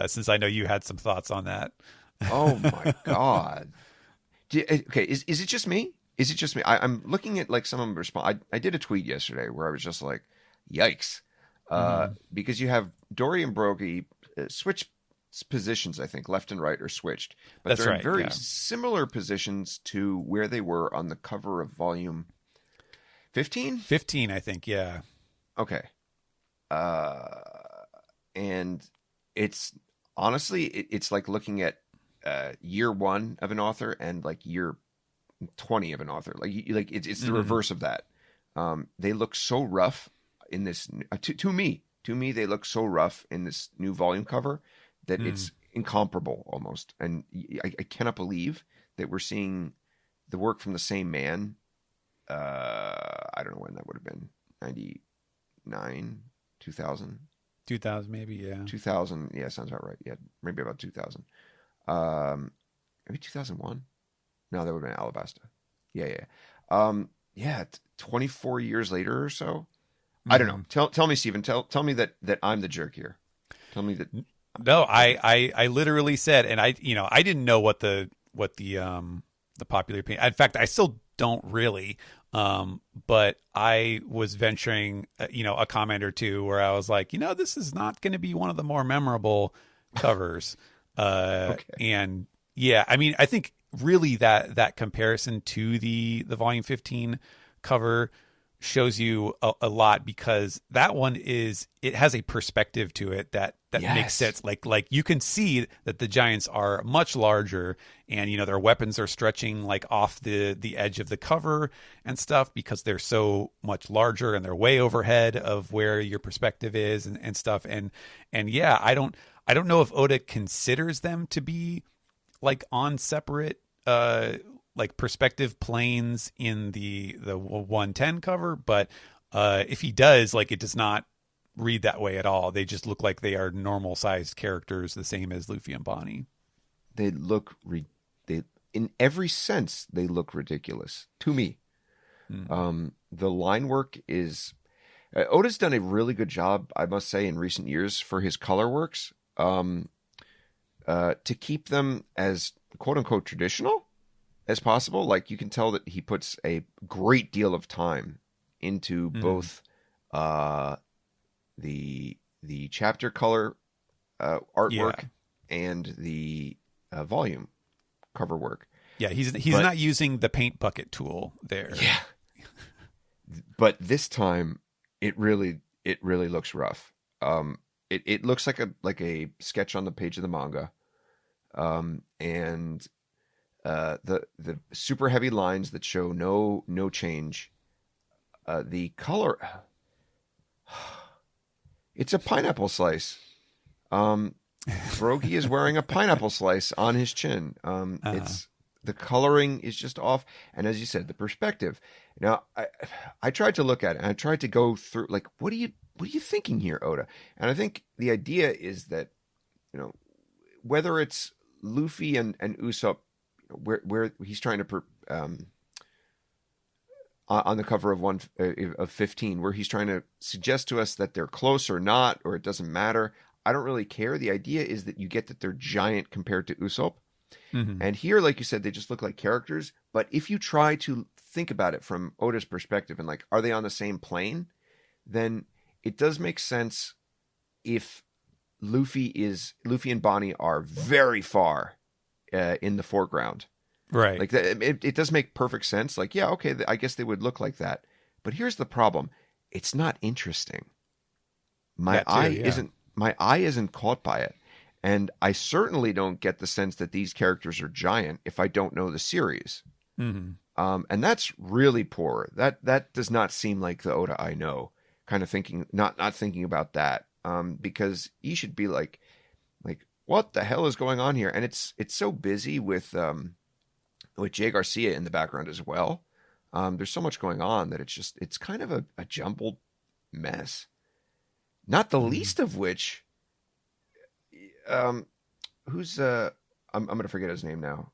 since I know you had some thoughts on that. Oh my God. Okay. Is it just me? Is it just me? I'm looking at like some of them respond. I did a tweet yesterday where I was just like, yikes. Because you have Dory and Brodsky switch positions, I think left and right are switched, but they're in very similar positions to where they were on the cover of volume 15, I think. Yeah. Okay. And it's honestly, it's like looking at year 1 of an author and like year 20 of an author. Like it's the reverse of that. They look so rough in this. To me, they look so rough in this new volume cover that it's incomparable almost. And I cannot believe that we're seeing the work from the same man. I don't know when that would have been. 99, 2000. 2000 maybe, yeah. 2000, yeah, sounds about right. Yeah, maybe about 2000. Maybe 2001? No, that would have been Alabasta. Yeah. 24 years later or so. I don't know. Tell me, Stephen. Tell me that I'm the jerk here. Tell me that. No, I literally said, and I didn't know what the popular opinion. In fact, I still don't really. But I was venturing, a comment or two where I was like, this is not going to be one of the more memorable covers. Okay. And yeah, I mean, I think really that comparison to the volume 15 cover shows you a lot, because that one it has a perspective to it that makes sense. Like you can see that the giants are much larger, and their weapons are stretching like off the edge of the cover and stuff, because they're so much larger and they're way overhead of where your perspective is and stuff. And yeah, I don't know if Oda considers them to be like on separate like perspective planes in the 110 cover, but if he does, like, it does not read that way at all. They just look like they are normal sized characters, the same as Luffy and Bonnie. They look in every sense they look ridiculous to me. The line work is Oda's done a really good job, I must say, in recent years for his color works, to keep them as quote unquote traditional as possible. Like, you can tell that he puts a great deal of time into both the chapter color artwork and the volume cover work. Yeah, he's not using the paint bucket tool there. Yeah. But this time it really looks rough. It looks like a sketch on the page of the manga. And the super heavy lines that show no change. The color, it's a pineapple slice. Brogy is wearing a pineapple slice on his chin. It's the coloring is just off, and as you said, the perspective. Now, I tried to look at it, and I tried to go through like, what are you thinking here, Oda? And I think the idea is that, whether it's Luffy and Usopp, where he's trying to on the cover of 15, where he's trying to suggest to us that they're close or not, or it doesn't matter. I don't really care. The idea is that you get that they're giant compared to Usopp. Mm-hmm. And here, like you said, they just look like characters. But if you try to think about it from Oda's perspective and like, are they on the same plane? Then it does make sense if Luffy and Bonnie are very far in the foreground. Right. Like it does make perfect sense. Like, yeah, okay, I guess they would look like that. But here's the problem. It's not interesting. My eye isn't caught by it. And I certainly don't get the sense that these characters are giant if I don't know the series. Mm-hmm. And that's really poor. That does not seem like the Oda I know. Kind of thinking, not thinking about that. Because he should be like, what the hell is going on here? And it's so busy with Jay Garcia in the background as well. There's so much going on that it's kind of a jumbled mess. Not the least of which, who's I'm going to forget his name now.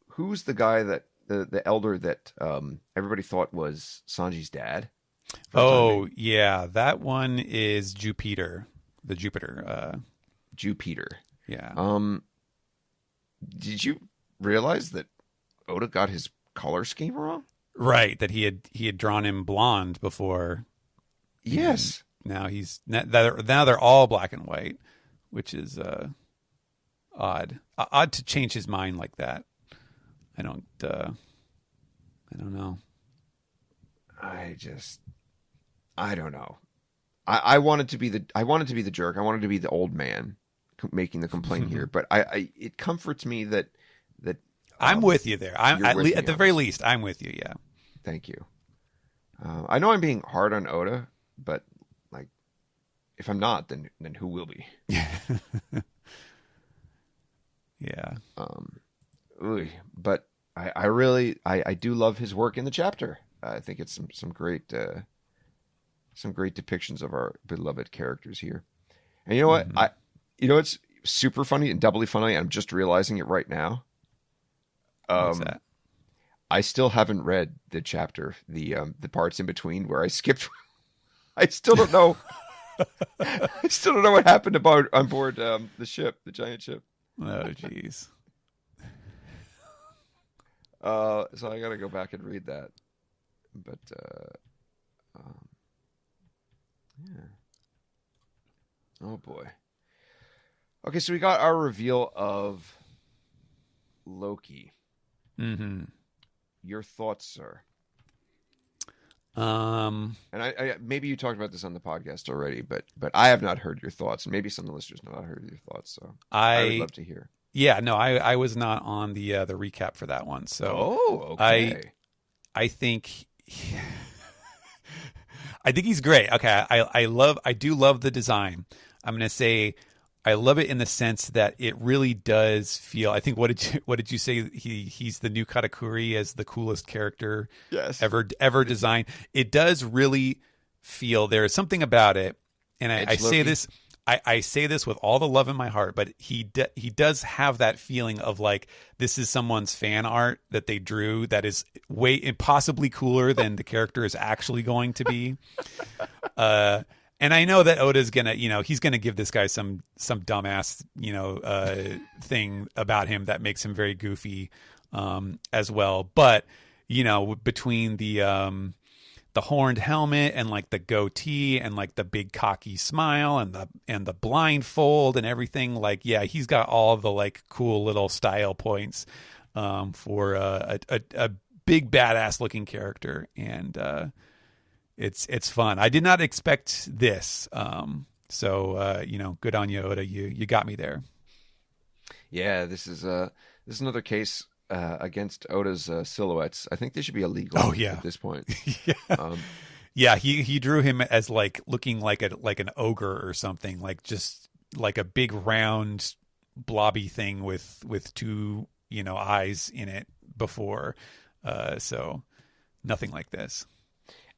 Who's the guy that the elder that everybody thought was Sanji's dad? Oh yeah, that one is Jupiter. The Jupiter. Jupiter. Yeah. Did you realize that Oda got his color scheme wrong? Right, that he had drawn him blonde before. Yes. Now they're all black and white, which is odd. Odd to change his mind like that. I don't know. I don't know. I wanted to be the jerk. I wanted to be the old man making the complaint here, but it comforts me that I'm with you there. At the very least, I'm with you. Yeah. Thank you. I know I'm being hard on Oda, but like, if I'm not, then who will be? Yeah. But I really do love his work in the chapter. I think it's some great depictions of our beloved characters here. And you know what? Mm-hmm. It's super funny and doubly funny. I'm just realizing it right now. What's that? I still haven't read the chapter, the parts in between where I skipped. I still don't know. I still don't know what happened on board the ship, the giant ship. Oh, jeez. So I got to go back and read that. But yeah. Oh boy. Okay, so we got our reveal of Loki. Mm-hmm. Your thoughts, sir? And I maybe you talked about this on the podcast already, but I have not heard your thoughts, and maybe some of the listeners have not heard your thoughts. So I would love to hear. Yeah, no, I was not on the recap for that one, so okay. I think he's great. Okay, I do love the design. I'm gonna say I love it in the sense that it really does feel. I think what did you say? He's the new Katakuri as the coolest character ever designed. It does really feel there is something about it, and I say this. I say this with all the love in my heart, but he does have that feeling of like this is someone's fan art that they drew that is way impossibly cooler than the character is actually going to be. And I know that Oda's gonna, he's gonna give this guy some dumbass, thing about him that makes him very goofy, as well. But between the horned helmet and like the goatee and like the big cocky smile and the blindfold and everything, like, yeah, he's got all of the like cool little style points for a big badass looking character, and it's fun. I did not expect this, so good on you, Oda. You got me there. Yeah, this is another case against Oda's silhouettes. I think they should be illegal. Oh, yeah. At this point. Yeah. He drew him as like looking like an ogre or something, like just like a big round blobby thing with two, eyes in it before. So nothing like this.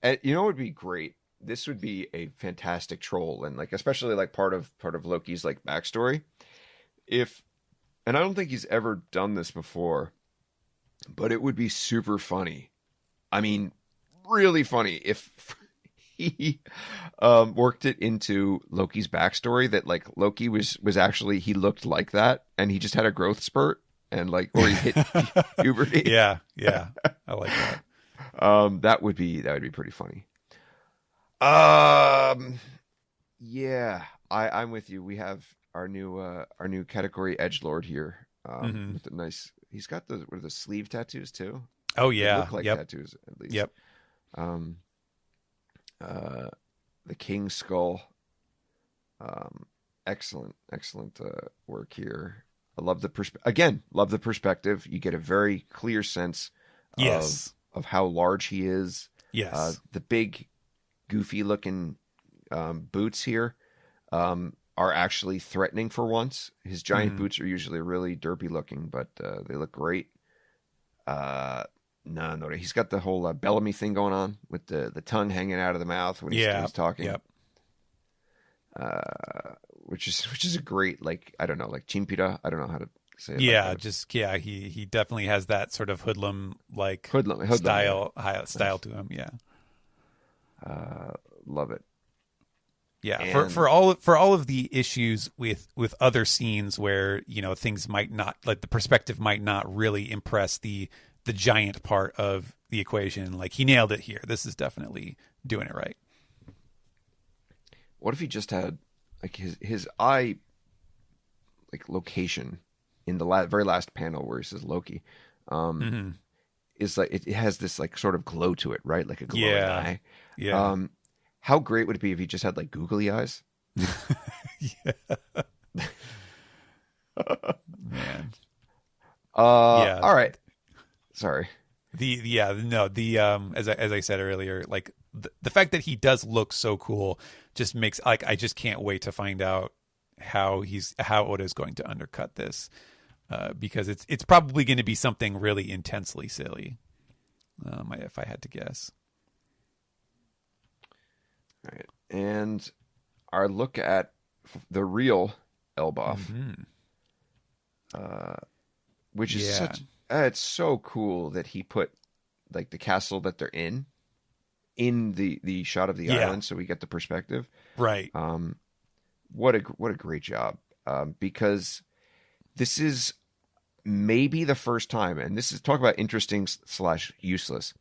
And what would be great? This would be a fantastic troll, and like especially like part of Loki's like backstory. And I don't think he's ever done this before, but it would be super funny. I mean, really funny if he worked it into Loki's backstory that like Loki was actually, he looked like that and he just had a growth spurt and like, or he hit puberty. Yeah. I like that. That would be pretty funny. Yeah, I'm with you. We have our new category edgelord here. With the nice, he's got the sleeve tattoos too. Oh yeah, they look like tattoos at least. Yep. The King Skull. Excellent work here. I love the perspective. You get a very clear sense of how large he is. Yes. The big goofy looking boots here are actually threatening for once. His giant boots are usually really derpy looking, but they look great. No, he's got the whole Bellamy thing going on with the tongue hanging out of the mouth when he's talking. Yep. Which is a great, like, I don't know, like chimpira. I don't know how to say it. Yeah, he definitely has that sort of hoodlum style to him. Yeah. Love it. Yeah, and... for all of the issues with other scenes where things might not, like the perspective might not really impress the giant part of the equation, like he nailed it here. This is definitely doing it right. What if he just had like his eye like location in the very last panel where he says Loki is like it has this like sort of glow to it, right? Like a glowing eye. Yeah. How great would it be if he just had like googly eyes? Yeah. Man. All right. Sorry. As I said earlier, like the fact that he does look so cool just makes, like, I just can't wait to find out how Oda's going to undercut this, because it's probably going to be something really intensely silly, if I had to guess. All right, and our look at the real Elbaf, which is it's so cool that he put like the castle that they're in the shot of the island, so we get the perspective. Right. What a great job, because this is maybe the first time, and this is talk about interesting / useless.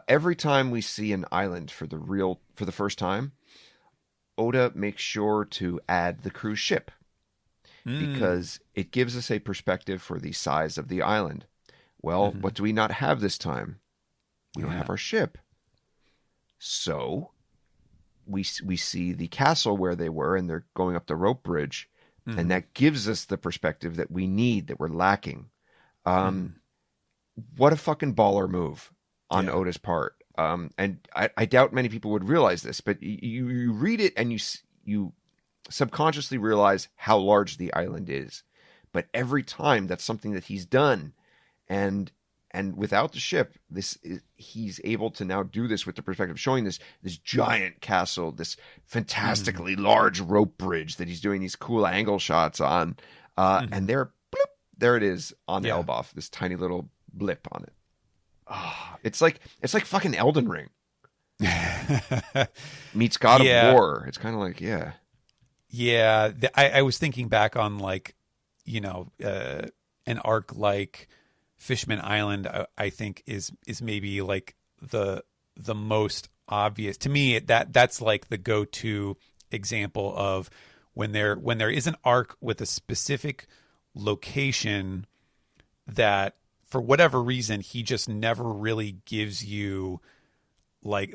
Every time we see an island for the first time, Oda makes sure to add the cruise ship because it gives us a perspective for the size of the island. Well, what do we not have this time? We don't have our ship. So we see the castle where they were, and they're going up the rope bridge, and that gives us the perspective that we need, that we're lacking. What a fucking baller move on Oda's part. And I doubt many people would realize this, but you read it and you subconsciously realize how large the island is. But every time, that's something that he's done. And without the ship, he's able to now do this with the perspective, showing this giant castle, this fantastically large rope bridge that he's doing these cool angle shots on. And there it is on Elbaf, this tiny little blip on it. Oh, it's like fucking Elden Ring meets God of War. It's kind of like, I was thinking back on, like, an arc like Fishman Island, I think is maybe like the most obvious to me. That's like the go-to example of when there is an arc with a specific location that, for whatever reason, he just never really gives you like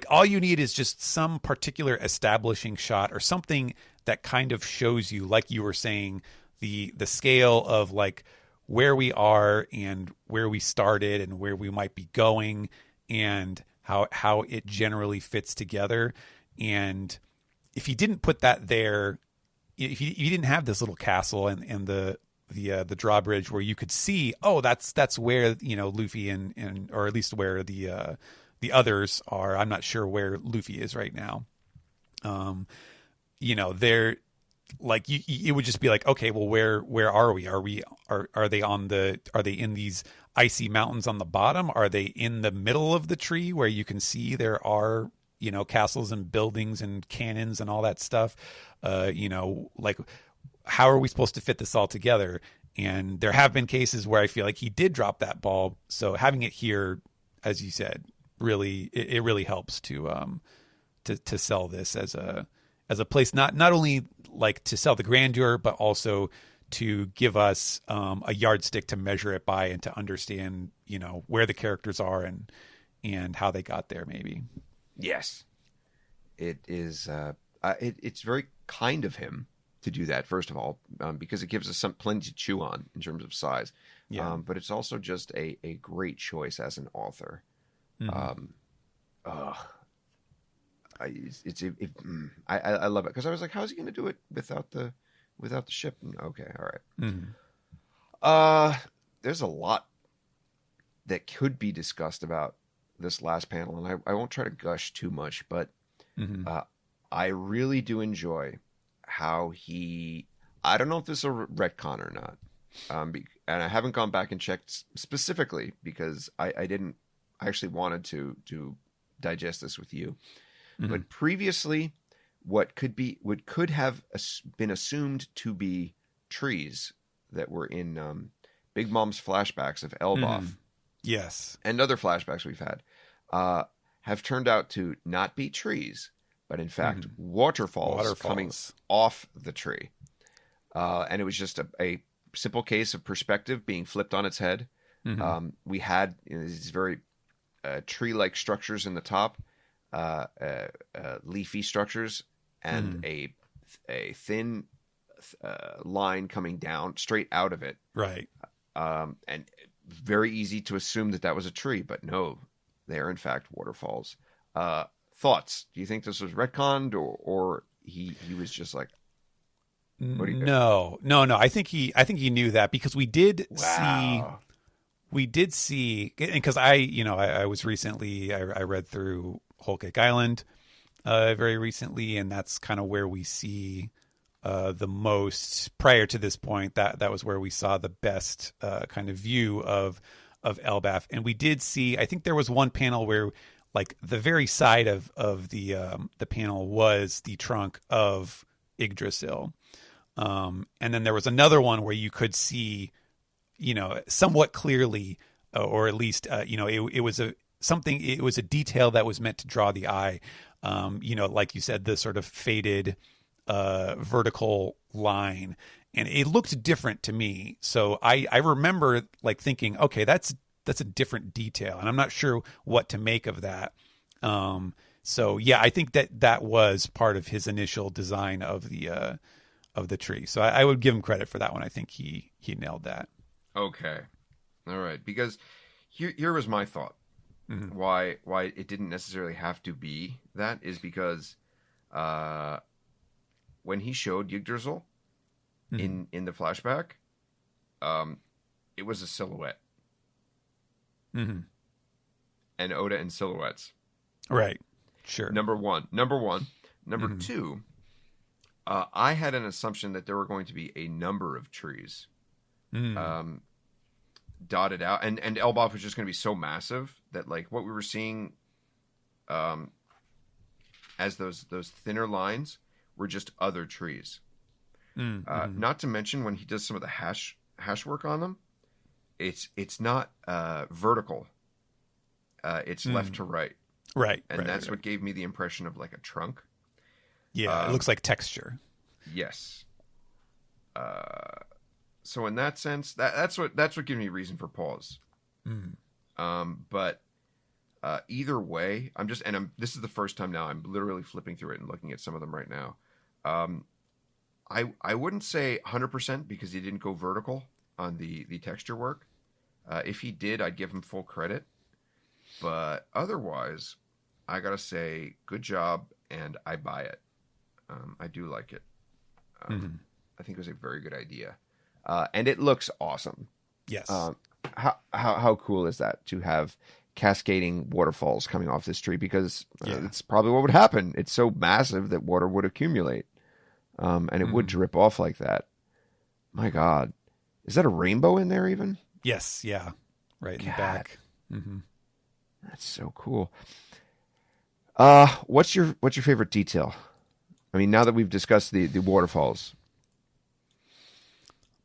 all you need is just some particular establishing shot or something that kind of shows you, like you were saying, the scale of like where we are and where we started and where we might be going and how it generally fits together. And if he didn't put that there, if you didn't have this little castle and the drawbridge where you could see, oh, that's where, you know, Luffy and or at least where the others are. I'm not sure where Luffy is right now. You know, they're like, it would just be like, okay, well, where are we? Are they in these icy mountains on the bottom? Are they in the middle of the tree where you can see there are, you know, castles and buildings and cannons and all that stuff? You know, like, how are we supposed to fit this all together? And there have been cases where I feel like he did drop that ball. So having it here, as you said, really, it really helps to sell this as a place, not only like to sell the grandeur, but also to give us a yardstick to measure it by and to understand, you know, where the characters are and how they got there, maybe. Yes, it is. It's very kind of him to do that, first of all, because it gives us plenty to chew on in terms of size. Yeah. But it's also just a great choice as an author. Mm-hmm. I love it because I was like, how's he going to do it without the ship? Okay, all right. Mm-hmm. There's a lot that could be discussed about this last panel, and I won't try to gush too much, but mm-hmm. I really do enjoy how I don't know if this is a retcon or not, and I haven't gone back and checked specifically because I actually wanted to digest this with you. Mm-hmm. But previously, what could have been assumed to be trees that were in Big Mom's flashbacks of Elbaf, mm-hmm. yes, and other flashbacks we've had, have turned out to not be trees, but in fact mm-hmm. waterfalls coming off the tree. And it was just a simple case of perspective being flipped on its head. Mm-hmm. We had these very tree-like structures in the top, leafy structures, and mm-hmm. a thin line coming down straight out of it. Right. And very easy to assume that was a tree, but no, they are in fact waterfalls. Thoughts? Do you think this was retconned, or he was just like, what do you No. I think he knew that because we did see, because I was recently, I read through Whole Cake Island very recently, and that's kind of where we see the most, prior to this point, that was where we saw the best kind of view of Elbaf. And we did see, I think there was one panel where like the very side of the panel was the trunk of Yggdrasil. And then there was another one where you could see, you know, somewhat clearly, or at least, you know, it was a detail that was meant to draw the eye. You know, like you said, the sort of faded vertical line, and it looked different to me. So I remember like thinking, okay, that's a different detail, and I'm not sure what to make of that. So yeah, I think that was part of his initial design of the tree. So I would give him credit for that one. I think he nailed that. Okay. All right. Because here was my thought. Mm-hmm. Why it didn't necessarily have to be that is because when he showed Yggdrasil mm-hmm. in the flashback, it was a silhouette. Mm-hmm. And Oda in silhouettes. Right. Sure. Number one. Number mm-hmm. two, I had an assumption that there were going to be a number of trees dotted out, and Elbaf was just going to be so massive that like what we were seeing as those thinner lines were just other trees. Mm-hmm. Not to mention when he does some of the hash work on them, it's not vertical. It's left to right. Right. And that's what gave me the impression of like a trunk. Yeah, it looks like texture. Yes. So in that sense, that's what gave me reason for pause. But either way, this is the first time now I'm literally flipping through it and looking at some of them right now. I wouldn't say 100% because he didn't go vertical on the texture work. If he did, I'd give him full credit. But otherwise, I gotta say, good job, and I buy it. I do like it. I think it was a very good idea, and it looks awesome. Yes. How cool is that to have cascading waterfalls coming off this tree? Because it's probably what would happen. It's so massive that water would accumulate, and it would drip off like that. My God, is that a rainbow in there even? Yes. Yeah. Right in the back. Mm-hmm. That's so cool. What's your favorite detail? I mean, now that we've discussed the waterfalls.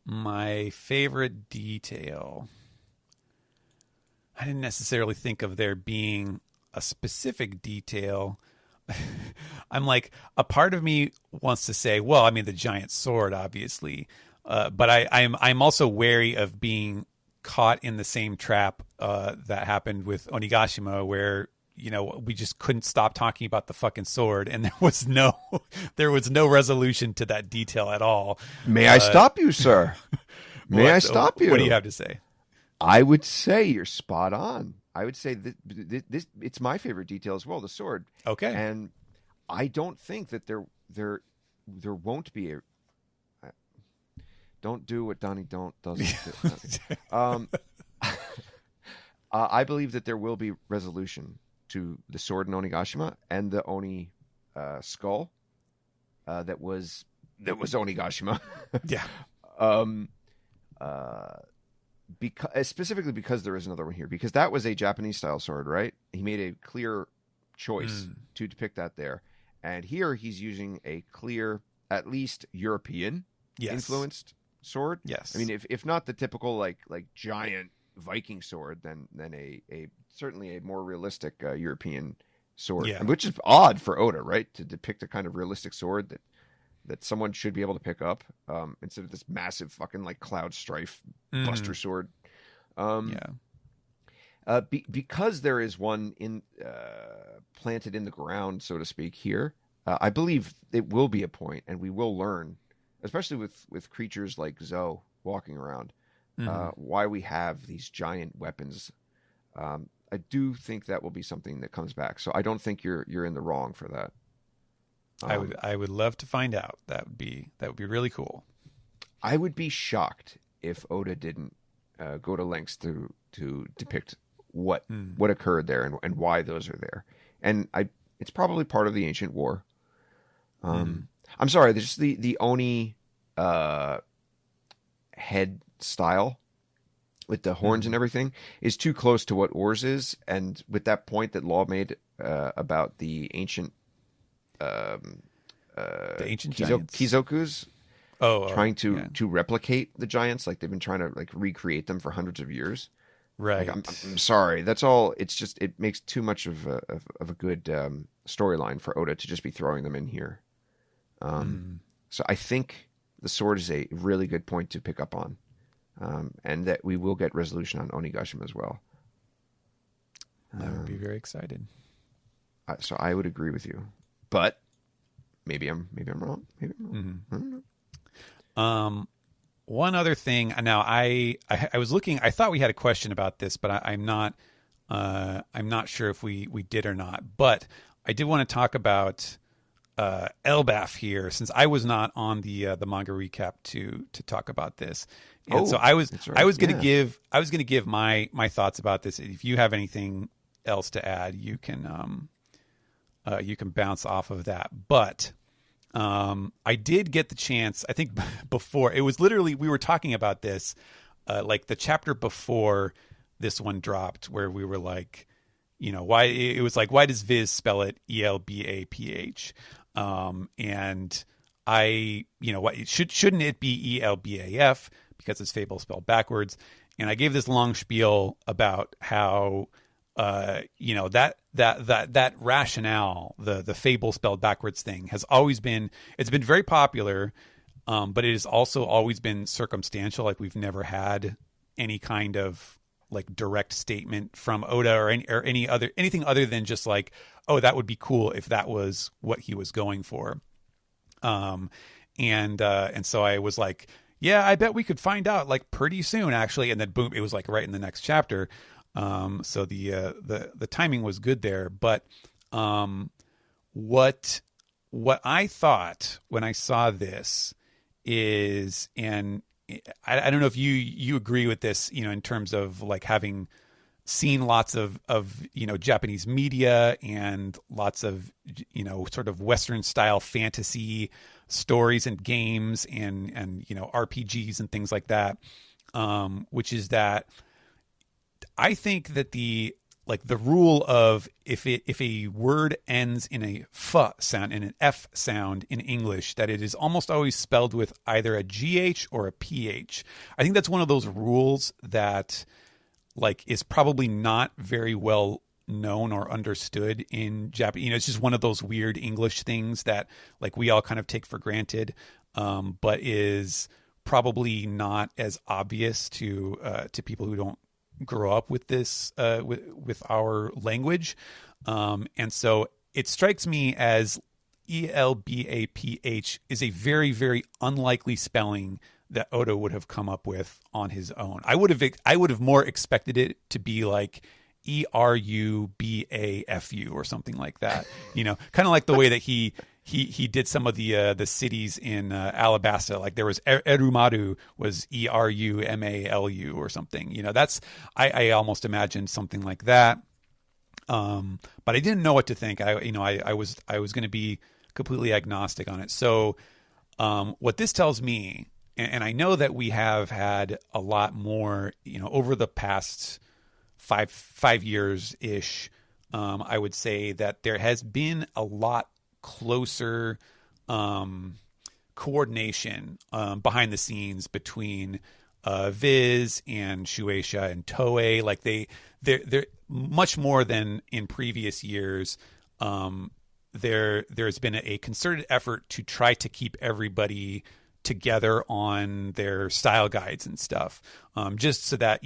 My favorite detail. I didn't necessarily think of there being a specific detail. I'm like, a part of me wants to say, well, I mean, the giant sword, obviously. But I'm also wary of being caught in the same trap that happened with Onigashima, where, you know, we just couldn't stop talking about the fucking sword, and there was no resolution to that detail at all. May I stop you, sir? May I stop you? What do you have to say? I would say you're spot on. I would say that this it's my favorite detail as well, the sword. Okay. And I don't think that there won't be a. Don't do what Donnie doesn't do. I believe that there will be resolution to the sword in Onigashima and the Oni skull that was Onigashima. Yeah. Specifically because there is another one here, because that was a Japanese style sword, right? He made a clear choice to depict that there, and here he's using a clear, at least European influenced sword. Yes. I mean, if not the typical like giant Viking sword, then a certainly a more realistic European sword, which is odd for Oda, right? To depict a kind of realistic sword that someone should be able to pick up instead of this massive fucking like Cloud Strife Buster sword. Because there is one planted in the ground, so to speak, here, I believe it will be a point, and we will learn, especially with creatures like Zoe walking around, why we have these giant weapons. I do think that will be something that comes back. So I don't think you're in the wrong for that. I would love to find out. That would be really cool. I would be shocked if Oda didn't go to lengths to depict what occurred there and why those are there. And it's probably part of the ancient war. I'm sorry, just the Oni head style with the horns and everything is too close to what Oars is, and with that point that Law made about the ancient Kizokus trying to replicate the giants, like they've been trying to like recreate them for hundreds of years. Right. Like, I'm sorry. That's all. It's just it makes too much of a good storyline for Oda to just be throwing them in here. So I think the sword is a really good point to pick up on, and that we will get resolution on Onigashima as well. I would be very excited. So I would agree with you, but maybe I'm wrong. Maybe I'm wrong. I don't know. One other thing. Now I was looking. I thought we had a question about this, but I'm not sure if we did or not. But I did want to talk about Elbaf here, since I was not on the manga recap to talk about this. And so I was going to give my thoughts about this. If you have anything else to add, you can bounce off of that. But I did get the chance, I think before, it was literally, we were talking about this, like the chapter before this one dropped, where we were like, you know, why does Viz spell it Elbaph? And I, you know, shouldn't it be Elbaf because it's Fable spelled backwards? And I gave this long spiel about how, you know, that rationale, the Fable spelled backwards thing has always been, it's been very popular, but it has also always been circumstantial. Like we've never had any kind of like direct statement from Oda or anything other than just like, oh, that would be cool if that was what he was going for. And so I was like, yeah, I bet we could find out like pretty soon actually. And then boom, it was like right in the next chapter. So the timing was good there, but what I thought when I saw this is, and I don't know if you agree with this, in terms of like having seen lots of Japanese media and lots of sort of Western style fantasy stories and games and RPGs and things like that, which is that I think that the rule of if a word ends in a f sound and an f sound in English, that it is almost always spelled with either a gh or a ph. I think that's one of those rules that is probably not very well known or understood in Japanese. It's just one of those weird English things that we all kind of take for granted, but is probably not as obvious to people who don't grow up with this with our language, and so it strikes me as ELBAPH is a very, very unlikely spelling that Oda would have come up with on his own. I would have more expected it to be like ERUBAFU or something like that. Kind of like the way that he did some of the cities in Alabasta. Like there was Erumaru was ERUMALU or something. That's I almost imagined something like that. But I didn't know what to think. I was going to be completely agnostic on it. So what this tells me, and I know that we have had a lot more, over the past five years ish. I would say that there has been a lot closer coordination behind the scenes between Viz and Shueisha and Toei. Like they're much more than in previous years. There's been a concerted effort to try to keep everybody together on their style guides and stuff, just so that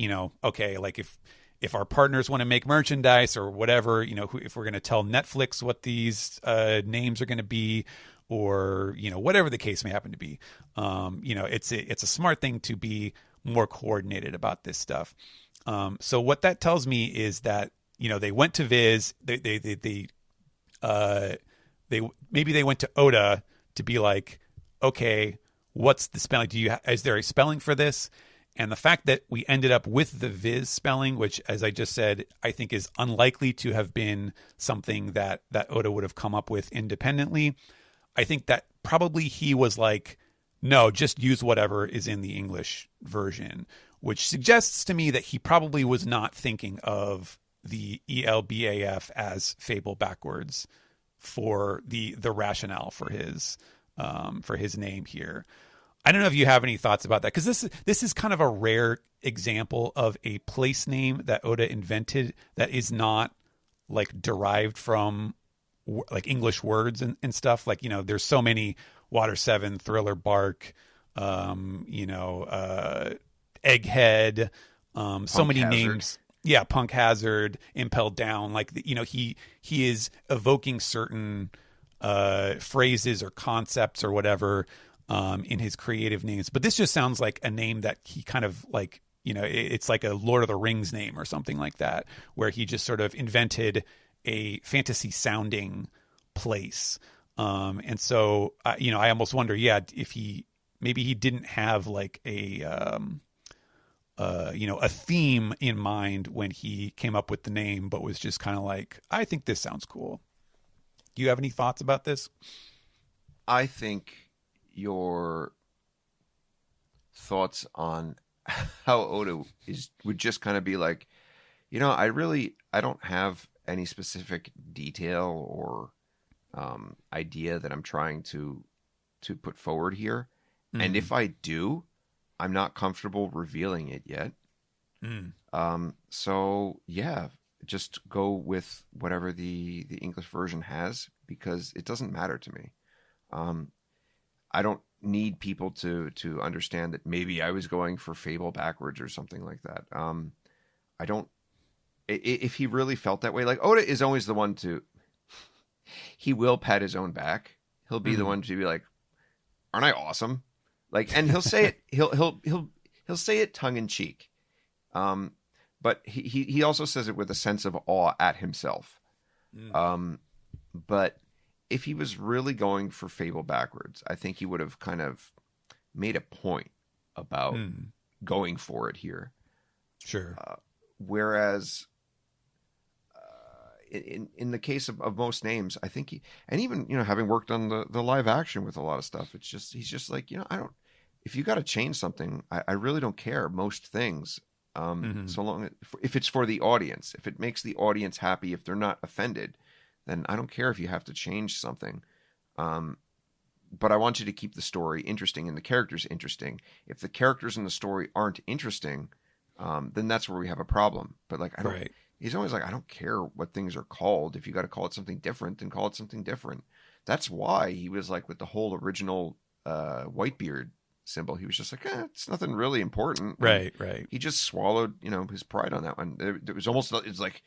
okay, like if our partners want to make merchandise or whatever, if we're going to tell Netflix what these names are going to be, or whatever the case may happen to be, it's a smart thing to be more coordinated about this stuff. So what that tells me is that they went to Viz, they went to Oda to be like, okay, what's the spelling? Is there a spelling for this? And the fact that we ended up with the Viz spelling, which, as I just said, I think is unlikely to have been something that Oda would have come up with independently. I think that probably he was like, no, just use whatever is in the English version, which suggests to me that he probably was not thinking of the ELBAF as Fable backwards for the rationale for his name here. I don't know if you have any thoughts about that, because this is kind of a rare example of a place name that Oda invented that is not derived from English words and stuff. There's so many Water 7, Thriller Bark, Egghead, so many names. Yeah, Punk Hazard, Impelled Down. He is evoking certain phrases or concepts or whatever in his creative names. But this just sounds like a name that he kind of it's like a Lord of the Rings name or something like that, where he just sort of invented a fantasy sounding place. And so, I almost wonder, if maybe he didn't have a theme in mind when he came up with the name, but was just kind of like, I think this sounds cool. Do you have any thoughts about this? I think your thoughts on how Oda would just kind of be like, I don't have any specific detail or idea that I'm trying to put forward here. Mm. And if I do, I'm not comfortable revealing it yet. Mm. So yeah, just go with whatever the English version has, because it doesn't matter to me. I don't need people to understand that maybe I was going for Fable backwards or something like that. I don't. If he really felt that way, Oda is always the one he will pat his own back. He'll be the one to be like, "Aren't I awesome?" And he'll say it. He'll say it tongue in cheek. But he also says it with a sense of awe at himself. But if he was really going for Fable backwards, I think he would have kind of made a point about going for it here. Sure. Whereas in the case of most names, I think and even, having worked on the live action with a lot of stuff, he's just like, if you got to change something, I really don't care most things. So long if it's for the audience, if it makes the audience happy, if they're not offended, then I don't care if you have to change something. But I want you to keep the story interesting and the characters interesting. If the characters in the story aren't interesting, then that's where we have a problem. But like, I don't. Right. He's always like, I don't care what things are called. If you got to call it something different, then call it something different. That's why he was like with the whole original Whitebeard symbol. He was just like, it's nothing really important. Right. He just swallowed, his pride on that one. It was almost like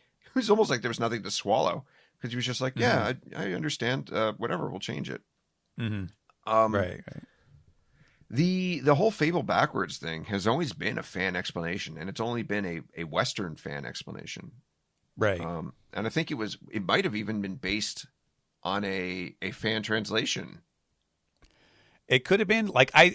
there was nothing to swallow, because he was just like, yeah, I understand. Whatever, we'll change it. Right. The whole Fable backwards thing has always been a fan explanation, and it's only been a Western fan explanation. Right. And I think it might have even been based on a fan translation. It could have been. Like, I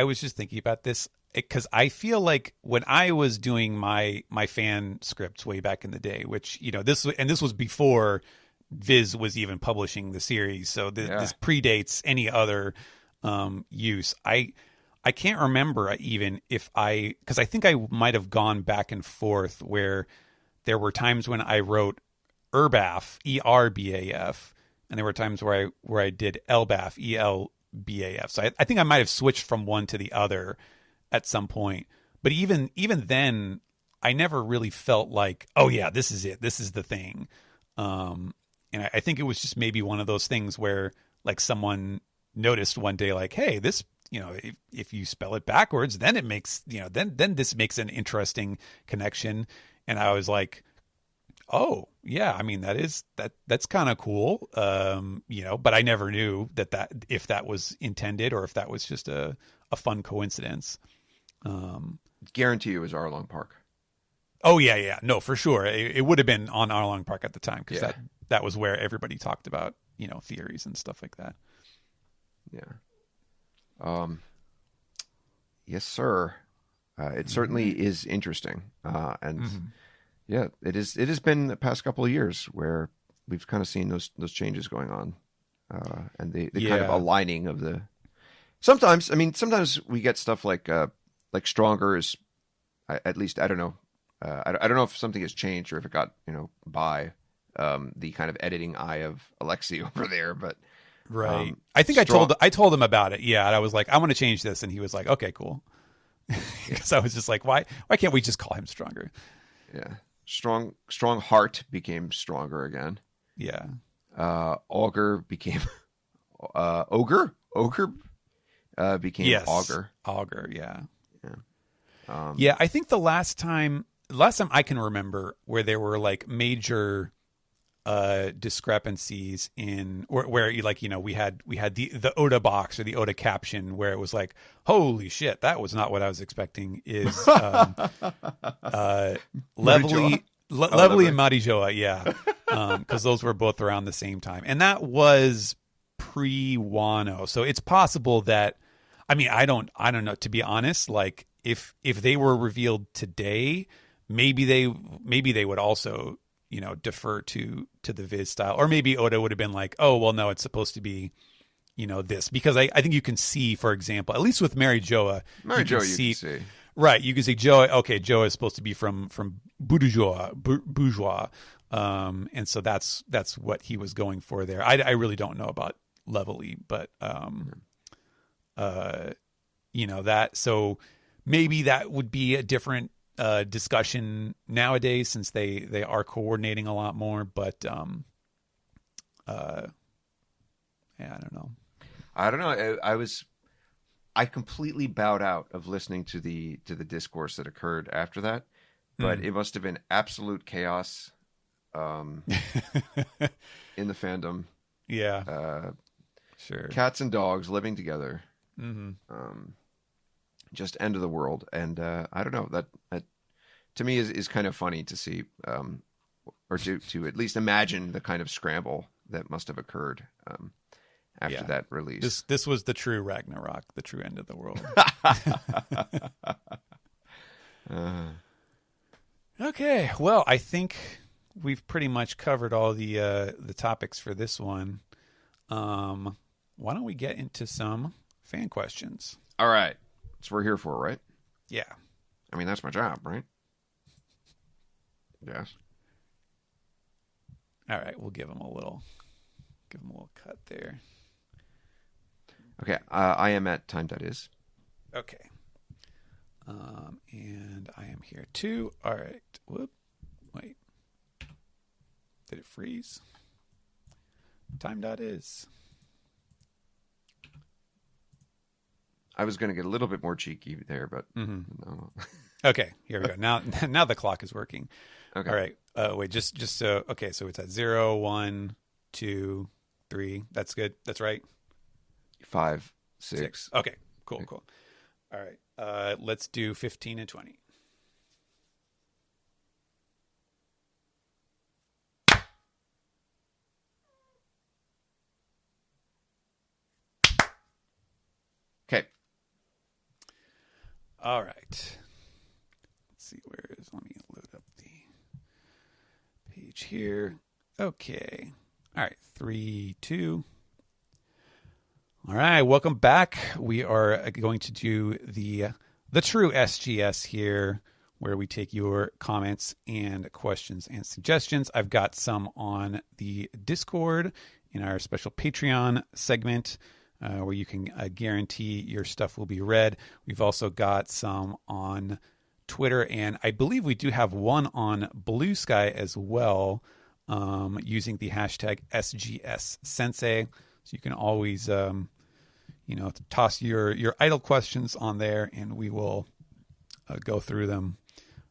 was just thinking about this, because I feel like when I was doing my fan scripts way back in the day, which, this was before Viz was even publishing the series, so this predates any other use. I can't remember even because I think I might have gone back and forth, where there were times when I wrote Erbaf, ERBAF, and there were times where I did Elbaf, ELBAF. So I think I might have switched from one to the other at some point. But even then, I never really felt like, oh yeah, this is it, this is the thing. And I think it was just maybe one of those things where, like, someone noticed one day, like, hey, this, if you spell it backwards, then it makes, then this makes an interesting connection. And I was like, oh yeah, I mean, that's kind of cool. But I never knew that if that was intended or if that was just a fun coincidence. Guarantee it was Arlong Park. Oh yeah. No, for sure. It would have been on Arlong Park at the time, because that was where everybody talked about, theories and stuff like that. Yeah. Yes, sir. It certainly is interesting. And yeah, it has been the past couple of years where we've kind of seen those changes going on. And the kind of aligning of the, sometimes we get stuff like Stronger is, at least, I don't know. I don't know if something has changed or if it got, by the kind of editing eye of Alexi over there, but right. I think I told him about it. Yeah, and I was like, I want to change this, and he was like, okay, cool. Because I was just like, why can't we just call him Stronger? Yeah, strong heart became Stronger again. Yeah. Augur became Ogre. Ogre became Augur. Augur. Yeah. Yeah. I think the last time I can remember where there were like major discrepancies in where we had the Oda box or the Oda caption where it was like, holy shit, that was not what I was expecting, is Lovely and Marijoa, yeah. Because those were both around the same time, and that was pre-Wano, so it's possible that, I mean, I don't know, to be honest. Like, if they were revealed today, maybe they would also, defer to the Viz style, or maybe Oda would have been like, oh well, no, it's supposed to be, this, because I think you can see, for example, at least with Marijoa, you can see. Right, you can see Joa. Okay, Joa is supposed to be from bourgeois, and so that's what he was going for there. I really don't know about Lovely, but that, so maybe that would be a different discussion nowadays, since they are coordinating a lot more. But yeah, I don't know. I completely bowed out of listening to the discourse that occurred after that, but it must have been absolute chaos in the fandom. Yeah. Sure. Cats and dogs living together. Just end of the world. And I don't know, that to me is kind of funny to see, or to at least imagine the kind of scramble that must have occurred. after that release. This was the true Ragnarok, the true end of the world. Okay, well, I think we've pretty much covered all the topics for this one. Why don't we get into some fan questions? All right. That's what we're here for, right? Yeah. I mean, that's my job, right? Yes. All right, we'll give him a little cut there. Okay, I am at time.is. Okay. And I am here too. All right. Whoop. Wait. Did it freeze? Time.is. I was going to get a little bit more cheeky there, but no. Okay, here we go. Now the clock is working. Okay. All right. Wait, just so okay. So it's at 0, 1, 2, 3. That's good. That's right. 5, 6. Okay. Cool. All right. Let's do 15 and 20. Okay. All right. Let's see, let me load up the page here. Okay. All right. 3, 2. All right. Welcome back. We are going to do the true SGS here, where we take your comments and questions and suggestions. I've got some on the Discord in our special Patreon segment, where you can guarantee your stuff will be read. We've also got some on Twitter, and I believe we do have one on Blue Sky as well, using the hashtag SGS Sensei. So you can always, toss your idle questions on there, and we will go through them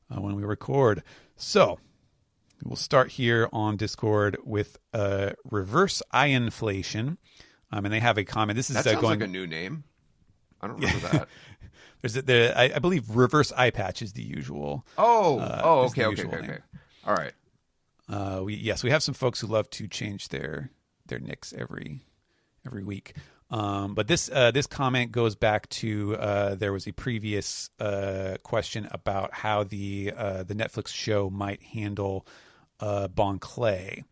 when we record. So we'll start here on Discord with reverse eye inflation. And they have a comment. This is that sounds like a new name. I don't remember that. I believe reverse eye patch is the usual. Okay. All right. We have some folks who love to change their nicks every week. But this comment goes back to there was a previous question about how the Netflix show might handle Bon Clay.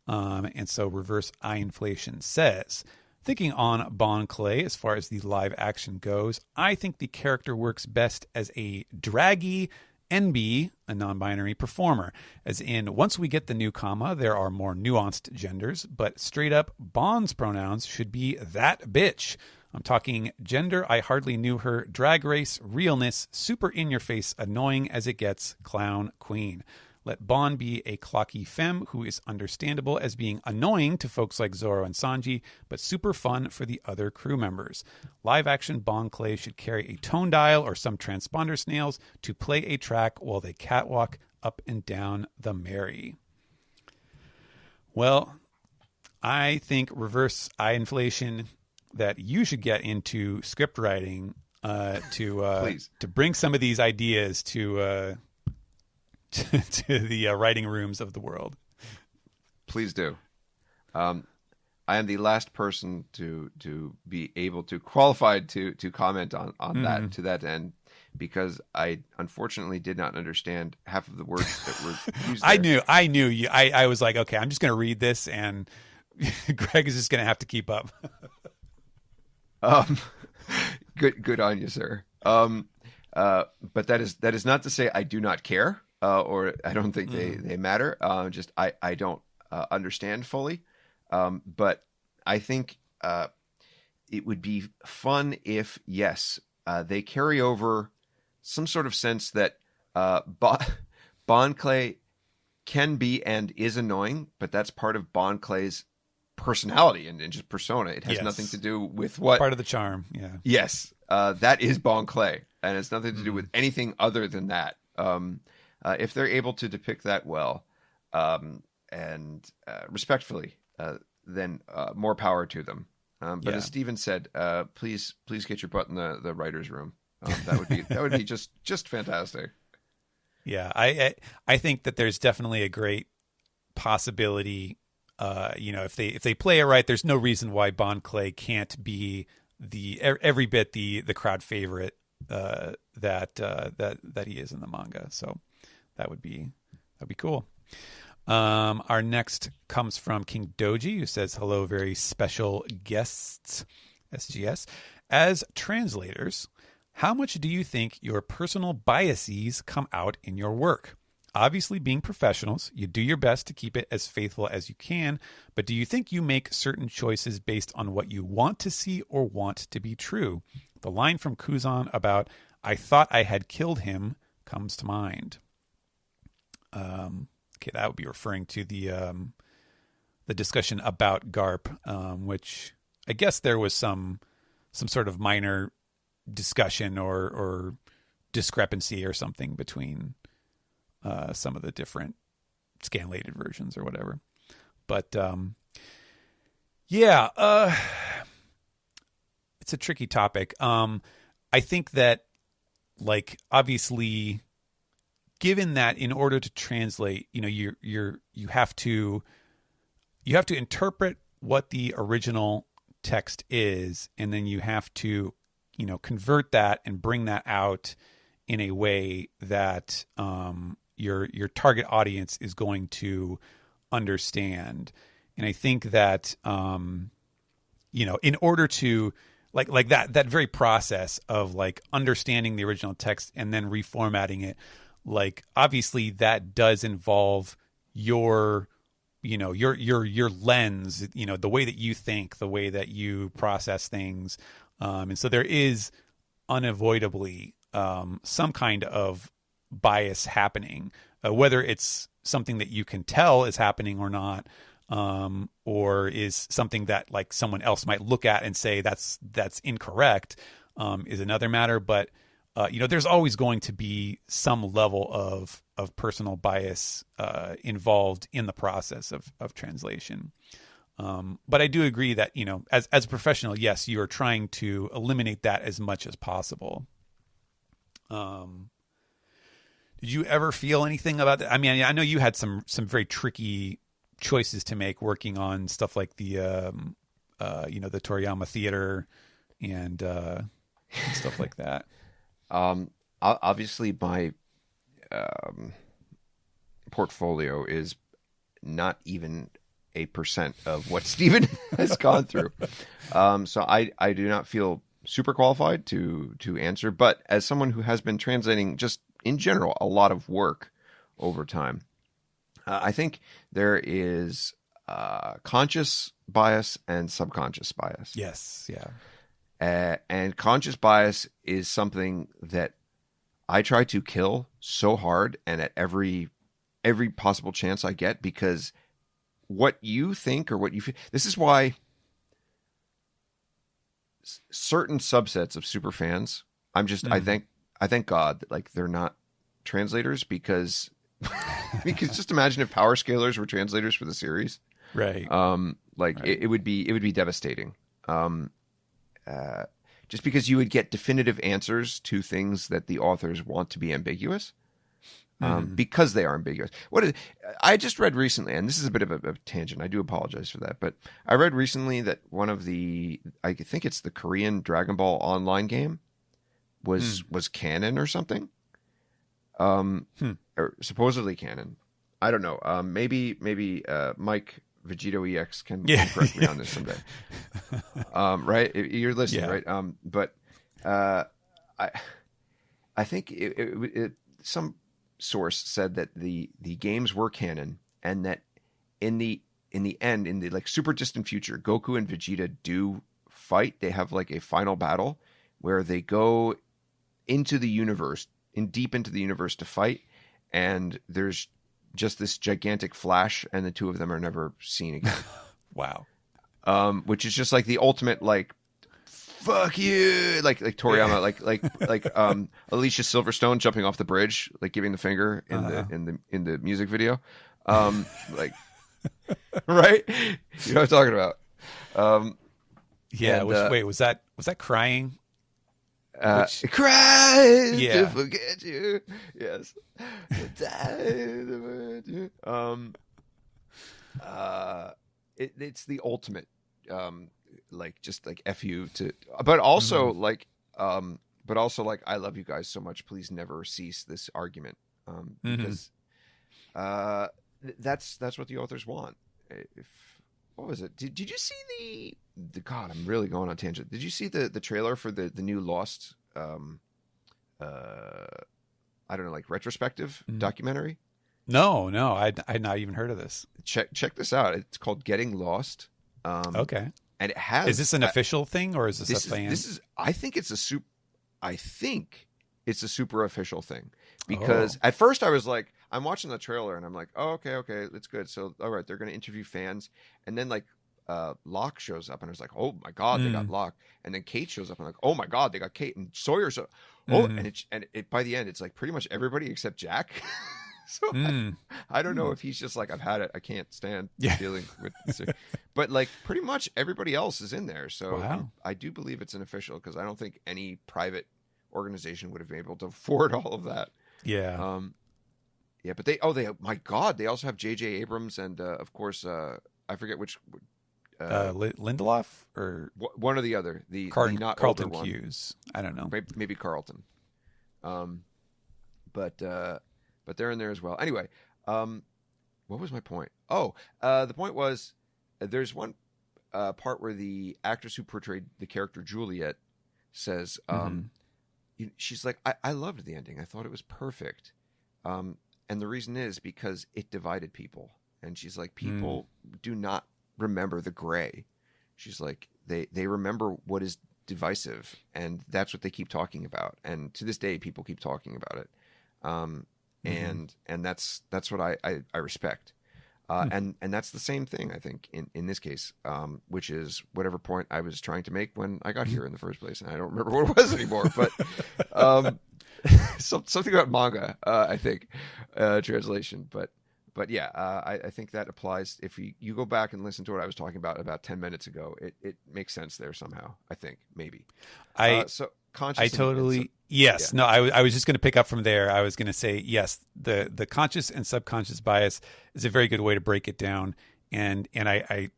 And so reverse eye inflation says, thinking on Bon Clay as far as the live action goes, I think the character works best as a draggy NB, a non-binary performer. As in, once we get the new comma, there are more nuanced genders, but straight up, Bon's pronouns should be that bitch. I'm talking gender, I hardly knew her, drag race, realness, super in-your-face, annoying as it gets, clown queen. Let Bon be a clocky femme who is understandable as being annoying to folks like Zoro and Sanji, but super fun for the other crew members. Live-action Bon Clay should carry a tone dial or some transponder snails to play a track while they catwalk up and down the Mary. Well, I think reverse eye inflation that you should get into script writing to bring some of these ideas to the writing rooms of the world. Please do. I am the last person to be able to qualified to comment on that to that end, because I unfortunately did not understand half of the words that were used there. I knew you. I was like, okay, I'm just going to read this, and Greg is just going to have to keep up. Good on you, sir. But that is not to say I do not care. Or I don't think they matter. Just I don't understand fully. But I think it would be fun if, yes, they carry over some sort of sense that Bon Clay can be and is annoying, but that's part of Bon Clay's personality and just persona. It has nothing to do with what... Part of the charm, yeah. Yes, that is Bon Clay, and it's nothing to do with anything other than that. If they're able to depict that well and respectfully, then more power to them. But as Steven said, please get your butt in the writer's room. That would be just fantastic. Yeah, I think that there's definitely a great possibility if they play it right, there's no reason why Bon Clay can't be every bit the crowd favorite that he is in the manga. So that'd be cool. Our next comes from King Doji, who says, hello, very special guests, SGS. As translators, how much do you think your personal biases come out in your work? Obviously, being professionals, you do your best to keep it as faithful as you can, but do you think you make certain choices based on what you want to see or want to be true? The line from Kuzan about, I thought I had killed him, comes to mind. Okay, that would be referring to the discussion about Garp, which I guess there was some sort of minor discussion or discrepancy or something between some of the different scanlated versions or whatever. But it's a tricky topic. I think that, like, obviously, given that in order to translate, you have to interpret what the original text is, and then you have to convert that and bring that out in a way that your target audience is going to understand. And I think that in order to like that very process of like understanding the original text and then reformatting it, like obviously that does involve your lens, the way that you think, the way that you process things. And so there is unavoidably some kind of bias happening, whether it's something that you can tell is happening or not, or is something that like someone else might look at and say that's incorrect, is another matter. But there's always going to be some level of personal bias involved in the process of translation. But I do agree that, as a professional, yes, you are trying to eliminate that as much as possible. Did you ever feel anything about that? I mean, I know you had some very tricky choices to make working on stuff like the the Toriyama Theater and stuff like that. Obviously, my portfolio is not even 8% of what Steven has gone through. So I do not feel super qualified to answer. But as someone who has been translating just in general a lot of work over time, I think there is conscious bias and subconscious bias. Yes, yeah. And conscious bias is something that I try to kill so hard and at every possible chance I get, because what you think or what you feel, this is why certain subsets of super fans, I thank God that like they're not translators, because just imagine if power scalers were translators for the series, right? Right. It would be devastating. Just because you would get definitive answers to things that the authors want to be ambiguous, because they are ambiguous. I just read recently, and this is a bit of a tangent, I do apologize for that, but I read recently that one of I think it's the Korean Dragon Ball online game was canon or something. Or supposedly canon. I don't know. Maybe Mike Vegito EX can correct me on this someday. Right? You're listening, right? But I think some source said that the games were canon, and that in the end, in the like super distant future, Goku and Vegeta do fight. They have like a final battle where they go into the universe, deep into the universe to fight, and there's just this gigantic flash, and the two of them are never seen again. Wow. Which is just like the ultimate like fuck you, like Toriyama, like Alicia Silverstone jumping off the bridge, like giving the finger in the music video, like right, you know what I'm talking about. Was that crying? Cry to forget you. Yes. it's the ultimate, like just like F you to, but also like, I love you guys so much. Please never cease this argument, because that's what the authors want. What was it? Did you see the God? I'm really going on a tangent. Did you see the trailer for the new Lost? I don't know, like retrospective documentary. No, I'd not even heard of this. Check this out. It's called Getting Lost. Okay. And it has. Is this an official thing, or is this a fan? I think it's a super official thing, because at first I was like, I'm watching the trailer and I'm like, oh, okay, that's good. So all right, they're going to interview fans, and then like Locke shows up and I was like, oh my God, they got Locke, and then Kate shows up and I'm like, oh my God, they got Kate, and Sawyer's and it by the end it's like pretty much everybody except Jack. So I don't know if he's just like, I've had it, I can't stand dealing with this. But like pretty much everybody else is in there. So I do believe it's an official, because I don't think any private organization would have been able to afford all of that. Yeah. But they my God, they also have J.J. Abrams and of course I forget which Lindelof or one or the other. The not Carlton older Hughes. I don't know. Maybe Carlton. But they're in there as well. Anyway, what was my point? The point was there's one part where the actress who portrayed the character Juliet says, she's like, I loved the ending. I thought it was perfect. And the reason is because it divided people. And she's like, people do not remember the gray. She's like, they remember what is divisive, and that's what they keep talking about. And to this day, people keep talking about it. And that's what I respect. And that's the same thing, I think, in this case, which is whatever point I was trying to make when I got here in the first place. And I don't remember what it was anymore, but something about manga, I think, translation. But yeah, I think that applies. If you go back and listen to what I was talking about 10 minutes ago, it makes sense there somehow, I think, maybe. Yes. No, I was just going to pick up from there. I was going to say, yes, the conscious and subconscious bias is a very good way to break it down. And I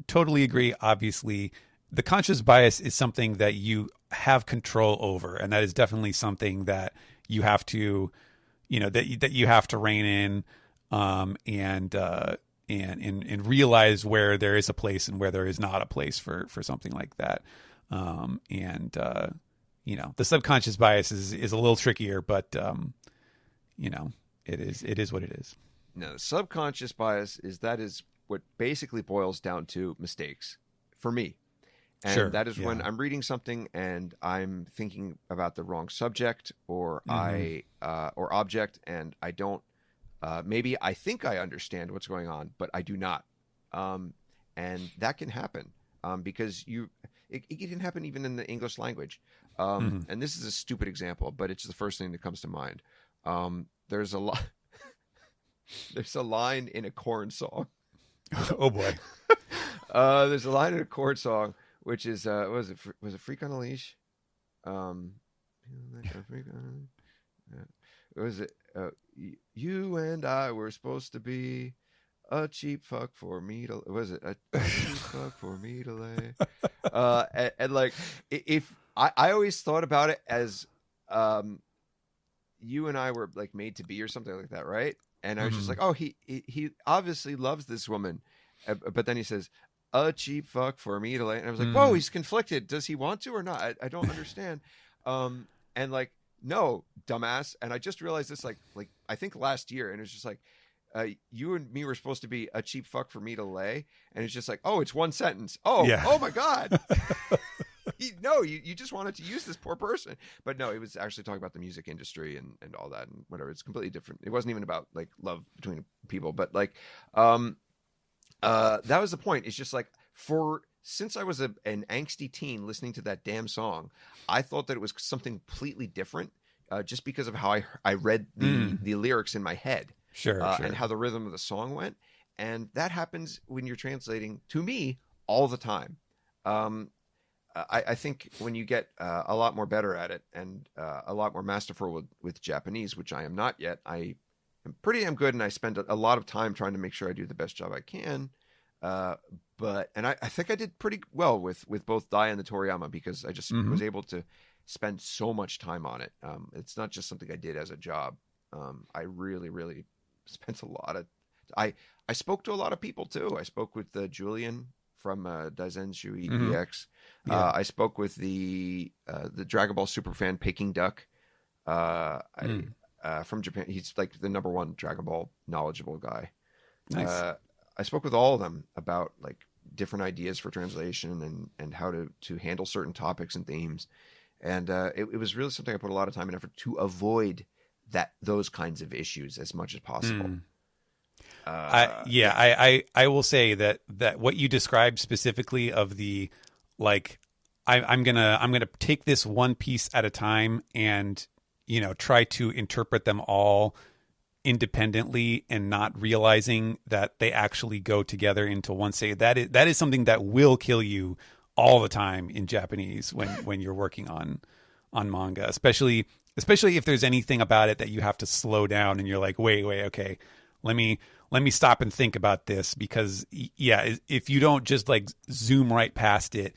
totally agree. Obviously, the conscious bias is something that you have control over. And that is definitely something that you have to, that you have to rein in, and realize where there is a place and where there is not a place for something like that. The subconscious bias is a little trickier, but it is what it is. No, the subconscious bias is what basically boils down to mistakes for me. And that is when I'm reading something and I'm thinking about the wrong subject or or object, and I don't maybe I think I understand what's going on, but I do not. And that can happen because it can happen even in the English language. And this is a stupid example, but it's the first thing that comes to mind. There's a line in a Korn song. Oh boy. There's a line in a Korn song, which is, was it Freak on a Leash? Was it, you and I were supposed to be a cheap fuck for me to, was it a cheap fuck for me to lay? And like, if I always thought about it as, you and I were like made to be or something like that, right? And I was just like, oh, he obviously loves this woman, but then he says, a cheap fuck for me to lay, and I was like, whoa, he's conflicted. Does he want to or not? I don't understand. And like, no, dumbass. And I just realized this like I think last year, and it's just like, you and me were supposed to be a cheap fuck for me to lay, and it's just like, oh, it's one sentence. Oh, yeah. Oh my god. No, you just wanted to use this poor person, but no, it was actually talking about the music industry and all that and whatever. It's completely different. It wasn't even about like love between people, but like, that was the point. It's just like since I was an angsty teen listening to that damn song, I thought that it was something completely different, just because of how I read the lyrics in my head, sure. And how the rhythm of the song went, and that happens when you're translating to me all the time. I think when you get a lot more better at it and a lot more masterful with Japanese, which I am not yet, I am pretty damn good, and I spend a lot of time trying to make sure I do the best job I can. But I think I did pretty well with both Dai and the Toriyama, because I just was able to spend so much time on it. It's not just something I did as a job. I really, really spent a lot of. I spoke to a lot of people too. I spoke with Julian from Daizen Shui DX. I spoke with the Dragon Ball superfan Peking Duck. From Japan. He's like the number one Dragon Ball knowledgeable guy. Nice. I spoke with all of them about like different ideas for translation and how to handle certain topics and themes. And it was really something I put a lot of time and effort to avoid those kinds of issues as much as possible. I will say that what you described specifically of the like, I'm gonna take this one piece at a time and try to interpret them all independently and not realizing that they actually go together into one state. That is something that will kill you all the time in Japanese when you're working on manga, especially if there's anything about it that you have to slow down and you're like, wait, okay, let me stop and think about this, because if you don't just like zoom right past it,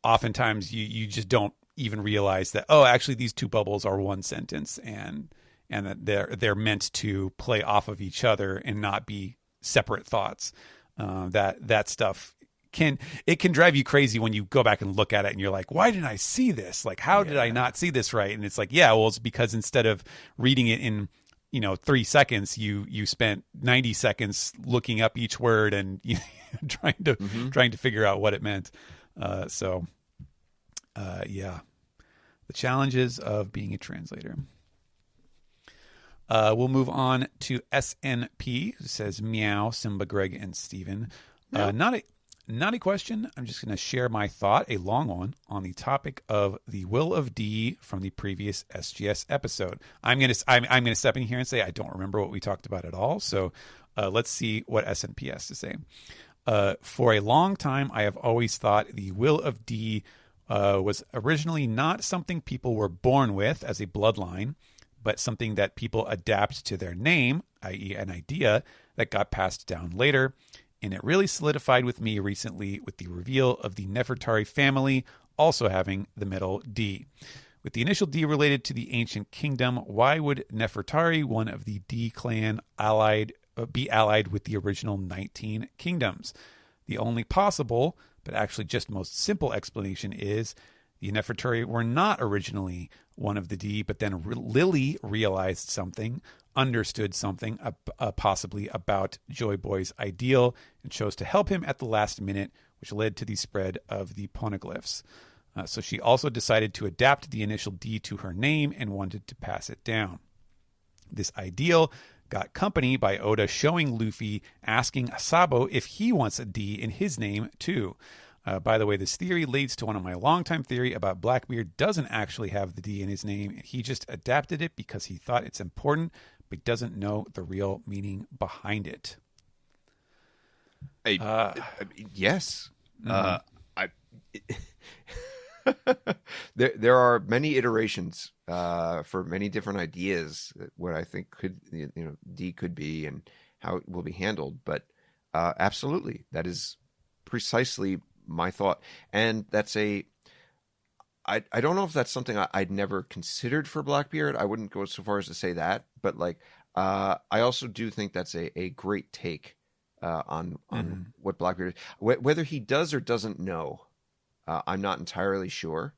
oftentimes you just don't even realize that, oh, actually these two bubbles are one sentence and that they're meant to play off of each other and not be separate thoughts. That stuff can drive you crazy when you go back and look at it and you're like, why didn't I see this? Like, how did I not see this right? And it's like, well, it's because instead of reading it in 3 seconds, you spent 90 seconds looking up each word and trying to figure out what it meant. The challenges of being a translator. We'll move on to SNP, who says, meow, Simba, Greg, and Steven. Not a question. I'm just going to share my thought, a long one, on the topic of the will of D from the previous SGS episode. I'm going to step in here and say I don't remember what we talked about at all. So let's see what SNP has to say. For a long time, I have always thought the will of D was originally not something people were born with as a bloodline, but something that people adapt to their name, i.e. an idea that got passed down later. And it really solidified with me recently with the reveal of the Nefertari family also having the middle D. With the initial D related to the ancient kingdom, why would Nefertari, one of the D clan, be allied with the original 19 kingdoms? The only possible, but actually just most simple explanation is the Nefertari were not originally one of the D, but then Lily realized something, understood something possibly about Joy Boy's ideal, and chose to help him at the last minute, which led to the spread of the poneglyphs. So she also decided to adapt the initial D to her name and wanted to pass it down. This ideal got company by Oda showing Luffy asking Asabo if he wants a D in his name too. By the way, this theory leads to one of my longtime theory about Blackbeard doesn't actually have the D in his name. He just adapted it because he thought it's important, but doesn't know the real meaning behind it. Yes. There are many iterations for many different ideas what I think could D could be and how it will be handled, but absolutely that is precisely my thought. And that's I don't know if that's something I'd never considered for Blackbeard. I wouldn't go so far as to say that, but like I also do think that's a great take on what Blackbeard is. Whether he does or doesn't know, I'm not entirely sure.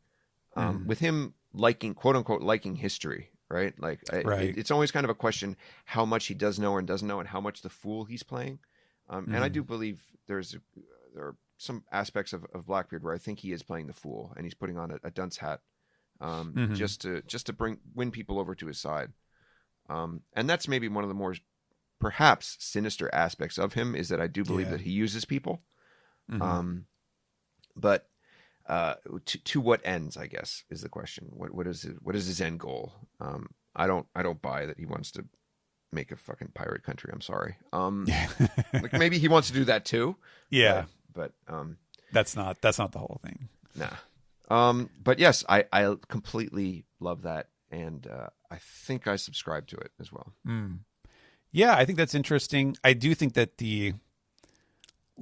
With him liking, quote unquote, liking history, right? Like it's always kind of a question how much he does know and doesn't know, and how much the fool he's playing. And I do believe there are some aspects of Blackbeard where I think he is playing the fool and he's putting on a dunce hat just to win people over to his side. And that's maybe one of the more perhaps sinister aspects of him, is that I do believe that he uses people. But to what ends, I guess, is the question. What is his end goal? I don't buy that he wants to make a fucking pirate country. I'm sorry. Like maybe he wants to do that too. Yeah. But that's not the whole thing. Nah. But yes, I completely love that, and I think I subscribe to it as well. Yeah, I think that's interesting. I do think that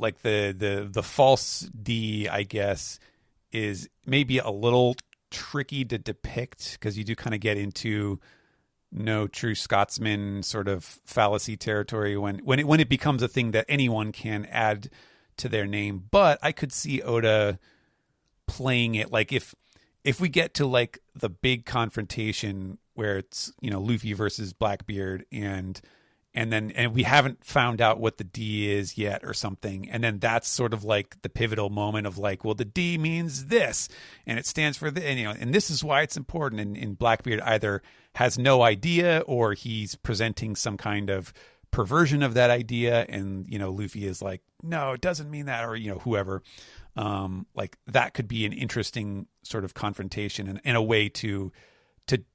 like the false D, I guess, is maybe a little tricky to depict because you do kind of get into no true Scotsman sort of fallacy territory when it becomes a thing that anyone can add to their name. But I could see Oda playing it like if we get to like the big confrontation where it's, you know, Luffy versus Blackbeard and we haven't found out what the D is yet or something. And then that's sort of like the pivotal moment of like, well, the D means this and it stands for the, and, you know, and this is why it's important. And Blackbeard either has no idea or he's presenting some kind of perversion of that idea. And, you know, Luffy is like, no, it doesn't mean that, or, you know, whoever, like that could be an interesting sort of confrontation and a way to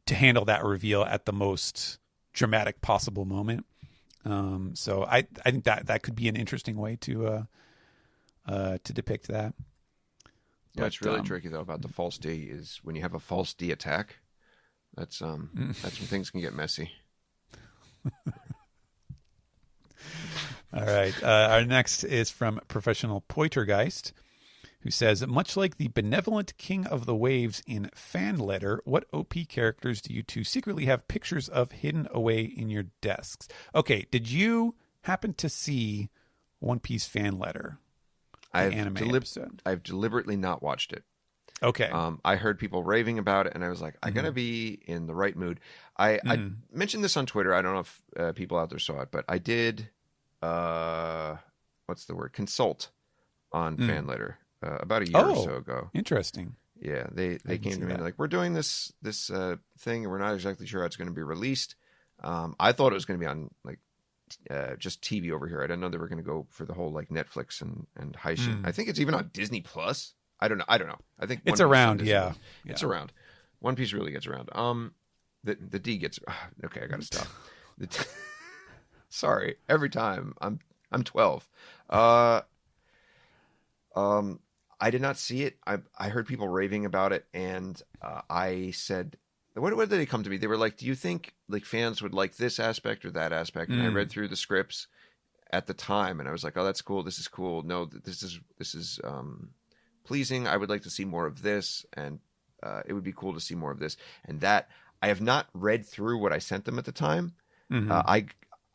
handle that reveal at the most dramatic possible moment. So I think that could be an interesting way to depict that. Yeah, but, it's really tricky though about the false D is when you have a false D attack. That's when things can get messy. All right, our next is from Professional Poitergeist, who says, much like the benevolent king of the waves in Fan Letter, what OP characters do you two secretly have pictures of hidden away in your desks? Okay, did you happen to see One Piece Fan Letter? I've deliberately not watched it. Okay. I heard people raving about it, and I was like, I gotta be in the right mood. I mentioned this on Twitter. I don't know if people out there saw it, but I did, what's the word? Consult on Fan Letter. About a year or so ago. Interesting. Yeah, they came to me and like, we're doing this thing, and we're not exactly sure how it's going to be released. I thought it was going to be on like just TV over here. I didn't know they were going to go for the whole like Netflix and Haishin. I think it's even on Disney Plus. I don't know. I think it's around. Yeah, it's around. One Piece really gets around. The D gets. Okay, I got to stop. Sorry, every time I'm 12. I did not see it. I heard people raving about it, and I said, what did they come to me? They were like, do you think like fans would like this aspect or that aspect? And I read through the scripts at the time, and I was like, oh, that's cool. This is cool. No, this is pleasing. I would like to see more of this, and it would be cool to see more of this. And that I have not read through what I sent them at the time.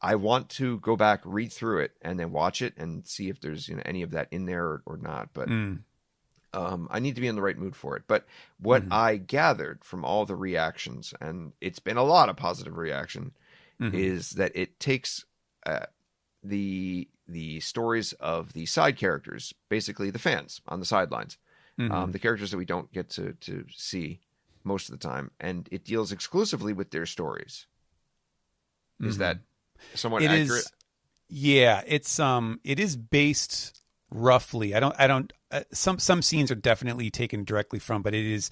I want to go back, read through it, and then watch it and see if there's any of that in there or not. But I need to be in the right mood for it. But what I gathered from all the reactions, and it's been a lot of positive reaction, is that it takes the stories of the side characters, basically the fans on the sidelines, the characters that we don't get to see most of the time, and it deals exclusively with their stories. Is that somewhat accurate? Yeah, it is based roughly. Some scenes are definitely taken directly from, but it is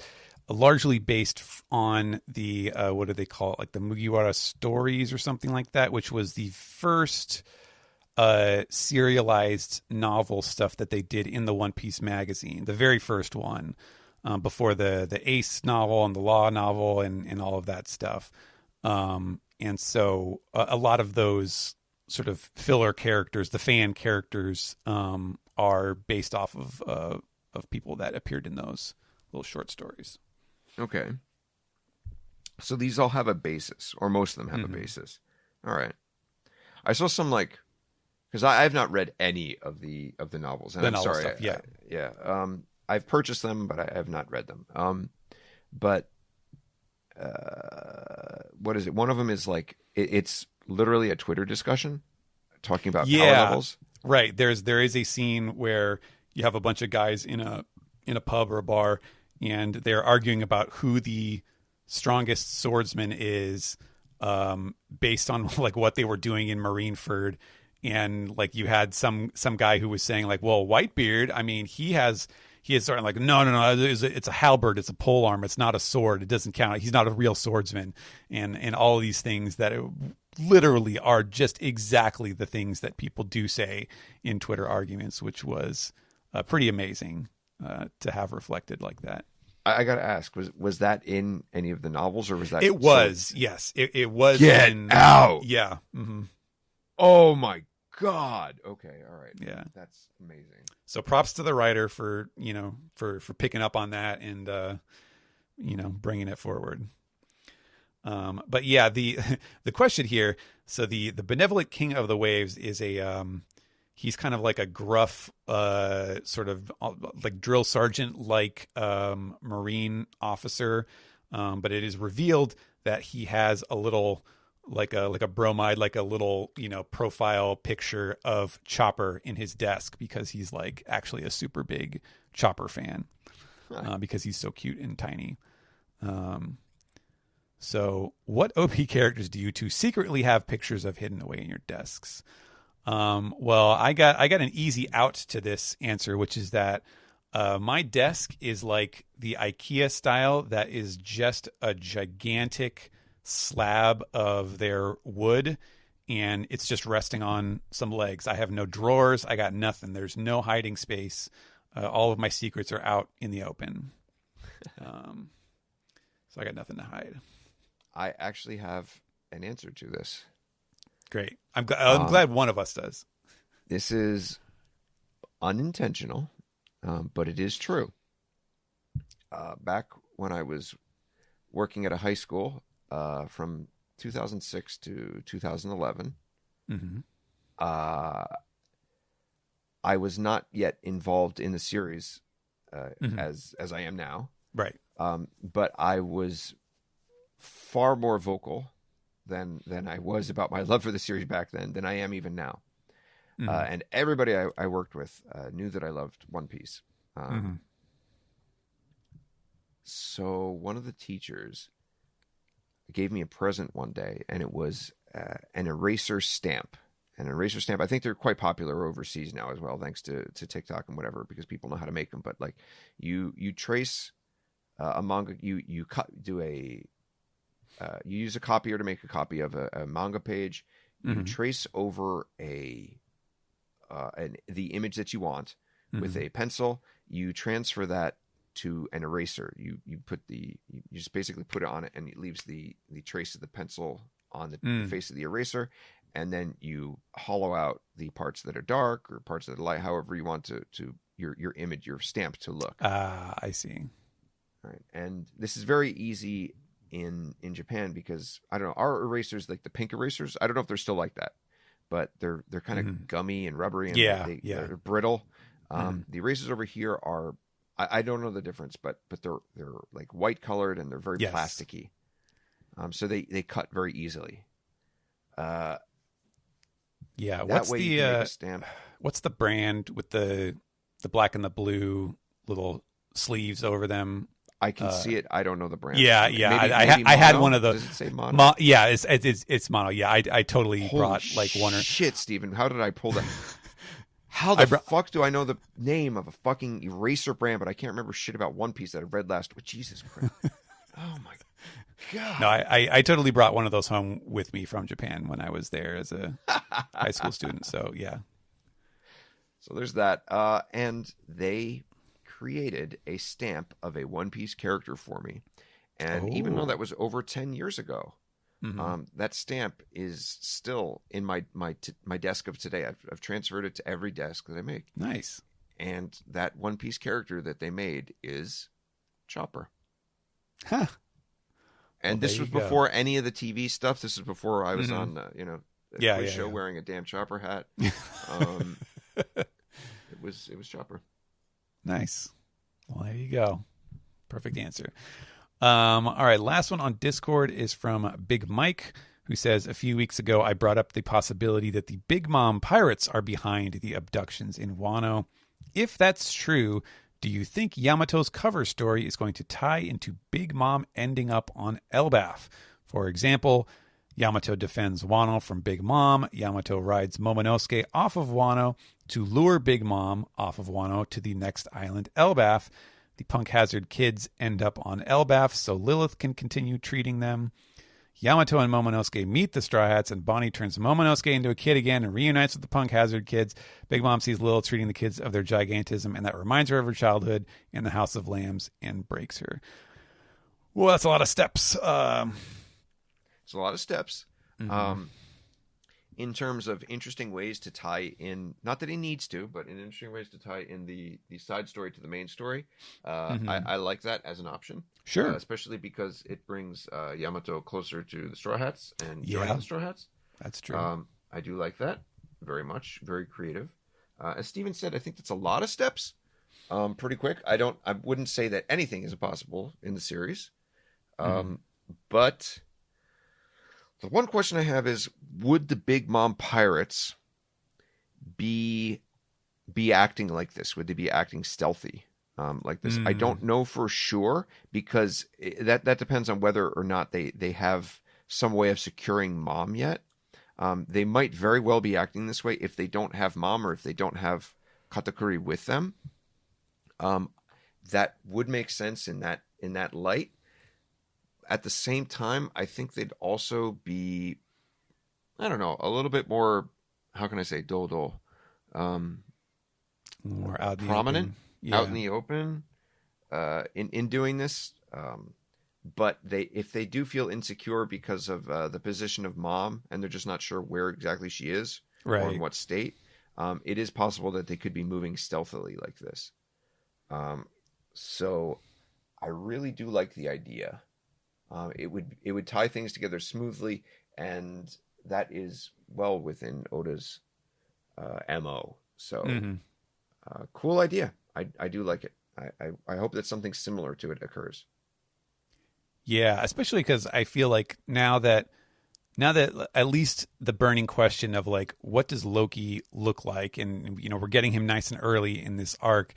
largely based on the what do they call it, like the Mugiwara stories or something like that, which was the first serialized novel stuff that they did in the One Piece magazine, the very first one, before the Ace novel and the Law novel and all of that stuff. And so a lot of those sort of filler characters, the fan characters, are based off of people that appeared in those little short stories. Okay. So these all have a basis, or most of them have a basis. All right. I saw some because I have not read any of the novels. And I'm sorry. Stuff, yeah. Yeah. I've purchased them, but I have not read them. But what is it? One of them is it's literally a Twitter discussion talking about power levels. Right. There is a scene where you have a bunch of guys in a pub or a bar, and they're arguing about who the strongest swordsman is, based on what they were doing in Marineford. And you had some guy who was saying well, Whitebeard, I mean, he is sort of no, it's a halberd, it's a polearm, it's not a sword, it doesn't count, he's not a real swordsman, and all of these things that literally are just exactly the things that people do say in Twitter arguments, which was pretty amazing to have reflected like that. I gotta ask, was that in any of the novels, or was that? It was, yes, it was. Get out! Yeah. Mm-hmm. Oh my God. Okay. All right. Yeah. That's amazing. So props to the writer for, for picking up on that and, bringing it forward. But yeah, the question here, so the benevolent king of the waves is he's kind of like a gruff, sort of like drill sergeant, like, Marine officer. But it is revealed that he has a little, like a bromide, like a little, profile picture of Chopper in his desk because he's like actually a super big Chopper fan, because he's so cute and tiny. So what OP characters do you two secretly have pictures of hidden away in your desks? Well, I got an easy out to this answer, which is that my desk is like the IKEA style that is just a gigantic slab of their wood, and it's just resting on some legs. I have no drawers. I got nothing. There's no hiding space. All of my secrets are out in the open. So I got nothing to hide. I actually have an answer to this. Great. I'm glad one of us does. This is unintentional, but it is true. Back when I was working at a high school from 2006 to 2011, mm-hmm. I was not yet involved in the series as I am now. Right. But I was far more vocal than I was about my love for the series back then than I am even now. Mm-hmm. And everybody I worked with knew that I loved One Piece. So one of the teachers gave me a present one day, and it was an eraser stamp. An eraser stamp, I think they're quite popular overseas now as well, thanks to TikTok and whatever, because people know how to make them. But like you trace a manga, you use a copier to make a copy of a manga page. You trace over the image that you want with a pencil. You transfer that to an eraser. You just basically put it on it, and it leaves the trace of the pencil on the face of the eraser, and then you hollow out the parts that are dark or parts that are light, however you want to your image, your stamp to look. I see. All right, and this is very easy in Japan because I don't know, our erasers, like the pink erasers, I don't know if they're still like that, but they're kind of gummy and rubbery and they're brittle. The erasers over here are, I don't know the difference, but they're like white colored and they're very plasticky. So they cut very easily. What's the brand with the black and the blue little sleeves over them? I can see it. I don't know the brand. Maybe I had one of those. Does it say Mono? It's Mono. Yeah, I totally brought like one or shit, Steven. How did I pull that? How the fuck do I know the name of a fucking eraser brand, but I can't remember shit about One Piece that I read last week? Jesus Christ. Oh my God. No, I totally brought one of those home with me from Japan when I was there as a high school student. So yeah. So there's that. And they created a stamp of a One Piece character for me. And even though that was over 10 years ago, that stamp is still in my desk of today. I've transferred it to every desk that I make. Nice. And that One Piece character that they made is Chopper. Huh. And this was before any of the TV stuff. This was before I was on the show wearing a damn Chopper hat. It was Chopper. Nice. Well, there you go. Perfect answer. All right, last one on Discord is from Big Mike, who says, a few weeks ago, I brought up the possibility that the Big Mom pirates are behind the abductions in Wano. If that's true, do you think Yamato's cover story is going to tie into Big Mom ending up on Elbaf? For example, Yamato defends Wano from Big Mom. Yamato rides Momonosuke off of Wano to lure Big Mom off of Wano to the next island, Elbaf. The Punk Hazard kids end up on Elbaf so Lilith can continue treating them. Yamato and Momonosuke meet the Straw Hats, and Bonnie turns Momonosuke into a kid again and reunites with the Punk Hazard kids. Big Mom sees Lilith treating the kids of their gigantism, and that reminds her of her childhood in the House of Lambs and breaks her. Well, that's a lot of steps. It's a lot of steps. in terms of interesting ways to tie in, not that he needs to, but in interesting ways to tie in the side story to the main story. I like that as an option. Sure. Especially because it brings Yamato closer to the Straw Hats and joining the Straw Hats. That's true. I do like that very much. Very creative. As Steven said, I think that's a lot of steps. Pretty quick. I wouldn't say that anything is impossible in the series. But the one question I have is, would the Big Mom pirates be acting like this? Would they be acting stealthy like this? I don't know for sure, because that depends on whether or not they have some way of securing Mom yet. They might very well be acting this way if they don't have Mom, or if they don't have Katakuri with them. That would make sense in that light. At the same time, I think they'd also be, I don't know, a little bit more, how can I say, more out prominent, out in the open, in doing this. But if they do feel insecure because of the position of Mom, and they're just not sure where exactly she is, or in what state, it is possible that they could be moving stealthily like this. So I really do like the idea. It would tie things together smoothly, and that is well within Oda's MO. So cool idea. I do like it. I hope that something similar to it occurs. Yeah, especially because I feel like now that at least the burning question of like, what does Loki look like, and we're getting him nice and early in this arc.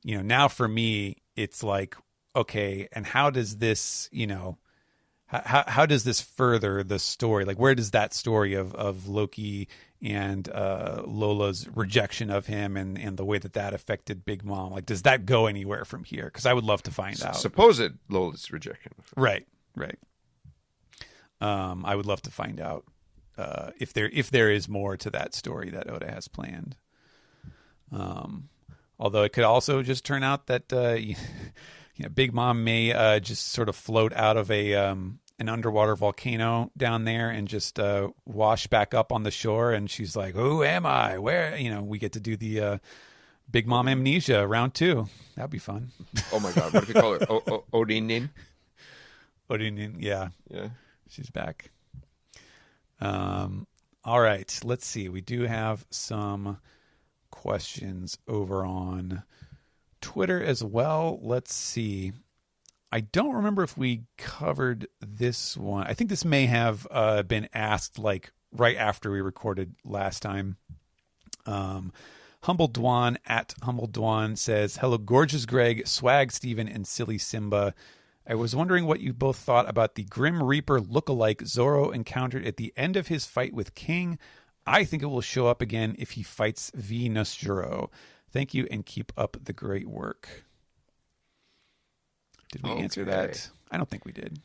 Now for me, it's like, okay, and how does this how does this further the story? Like, where does that story of Loki and Lola's rejection of him and the way that affected Big Mom, like, does that go anywhere from here? Because I would love to find out. Supposed Lola's rejection. Right. I would love to find out if there is more to that story that Oda has planned. Although it could also just turn out that Big Mom may just sort of float out of an underwater volcano down there and just wash back up on the shore, and she's like, "Who am I? Where?" We get to do the Big Mom amnesia round 2. That'd be fun. Oh my God! What if you call her Odinin? Odinin, yeah, she's back. All right, let's see. We do have some questions over on Twitter as well. Let's see. I don't remember if we covered this one. I think this may have been asked like right after we recorded last time. Humble Dwan at Humble Dwan says, "Hello, gorgeous Greg, swag Steven, and silly Simba. I was wondering what you both thought about the Grim Reaper lookalike Zoro encountered at the end of his fight with King. I think it will show up again if he fights V. Nostro. Thank you and keep up the great work." Did we answer that? I don't think we did.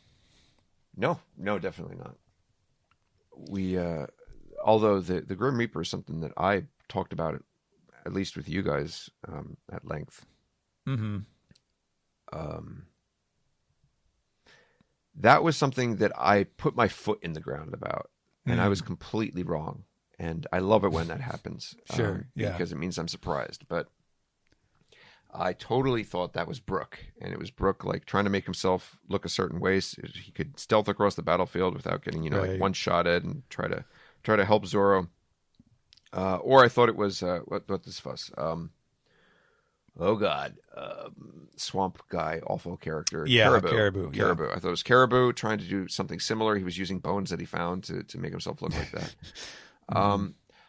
No, definitely not. We, although the Grim Reaper is something that I talked about, at least with you guys, at length. That was something that I put my foot in the ground about, and I was completely wrong. And I love it when that happens. Sure, because it means I'm surprised. But I totally thought that was Brook, and it was Brook like trying to make himself look a certain way so he could stealth across the battlefield without getting like one shot at, and try to help Zoro. Or I thought it was what this fuss? Swamp guy, awful character. Caribou. I thought it was Caribou trying to do something similar. He was using bones that he found to make himself look like that.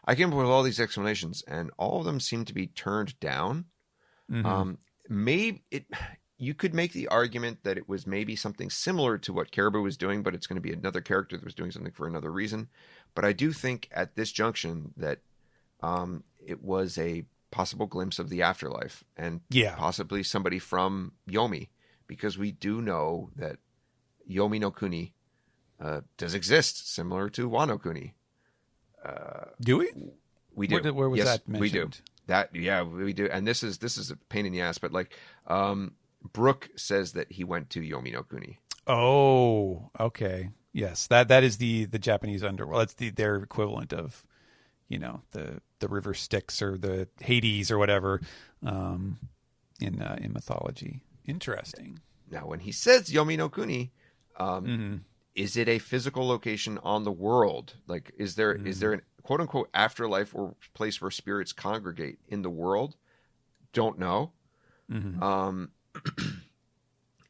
I came up with all these explanations, and all of them seem to be turned down. You could make the argument that it was maybe something similar to what Caribou was doing, but it's going to be another character that was doing something for another reason. But I do think at this junction that it was a possible glimpse of the afterlife, and possibly somebody from Yomi, because we do know that Yomi no Kuni does exist, similar to Wano Kuni. Do we? We do. Where was that mentioned? We do. We do. And this is a pain in the ass, but like Brook says that he went to Yomi no Kuni. Oh, okay. Yes, that is the Japanese underworld. That's their equivalent of the river Styx or the Hades or whatever in mythology. Interesting. Now, when he says Yomi no Kuni, is it a physical location on the world? Like, is there an quote unquote afterlife or place where spirits congregate in the world? Don't know.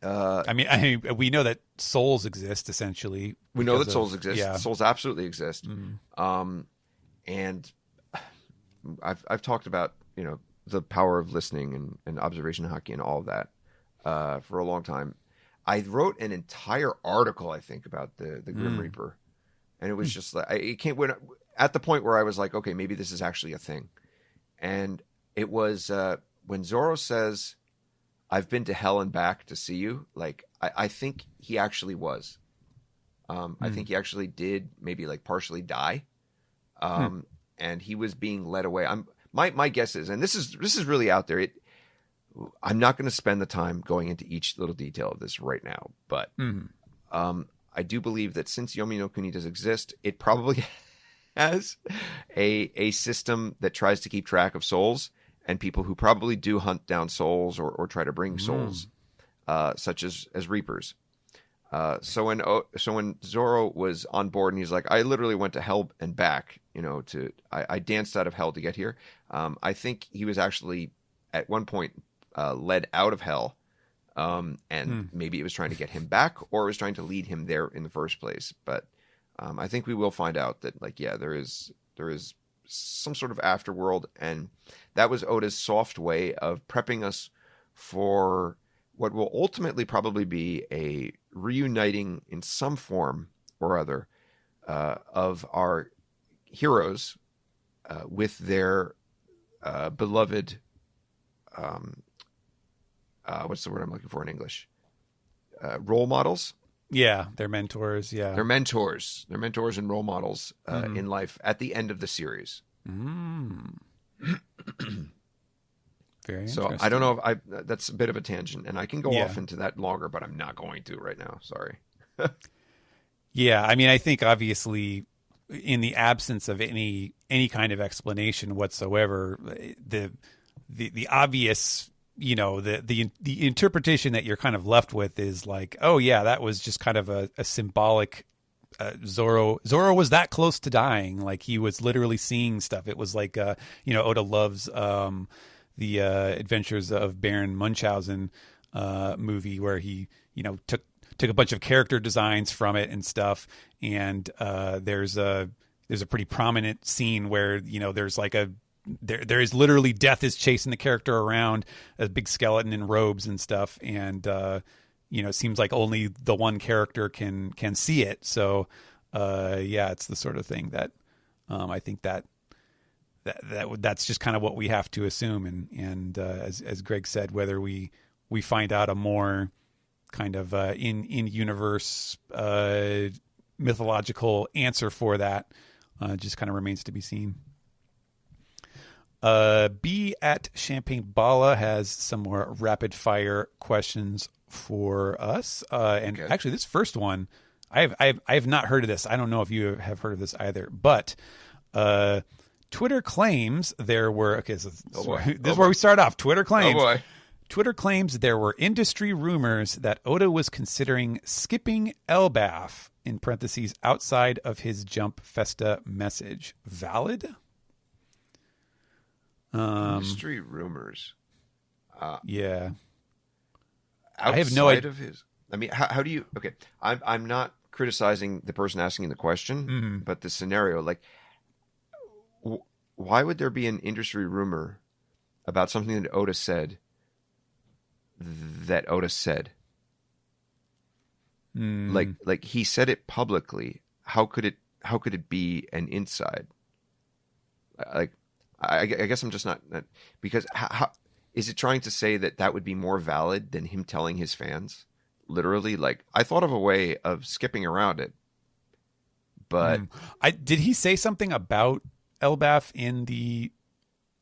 I mean, we know that souls exist. Essentially, we know that souls exist. Yeah. Souls absolutely exist. And I've talked about the power of listening and observation haki and all of that for a long time. I wrote an entire article, I think, about the Grim Reaper, and it was just like it came at the point where I was like, okay, maybe this is actually a thing, and it was when Zoro says, "I've been to hell and back to see you." Like I think he actually was. I think he actually did maybe like partially die, and he was being led away. My guess is, and this is really out there. I'm not going to spend the time going into each little detail of this right now, but I do believe that since Yomi no Kuni does exist, it probably has a system that tries to keep track of souls and people who probably do hunt down souls or try to bring souls, such as Reapers. So when Zoro was on board and he's like, I literally went to hell and back, I danced out of hell to get here. I think he was actually at one point led out of hell, and maybe it was trying to get him back or it was trying to lead him there in the first place. But I think we will find out that there is some sort of afterworld, and that was Oda's soft way of prepping us for what will ultimately probably be a reuniting in some form or other of our heroes with their beloved what's the word I'm looking for in English? Role models. Yeah, their mentors. Yeah, their mentors and role models in life at the end of the series. Very so I don't know if that's a bit of a tangent, and I can go off into that longer, but I'm not going to right now. Sorry. Yeah, I mean, I think obviously, in the absence of any kind of explanation whatsoever, the obvious, the interpretation that you're kind of left with is like, oh yeah, that was just kind of a symbolic. Zoro was that close to dying, like he was literally seeing stuff. It was like Oda loves the Adventures of Baron Munchausen movie, where he took a bunch of character designs from it and stuff, and there's a pretty prominent scene where there's like there is literally death is chasing the character around, a big skeleton in robes and stuff, and it seems like only the one character can see it. So it's the sort of thing that I think that's just kind of what we have to assume, and as Greg said, whether we find out a more kind of in universe mythological answer for that just kind of remains to be seen. B at Champagne Bala has some more rapid fire questions for us, and actually this first one I have not heard of this. I don't know if you have heard of this either, but Twitter claims there were this is where we start off. Twitter claims there were industry rumors that Oda was considering skipping Elbaf in parentheses outside of his Jump Festa message. Valid? Industry rumors. Yeah. Outside I have no idea. Of his. I mean, how do you? Okay, I'm not criticizing the person asking the question, but the scenario, like, why would there be an industry rumor about something that Oda said? Like he said it publicly. How could it be an inside? Like, I guess I'm just not because how is it trying to say that would be more valid than him telling his fans? Literally, like, I thought of a way of skipping around it, but did he say something about Elbaf in the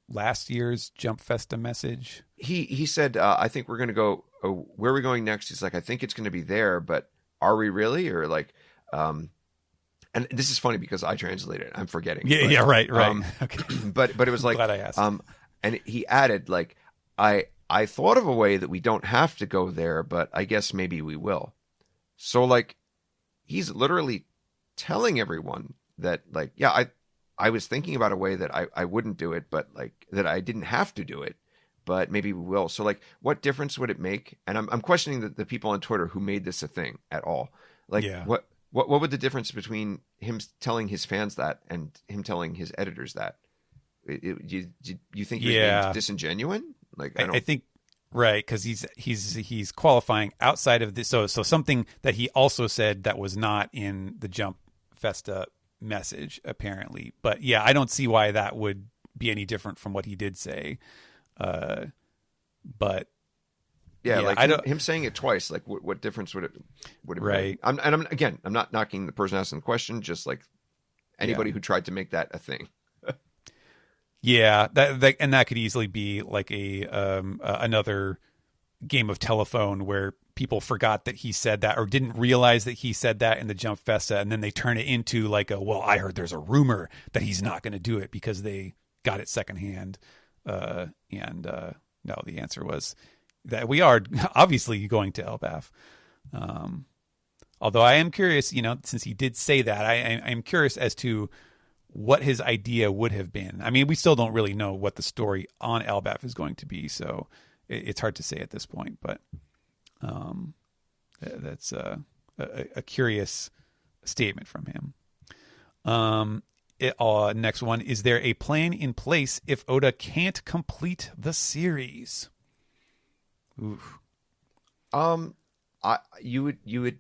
last year's Jump Festa message? He said, I think we're going to go. Where are we going next? He's like, I think it's going to be there, but are we really? Or like, and and this is funny because I translated it. I'm forgetting. Yeah, right. Okay. But it was like, glad I asked. And he added, like, I thought of a way that we don't have to go there, but I guess maybe we will. So, like, he's literally telling everyone that, like, yeah, I was thinking about a way that I wouldn't do it, but, like, that I didn't have to do it, but maybe we will. So, like, what difference would it make? And I'm questioning the people on Twitter who made this a thing at all. Like, what would the difference between him telling his fans that and him telling his editors that? You think he was being disingenuous? Like, I think right, because he's qualifying outside of this. So something that he also said that was not in the Jump Festa message, apparently. But yeah, I don't see why that would be any different from what he did say. But yeah, like him saying it twice, like what difference would it right? Make? I'm not knocking the person asking the question, just like anybody who tried to make that a thing. Yeah, that could easily be like a another game of telephone where people forgot that he said that or didn't realize that he said that in the Jump Festa, and then they turn it into like I heard there's a rumor that he's not going to do it because they got it secondhand. No, the answer was that we are obviously going to Elbaf. Although I am curious, since he did say that, I'm curious as to what his idea would have been. I mean, we still don't really know what the story on Elbaf is going to be, so it's hard to say at this point. But that's a curious statement from him. Next one: is there a plan in place if Oda can't complete the series? Oof. You would.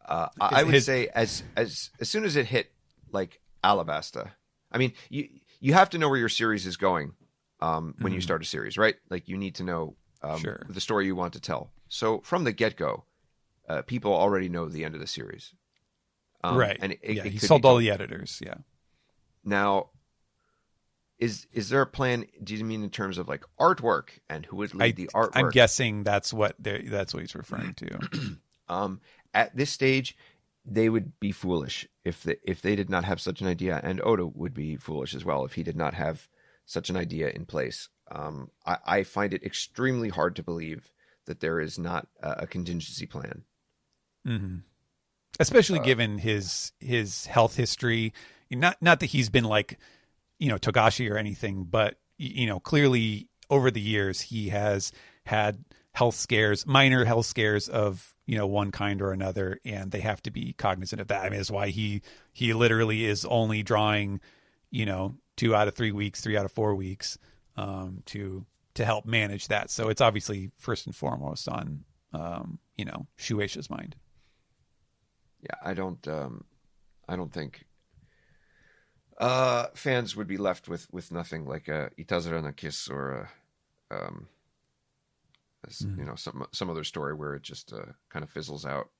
I would say as soon as it hit like Alabasta. I mean, you have to know where your series is going when you start a series, right? Like you need to know the story you want to tell. So from the get-go, people already know the end of the series. Right. And he sold all the editors. Yeah. Now, is there a plan? Do you mean in terms of like artwork and who would lead the artwork? I'm guessing that's what he's referring to. At this stage, they would be foolish if they did not have such an idea, and Oda would be foolish as well if he did not have such an idea in place. I find it extremely hard to believe that there is not a contingency plan. Mm-hmm. Especially given his health history. Not that he's been like, Togashi or anything, but, clearly over the years he has had health scares, minor health scares of, one kind or another, and they have to be cognizant of that. I mean, that's why he literally is only drawing, 2 out of 3 weeks, 3 out of 4 weeks, to help manage that. So it's obviously first and foremost on, Shueisha's mind. Yeah, I don't think fans would be left with nothing like a Itazura no Kiss or some other story where it just kind of fizzles out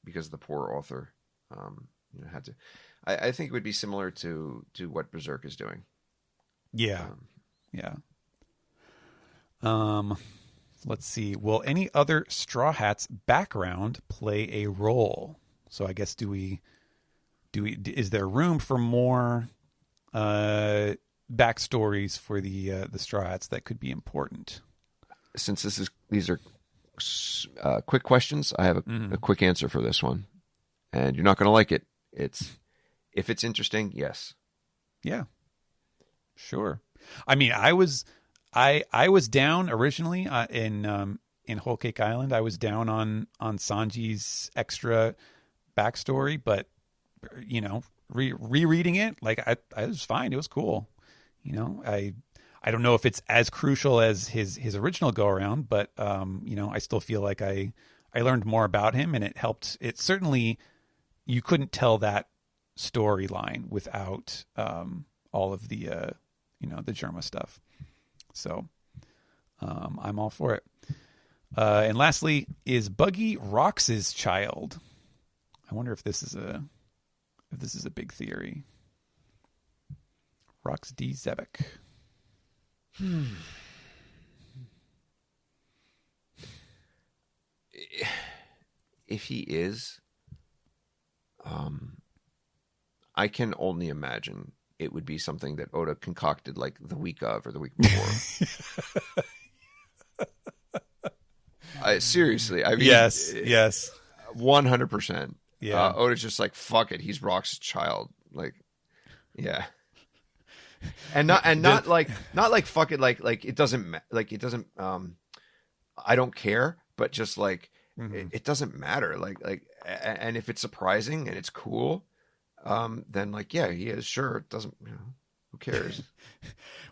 because the poor author had to. I think it would be similar to what Berserk is doing. Yeah, yeah. Let's see. Will any other Straw Hats background play a role? So I guess is there room for more backstories for the Straw Hats that could be important? Since these are quick questions, I have a quick answer for this one, and you're not going to like it. If it's interesting, yes. Yeah, sure. I mean, I was down originally in Whole Cake Island. I was down on Sanji's extra backstory, but rereading it, like I was fine. It was cool. I don't know if it's as crucial as his original go around, but I still feel like I learned more about him, and it helped. It certainly, you couldn't tell that storyline without all of the the Germa stuff. So I'm all for it. And lastly, is Buggy Rox's child? I wonder if this is a big theory. Rox D. Zebek. If he is, I can only imagine it would be something that Oda concocted like the week of or the week before. Seriously, I mean, yes, 100%. Yeah, Oda's just like, fuck it, he's Rock's child. Like, yeah, and not like fuck it, like it doesn't I don't care, but just like it doesn't matter. Like, and if it's surprising and it's cool, then like, yeah, he is, sure. It doesn't, who cares?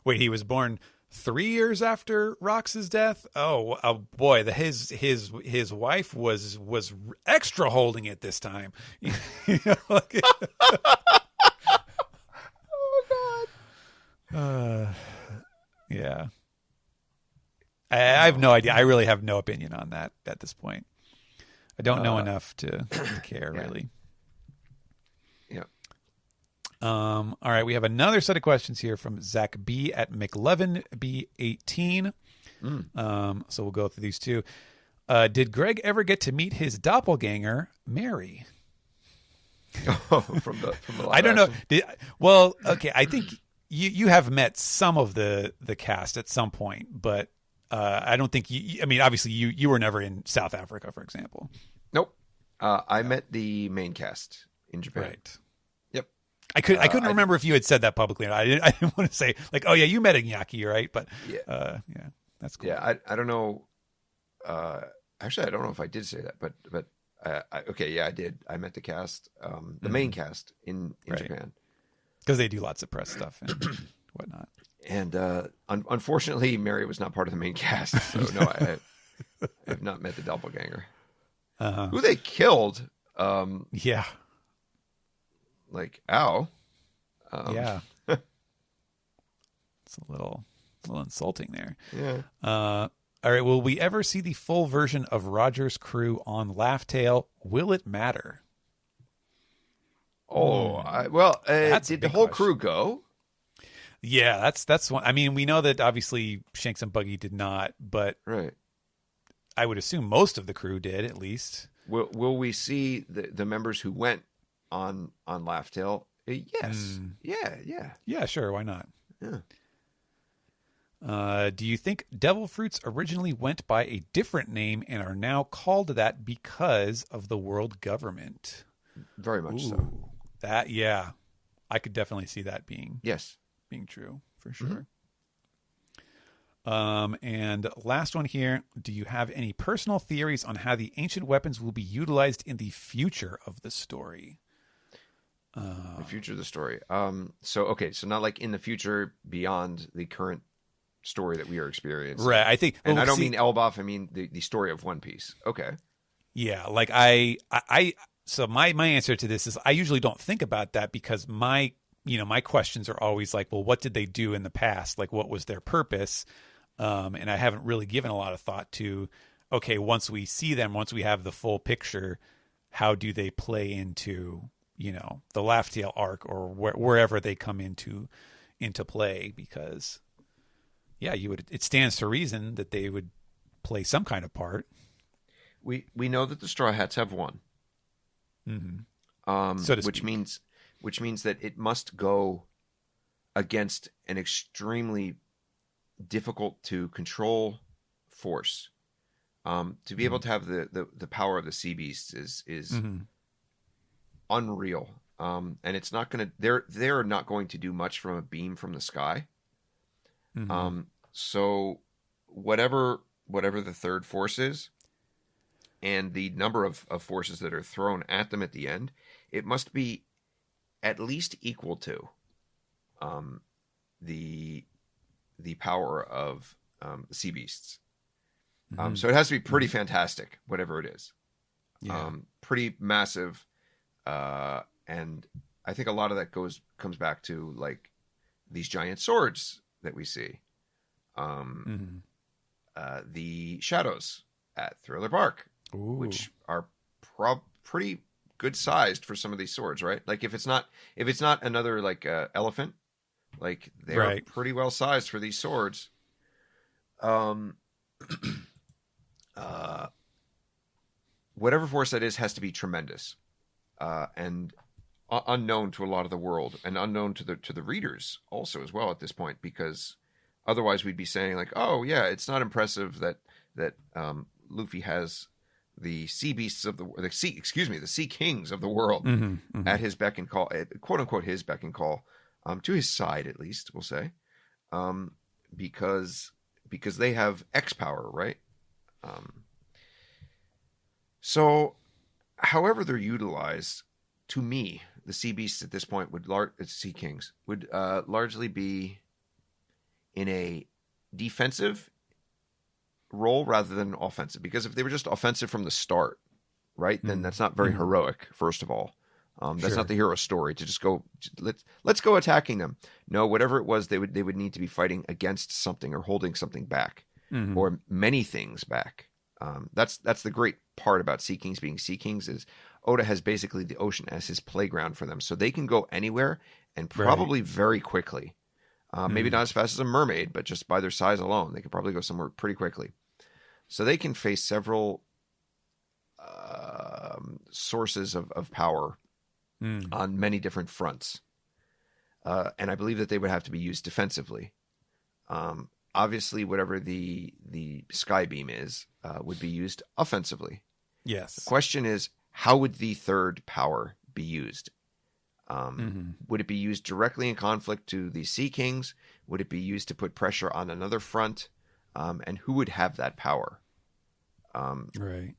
Wait, he was born 3 years after Rox's death? Oh boy, his wife was extra holding it this time. Oh God. Yeah. I have no idea. I really have no opinion on that at this point. I don't know enough to care, really. Yeah. All right, we have another set of questions here from Zach B at McLevin B18. So we'll go through these two. Did Greg ever get to meet his doppelganger, Mary? Oh, from the I don't know. Well, okay, I think you have met some of the cast at some point, but I don't think I mean, obviously you were never in South Africa, for example. Nope. I met the main cast in Japan. Right. Yep. I couldn't remember if you had said that publicly. I didn't want to say like, oh yeah, you met Iñaki, right? But yeah, that's cool. Yeah, I don't know. Actually, I don't know if I did say that, but okay, yeah, I did. I met the cast, the main cast in Japan, because they do lots of press stuff and whatnot. And unfortunately, Mary was not part of the main cast, so no, I have not met the doppelganger. Who they killed. Yeah. Like, ow. Yeah. It's a little insulting there. Yeah. All right. Will we ever see the full version of Roger's crew on Laugh Tale? Will it matter? Oh, did the whole crew go? Yeah, that's one. I mean, we know that obviously Shanks and Buggy did not, but right. I would assume most of the crew did, at least. Will we see the members who went on Laugh Tale? Yes. Yeah, sure. Why not? Yeah. Do you think devil fruits originally went by a different name and are now called that because of the world government? Very much so. That, yeah. I could definitely see that being true, for sure. And last one here. Do you have any personal theories on how the ancient weapons will be utilized in the future of the story? The future of the story. So not like in the future beyond the current story that we are experiencing. Right. I think, and I don't mean Elbaf, I mean the story of One Piece. Okay. Yeah. Like so my answer to this is I usually don't think about that because my questions are always like, well, what did they do in the past? Like, what was their purpose? And I haven't really given a lot of thought to, okay, once we see them, once we have the full picture, how do they play into, the Laugh Tale arc or wherever they come into play? Because, yeah, it stands to reason that they would play some kind of part. We know that the Straw Hats have won. So which means that it must go against an extremely difficult to control force. To be able to have the power of the sea beasts is unreal. And it's not going to they're not going to do much from a beam from the sky. So whatever the third force is and the number of forces that are thrown at them at the end, it must be at least equal to the power of the sea beasts. So it has to be pretty fantastic, whatever it is. Yeah. Pretty massive. And I think a lot of that comes back to like these giant swords that we see. The shadows at Thriller Bark, which are pretty good sized for some of these swords, right? Like if it's not another like elephant, like they're pretty well sized for these swords. Whatever force that is has to be tremendous. and unknown to a lot of the world, and unknown to the readers also as well at this point, because otherwise we'd be saying like, oh yeah, it's not impressive that Luffy has the sea beasts of the sea kings of the world at his beck and call, quote unquote his beck and call, to his side at least, we'll say, because they have X power, right? So however they're utilized, to me, the sea beasts at this point sea kings would largely be in a defensive role rather than offensive, because if they were just offensive from the start, right, then that's not very heroic. First of all, that's not the hero story to just go, let's go attacking them. No, whatever it was, they would need to be fighting against something or holding something back, or many things back. That's the great part about Sea Kings being Sea Kings, is Oda has basically the ocean as his playground for them, so they can go anywhere and probably very quickly. Maybe not as fast as a mermaid, but just by their size alone, they could probably go somewhere pretty quickly. So they can face several sources of power on many different fronts. And I believe that they would have to be used defensively. Obviously, whatever the sky beam is would be used offensively. Yes. The question is, how would the third power be used? Would it be used directly in conflict to the Sea Kings? Would it be used to put pressure on another front? And who would have that power? Right.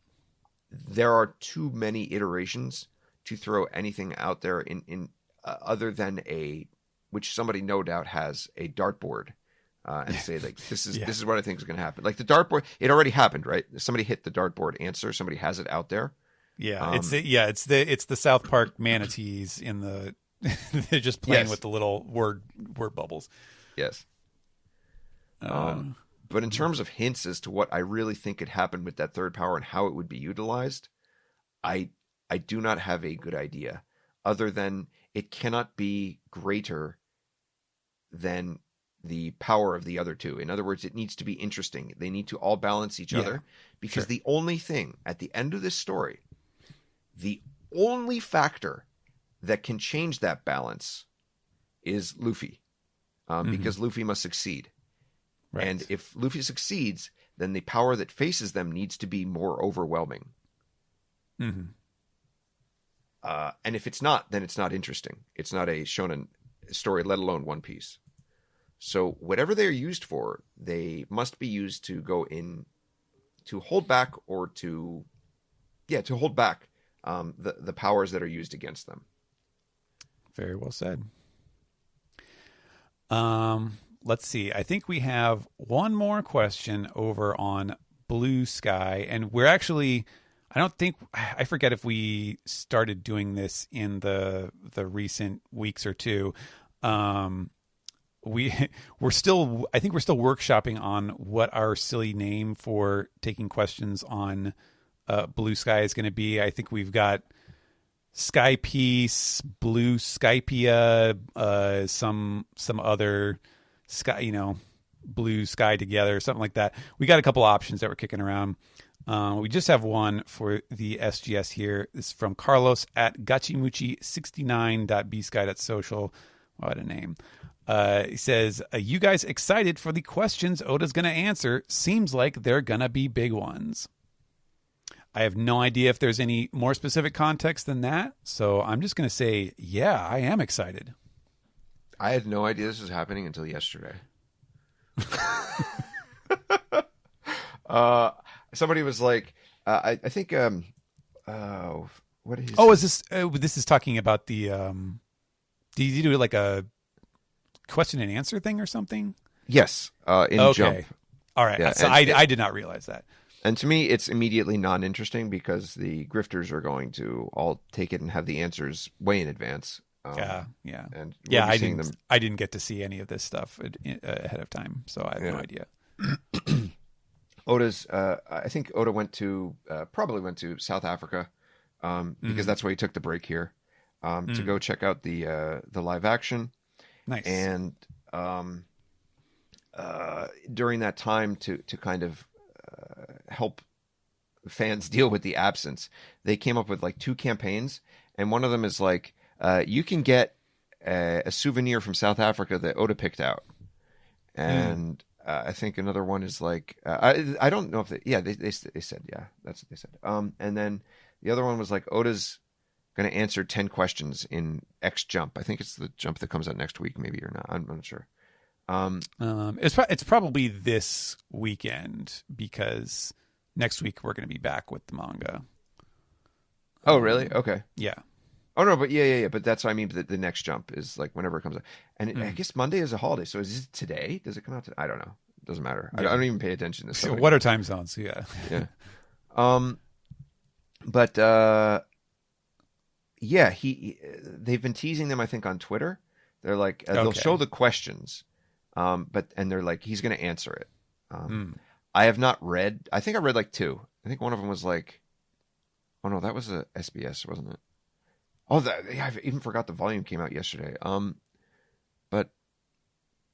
There are too many iterations to throw anything out there in other than which somebody no doubt has a dartboard, and say like, this is what I think is going to happen. Like the dartboard, it already happened, right? Somebody hit the dartboard answer. Somebody has it out there. Yeah, it's the South Park manatees in the they're just playing with the little word bubbles. Yes. But in terms of hints as to what I really think could happen with that third power and how it would be utilized, I do not have a good idea, other than it cannot be greater than the power of the other two. In other words, it needs to be interesting. They need to all balance each other, because the only thing at the end of this story, the only factor that can change that balance is Luffy, because Luffy must succeed. Right. And if Luffy succeeds, then the power that faces them needs to be more overwhelming. And if it's not, then it's not interesting. It's not a shonen story, let alone One Piece. So whatever they're used for, they must be used to go in to hold back, or to hold back the powers that are used against them. Very well said. Let's see. I think we have one more question over on Blue Sky, and we're actually, I forget if we started doing this in the recent weeks or two. We're still workshopping on what our silly name for taking questions on Blue Sky is going to be. I think we've got Sky Piece, Blue Skypia, some other sky, Blue Sky together, something like that. We got a couple options that we're kicking around. We just have one for the SGS here. This is from Carlos at gachimuchi69.bsky.social. What a name. He says, you guys excited for the questions Oda's going to answer? Seems like they're going to be big ones. I have no idea if there's any more specific context than that, so I'm just going to say, yeah, I am excited. I had no idea this was happening until yesterday. Somebody was like, I think, what is? Oh, is this? This is talking about the. Did you do like a question and answer thing or something? Yes. In Jump. All right. Yeah, so I did not realize that. And to me, it's immediately non-interesting, because the grifters are going to all take it and have the answers way in advance. And I didn't get to see any of this stuff ahead of time, so I have no idea. Oda's, I think Oda probably went to South Africa, because that's why he took the break here, to go check out the live action. Nice. And during that time, to kind of help fans deal with the absence, they came up with like 2 campaigns, and one of them is like, you can get a souvenir from South Africa that Oda picked out, and I think another one is like, I don't know if they said that's what they said. And then the other one was like Oda's going to answer 10 questions in X jump. I think it's the jump that comes out next week, maybe or not. I'm not sure. It's probably this weekend because next week we're going to be back with the manga. Oh, really? Okay. Yeah. Oh no, but yeah. But that's what I mean. The next jump is like whenever it comes out, and I guess Monday is a holiday. So is it today? Does it come out? I don't know. It doesn't matter. Yeah. I don't even pay attention to stuff. What are time zones? Yeah. Yeah. But yeah, they've been teasing them. I think on Twitter, they're like they'll show the questions, and they're like he's going to answer it. I have not read. I think I read like 2. I think one of them was like, oh no, that was a SBS, wasn't it? Oh, I even forgot the volume came out yesterday. But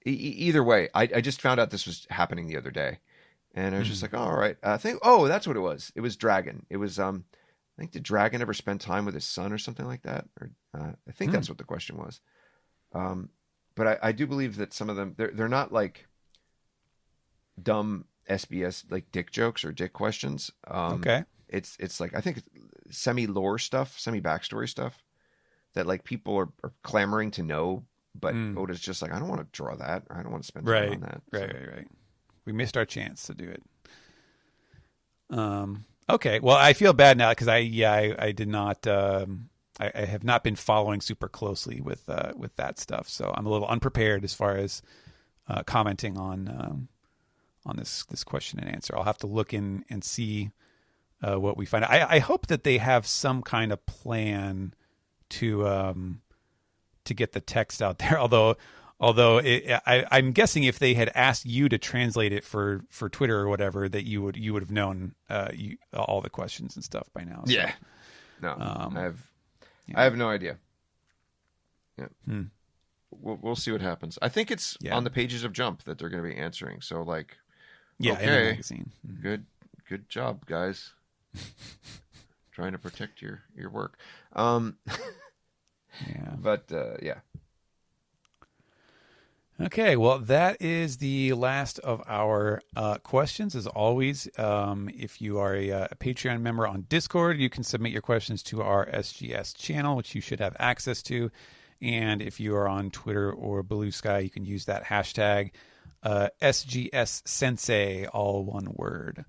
either way, I just found out this was happening the other day, and I was just like, oh, all right. That's what it was. It was Dragon. It was I think did Dragon ever spend time with his son or something like that? Or I think that's what the question was. But I do believe that some of them they're not like dumb SBS like dick jokes or dick questions. Okay. It's like I think semi lore stuff, semi backstory stuff that like people are clamoring to know, but Oda's just like I don't want to draw that, or I don't want to spend time on that. Right. We missed our chance to do it. Okay. Well, I feel bad now because I did not. I have not been following super closely with that stuff, so I'm a little unprepared as far as commenting on this question and answer. I'll have to look in and see what we find. I hope that they have some kind of plan to get the text out there. Although I'm guessing if they had asked you to translate it for Twitter or whatever, that you would have known all the questions and stuff by now. So, yeah. No, I have no idea. Yeah. We'll see what happens. I think it's on the pages of Jump that they're going to be answering. So like, in the magazine. Good job, guys. Trying to protect your work. But yeah. Okay, well, that is the last of our questions. As always, if you are a Patreon member on Discord, you can submit your questions to our SGS channel, which you should have access to. And if you are on Twitter or Blue Sky, you can use that hashtag SGS Sensei, all one word.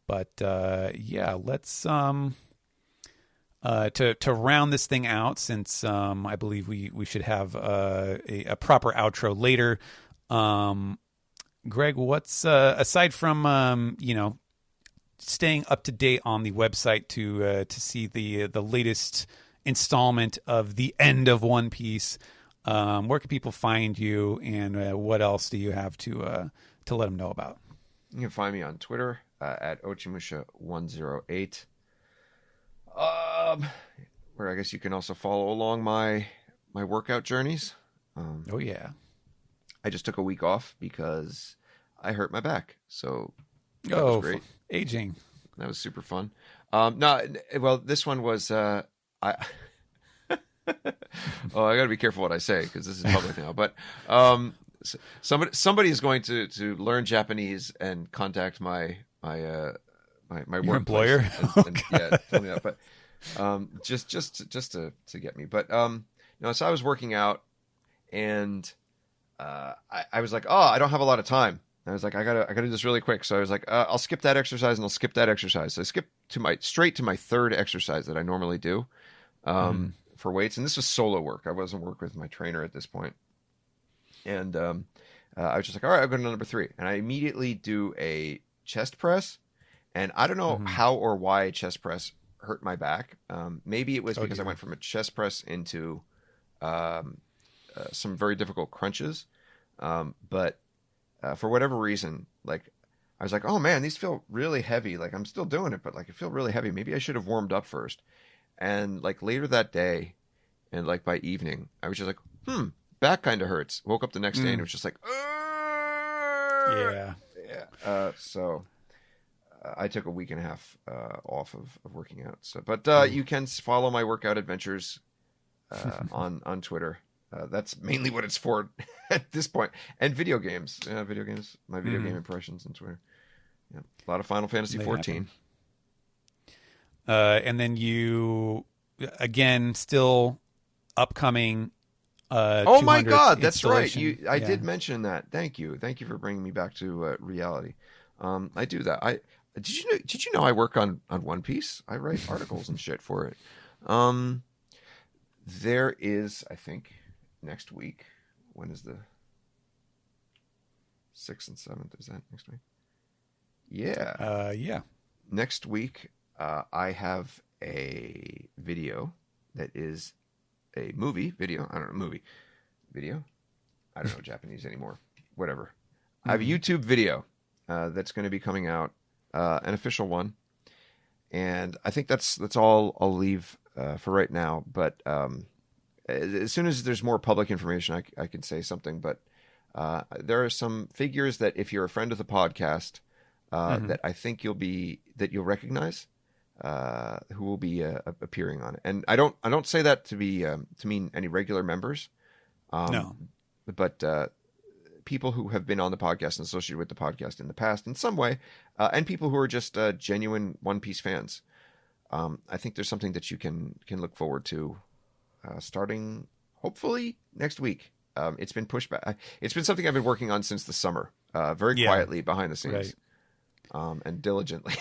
Let's to round this thing out, since I believe we should have a proper outro later. Greg, what's aside from staying up to date on the website to see the latest installment of the end of One Piece, where can people find you, and what else do you have to let them know about? You can find me on Twitter at Ochimusha108. Where I guess you can also follow along my workout journeys. I just took a week off because I hurt my back, so that was great. Aging. That was super fun. This one was I got to be careful what I say because this is public now. But somebody is going to learn Japanese and contact my your employer. And, tell me that. But just to get me. But so I was working out, and I was like, I don't have a lot of time. And I was like, I gotta do this really quick. So I was like, I'll skip that exercise and I'll skip that exercise. So I skipped straight to my third exercise that I normally do for weights. And this was solo work. I wasn't working with my trainer at this point. And I was just like, all right, I'll go to number 3. And I immediately do a chest press. And I don't know how or why chest press hurt my back. Maybe it was because I went from a chest press into some very difficult crunches. But for whatever reason, like I was like, oh man, these feel really heavy. Like I'm still doing it, but like I feel really heavy. Maybe I should have warmed up first. And like later that day, and like by evening, I was just like, back kind of hurts. Woke up the next day and it was just like, yeah. So I took a week and a half off of working out. So, but you can follow my workout adventures on Twitter. That's mainly what it's for at this point. And video games. My video game impressions on Twitter. Yeah, a lot of Final Fantasy 14. And then you, again, still upcoming. Oh my God, that's right. I did mention that. Thank you for bringing me back to reality. I do that. Did you know I work on One Piece? I write articles and shit for it. There is, I think, next week. When is the 6th and 7th? Is that next week? Yeah. Yeah. Next week, I have a video that is a movie video. I don't know, movie video. I don't know Japanese anymore. Whatever. I have a YouTube video that's going to be coming out, an official one, and I think that's all I'll leave for right now. But as soon as there's more public information, I can say something. But there are some figures that, if you're a friend of the podcast, that I think you'll recognize, who will be appearing on it. And I don't say that to mean any regular members. No, but people who have been on the podcast and associated with the podcast in the past in some way, and people who are just genuine One Piece fans. I think there's something that you can look forward to starting hopefully next week. It's been pushed back. It's been something I've been working on since the summer, very quietly behind the scenes, and diligently.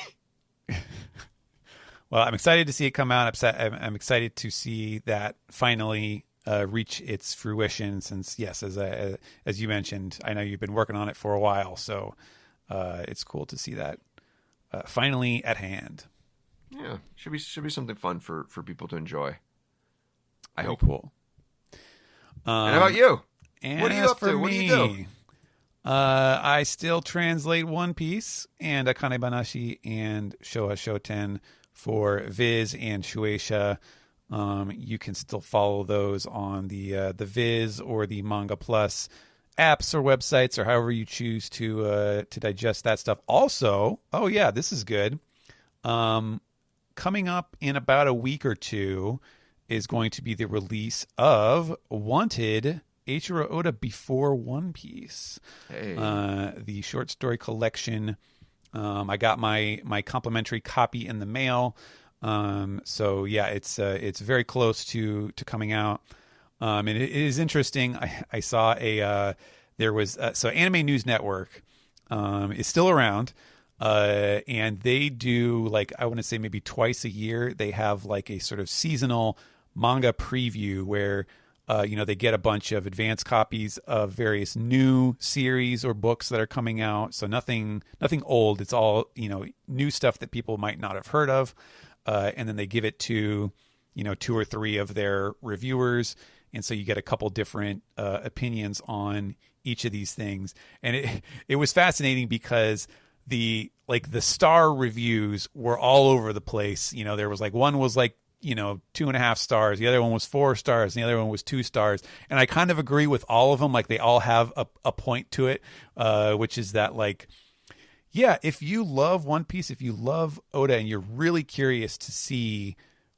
Well, I'm excited to see it come out. I'm excited to see that finally reach its fruition. Since, yes, as you mentioned, I know you've been working on it for a while, so it's cool to see that finally at hand. Yeah, should be something fun for people to enjoy. I hope. Cool. And how about you? And what are you up to? What do you do? I still translate One Piece and Akane Banashi and Showa Shoten for Viz and Shueisha. You can still follow those on the Viz or the MangaPlus apps or websites, or however you choose to digest that stuff. Also, oh yeah, this is good. Coming up in about a week or two is going to be the release of Wanted, Eiichiro Oda Before One Piece. Hey. The short story collection. I got my complimentary copy in the mail. So yeah, it's very close to coming out. And it is interesting. I saw there was so Anime News Network is still around. And they do, like, I want to say maybe twice a year, they have like a sort of seasonal manga preview where, they get a bunch of advanced copies of various new series or books that are coming out. So nothing old. It's all, new stuff that people might not have heard of. And then they give it to, 2 or 3 of their reviewers. And so you get a couple different opinions on each of these things. And it was fascinating because the star reviews were all over the place. There was one was 2.5 stars. The other one was 4 stars. And the other one was 2 stars. And I kind of agree with all of them. Like, they all have a point to it, which is that, yeah, if you love One Piece, if you love Oda and you're really curious to see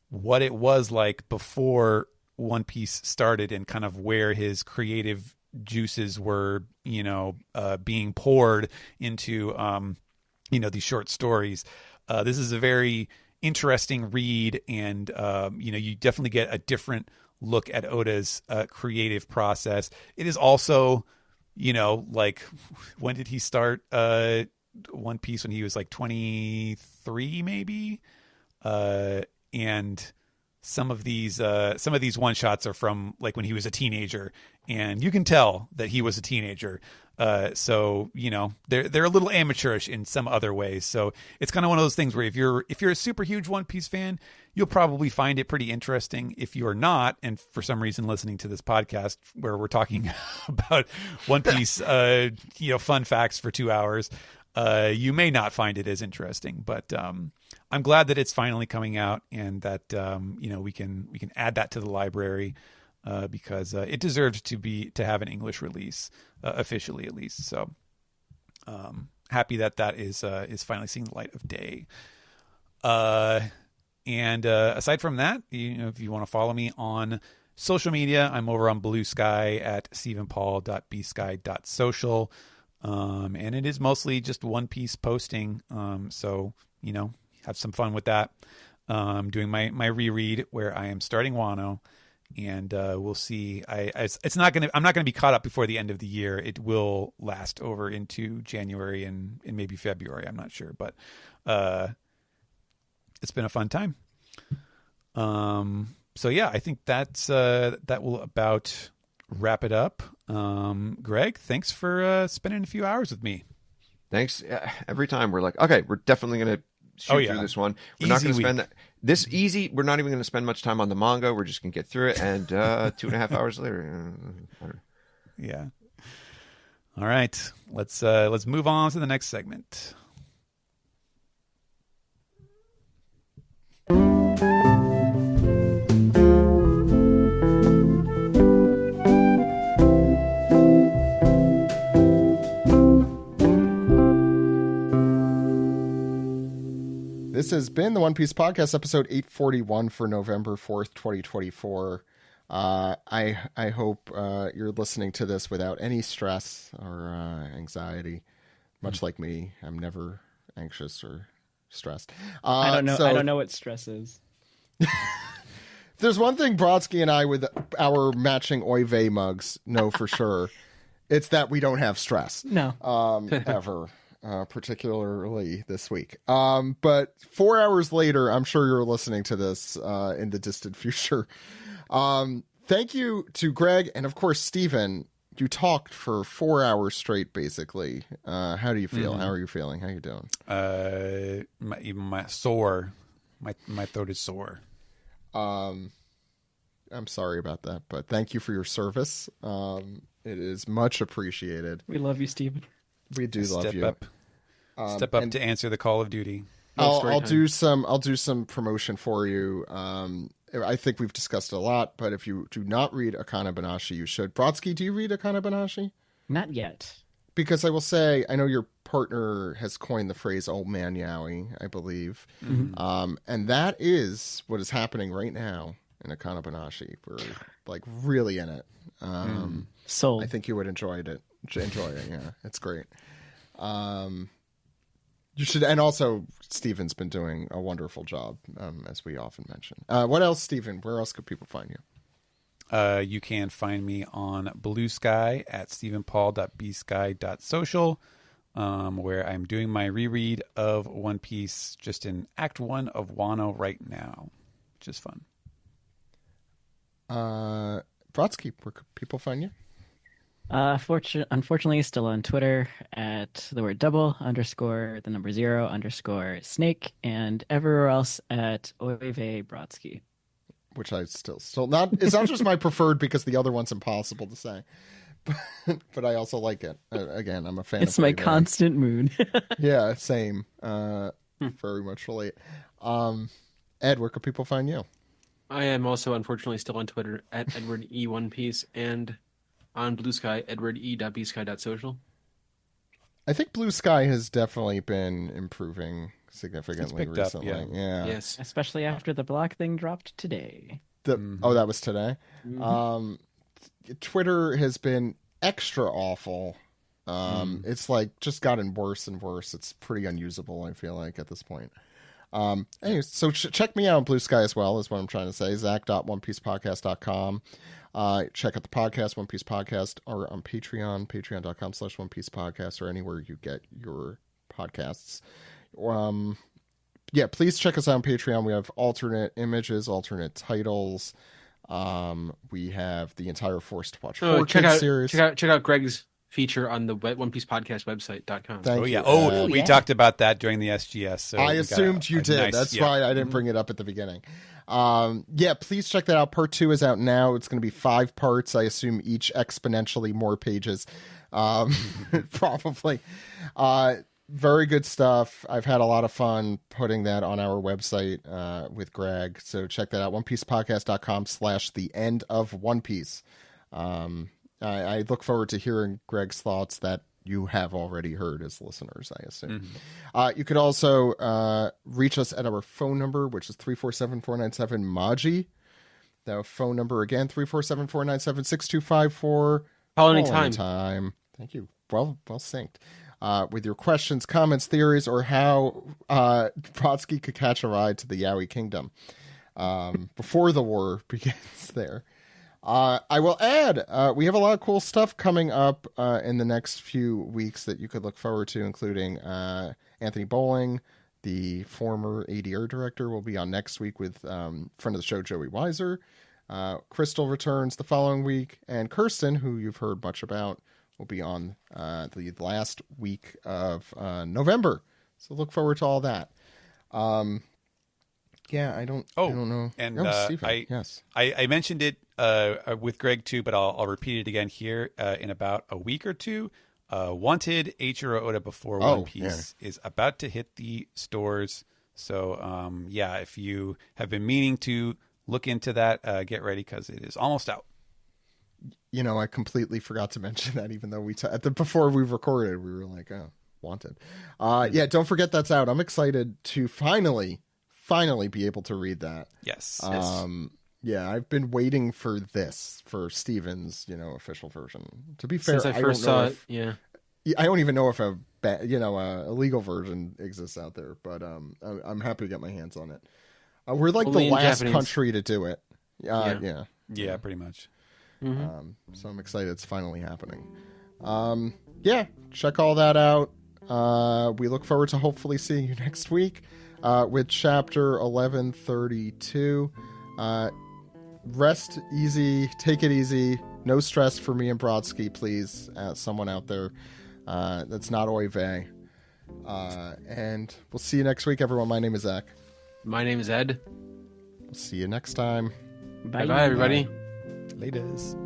what it was like before One Piece started and kind of where his creative juices were, being poured into, these short stories. This is a very interesting read, and, you definitely get a different look at Oda's creative process. It is also, when did he start One Piece? When he was 23, maybe? And some of these one shots are from when he was a teenager, and you can tell that he was a teenager. So they're a little amateurish in some other ways. So it's kind of one of those things where if you're a super huge One Piece fan, you'll probably find it pretty interesting. If you're not, and for some reason listening to this podcast where we're talking about One Piece, fun facts for 2 hours, you may not find it as interesting. But I'm glad that it's finally coming out, and that we can add that to the library, because it deserves to have an English release, officially at least. So happy that is finally seeing the light of day. And aside from that, if you want to follow me on social media, I'm over on Blue Sky at stephenpaul.bsky.social. And it is mostly just One Piece posting. So, have some fun with that. Doing my reread where I am starting Wano, and we'll see. I'm not gonna be caught up before the end of the year. It will last over into January and maybe February. I'm not sure, but it's been a fun time. So yeah, I think that will about wrap it up. Greg, thanks for spending a few hours with me. Thanks. Every time we're like, okay, we're definitely going to shoot through this one. We're not going to spend this easy. We're not even going to spend much time on the manga. We're just going to get through it. And 2.5 hours later. Yeah. All right. Let's move on to the next segment. This has been the One Piece Podcast, episode 841 for November 4th, 2024. I hope you're listening to this without any stress or anxiety. Much like me, I'm never anxious or stressed. I don't know. I don't know what stress is. There's one thing Brodsky and I, with our matching Oy Vey mugs, know for sure. It's that we don't have stress. No. Ever. Particularly this week. But 4 hours later, I'm sure you're listening to this in the distant future. Thank you to Greg and, of course, Stephen. You talked for 4 hours straight, basically. How do you feel? Mm-hmm. How are you feeling? How are you doing? My sore. My throat is sore. I'm sorry about that, but thank you for your service. It is much appreciated. We love you, Stephen. We do love you. Step up to answer the call of duty. I'll do some promotion for you. I think we've discussed it a lot, but if you do not read Akane Banashi, you should. Brodsky, do you read Akane Banashi? Not yet. Because I will say, I know your partner has coined the phrase "old man yaoi," I believe, and that is what is happening right now in Akane Banashi. We're like really in it. So I think you would enjoy it. Yeah, it's great. You should, and also Stephen's been doing a wonderful job, as we often mention. What else, Stephen? Where else could people find you? You can find me on Blue Sky at stephenpaul.bsky.social, where I'm doing my reread of One Piece, just in Act 1 of Wano right now, which is fun. Brodsky, where could people find you? Unfortunately, still on Twitter at the word double _ the number 0 _ snake, and everywhere else at Oive Brodsky. Which I still not. It's not just my preferred because the other one's impossible to say, but I also like it. Again, I'm a fan. It's my constant mood. Yeah, same. Very much relate. Ed, where could people find you? I am also unfortunately still on Twitter at Edward E. One Piece and on Blue Sky, edwarde.bsky.social. I think Blue Sky has definitely been improving significantly recently. Up, yeah. Yes. Especially after the block thing dropped today. Oh, that was today? Mm-hmm. Twitter has been extra awful. It's like just gotten worse and worse. It's pretty unusable, I feel like, at this point. Anyways, so check me out on Blue Sky as well, is what I'm trying to say. Zach.onepiecepodcast.com. Check out the podcast, One Piece Podcast, or on Patreon, patreon.com/One Piece Podcast, or anywhere you get your podcasts. Yeah, please check us out on Patreon. We have alternate images, alternate titles. We have the entire Forced to Watch 4 Kids series. Check out Greg's feature on the One Piece Podcast website.com. Thank you. We talked about that during the SGS. So I assumed you did. That's why I didn't bring it up at the beginning. Yeah, please check that out. Part 2 is out now. It's going to be 5 parts. I assume each exponentially more pages. Probably. Very good stuff. I've had a lot of fun putting that on our website with Greg. So check that out. OnePiecePodcast.com/the end of One Piece. I look forward to hearing Greg's thoughts. That you have already heard as listeners, I assume. You could also reach us at our phone number, which is 347-497-MAGI. The phone number again, 347-497-6254. Call anytime. Thank you. Well synced. With your questions, comments, theories, or how Brodsky could catch a ride to the Yaoi Kingdom before the war begins there. I will add, we have a lot of cool stuff coming up in the next few weeks that you could look forward to, including Anthony Bowling, the former ADR director, will be on next week with friend of the show, Joey Weiser. Crystal returns the following week, and Kirsten, who you've heard much about, will be on the last week of November. So look forward to all that. Yeah, I don't know. And yes, I mentioned it with Greg too, but I'll repeat it again here. In about a week or two, Wanted Eiichiro Oda Before One Piece is about to hit the stores. So if you have been meaning to look into that, get ready because it is almost out. I completely forgot to mention that, even though before we recorded, we were like, oh, Wanted. Don't forget that's out. I'm excited to finally be able to read that. Yes. I've been waiting for Steven's, official version. To be fair, since I first saw it, I don't even know if a legal version exists out there, but I'm happy to get my hands on it. We're like only the last Japanese country to do it. Yeah, pretty much. So I'm excited it's finally happening. Check all that out. We look forward to hopefully seeing you next week with chapter 1132. Rest easy, take it easy, no stress for me and Brodsky, please. Someone out there that's not oy vey. And we'll see you next week, everyone. My name is Zach. My name is Ed. We'll see you next time. Bye, everybody. Laters.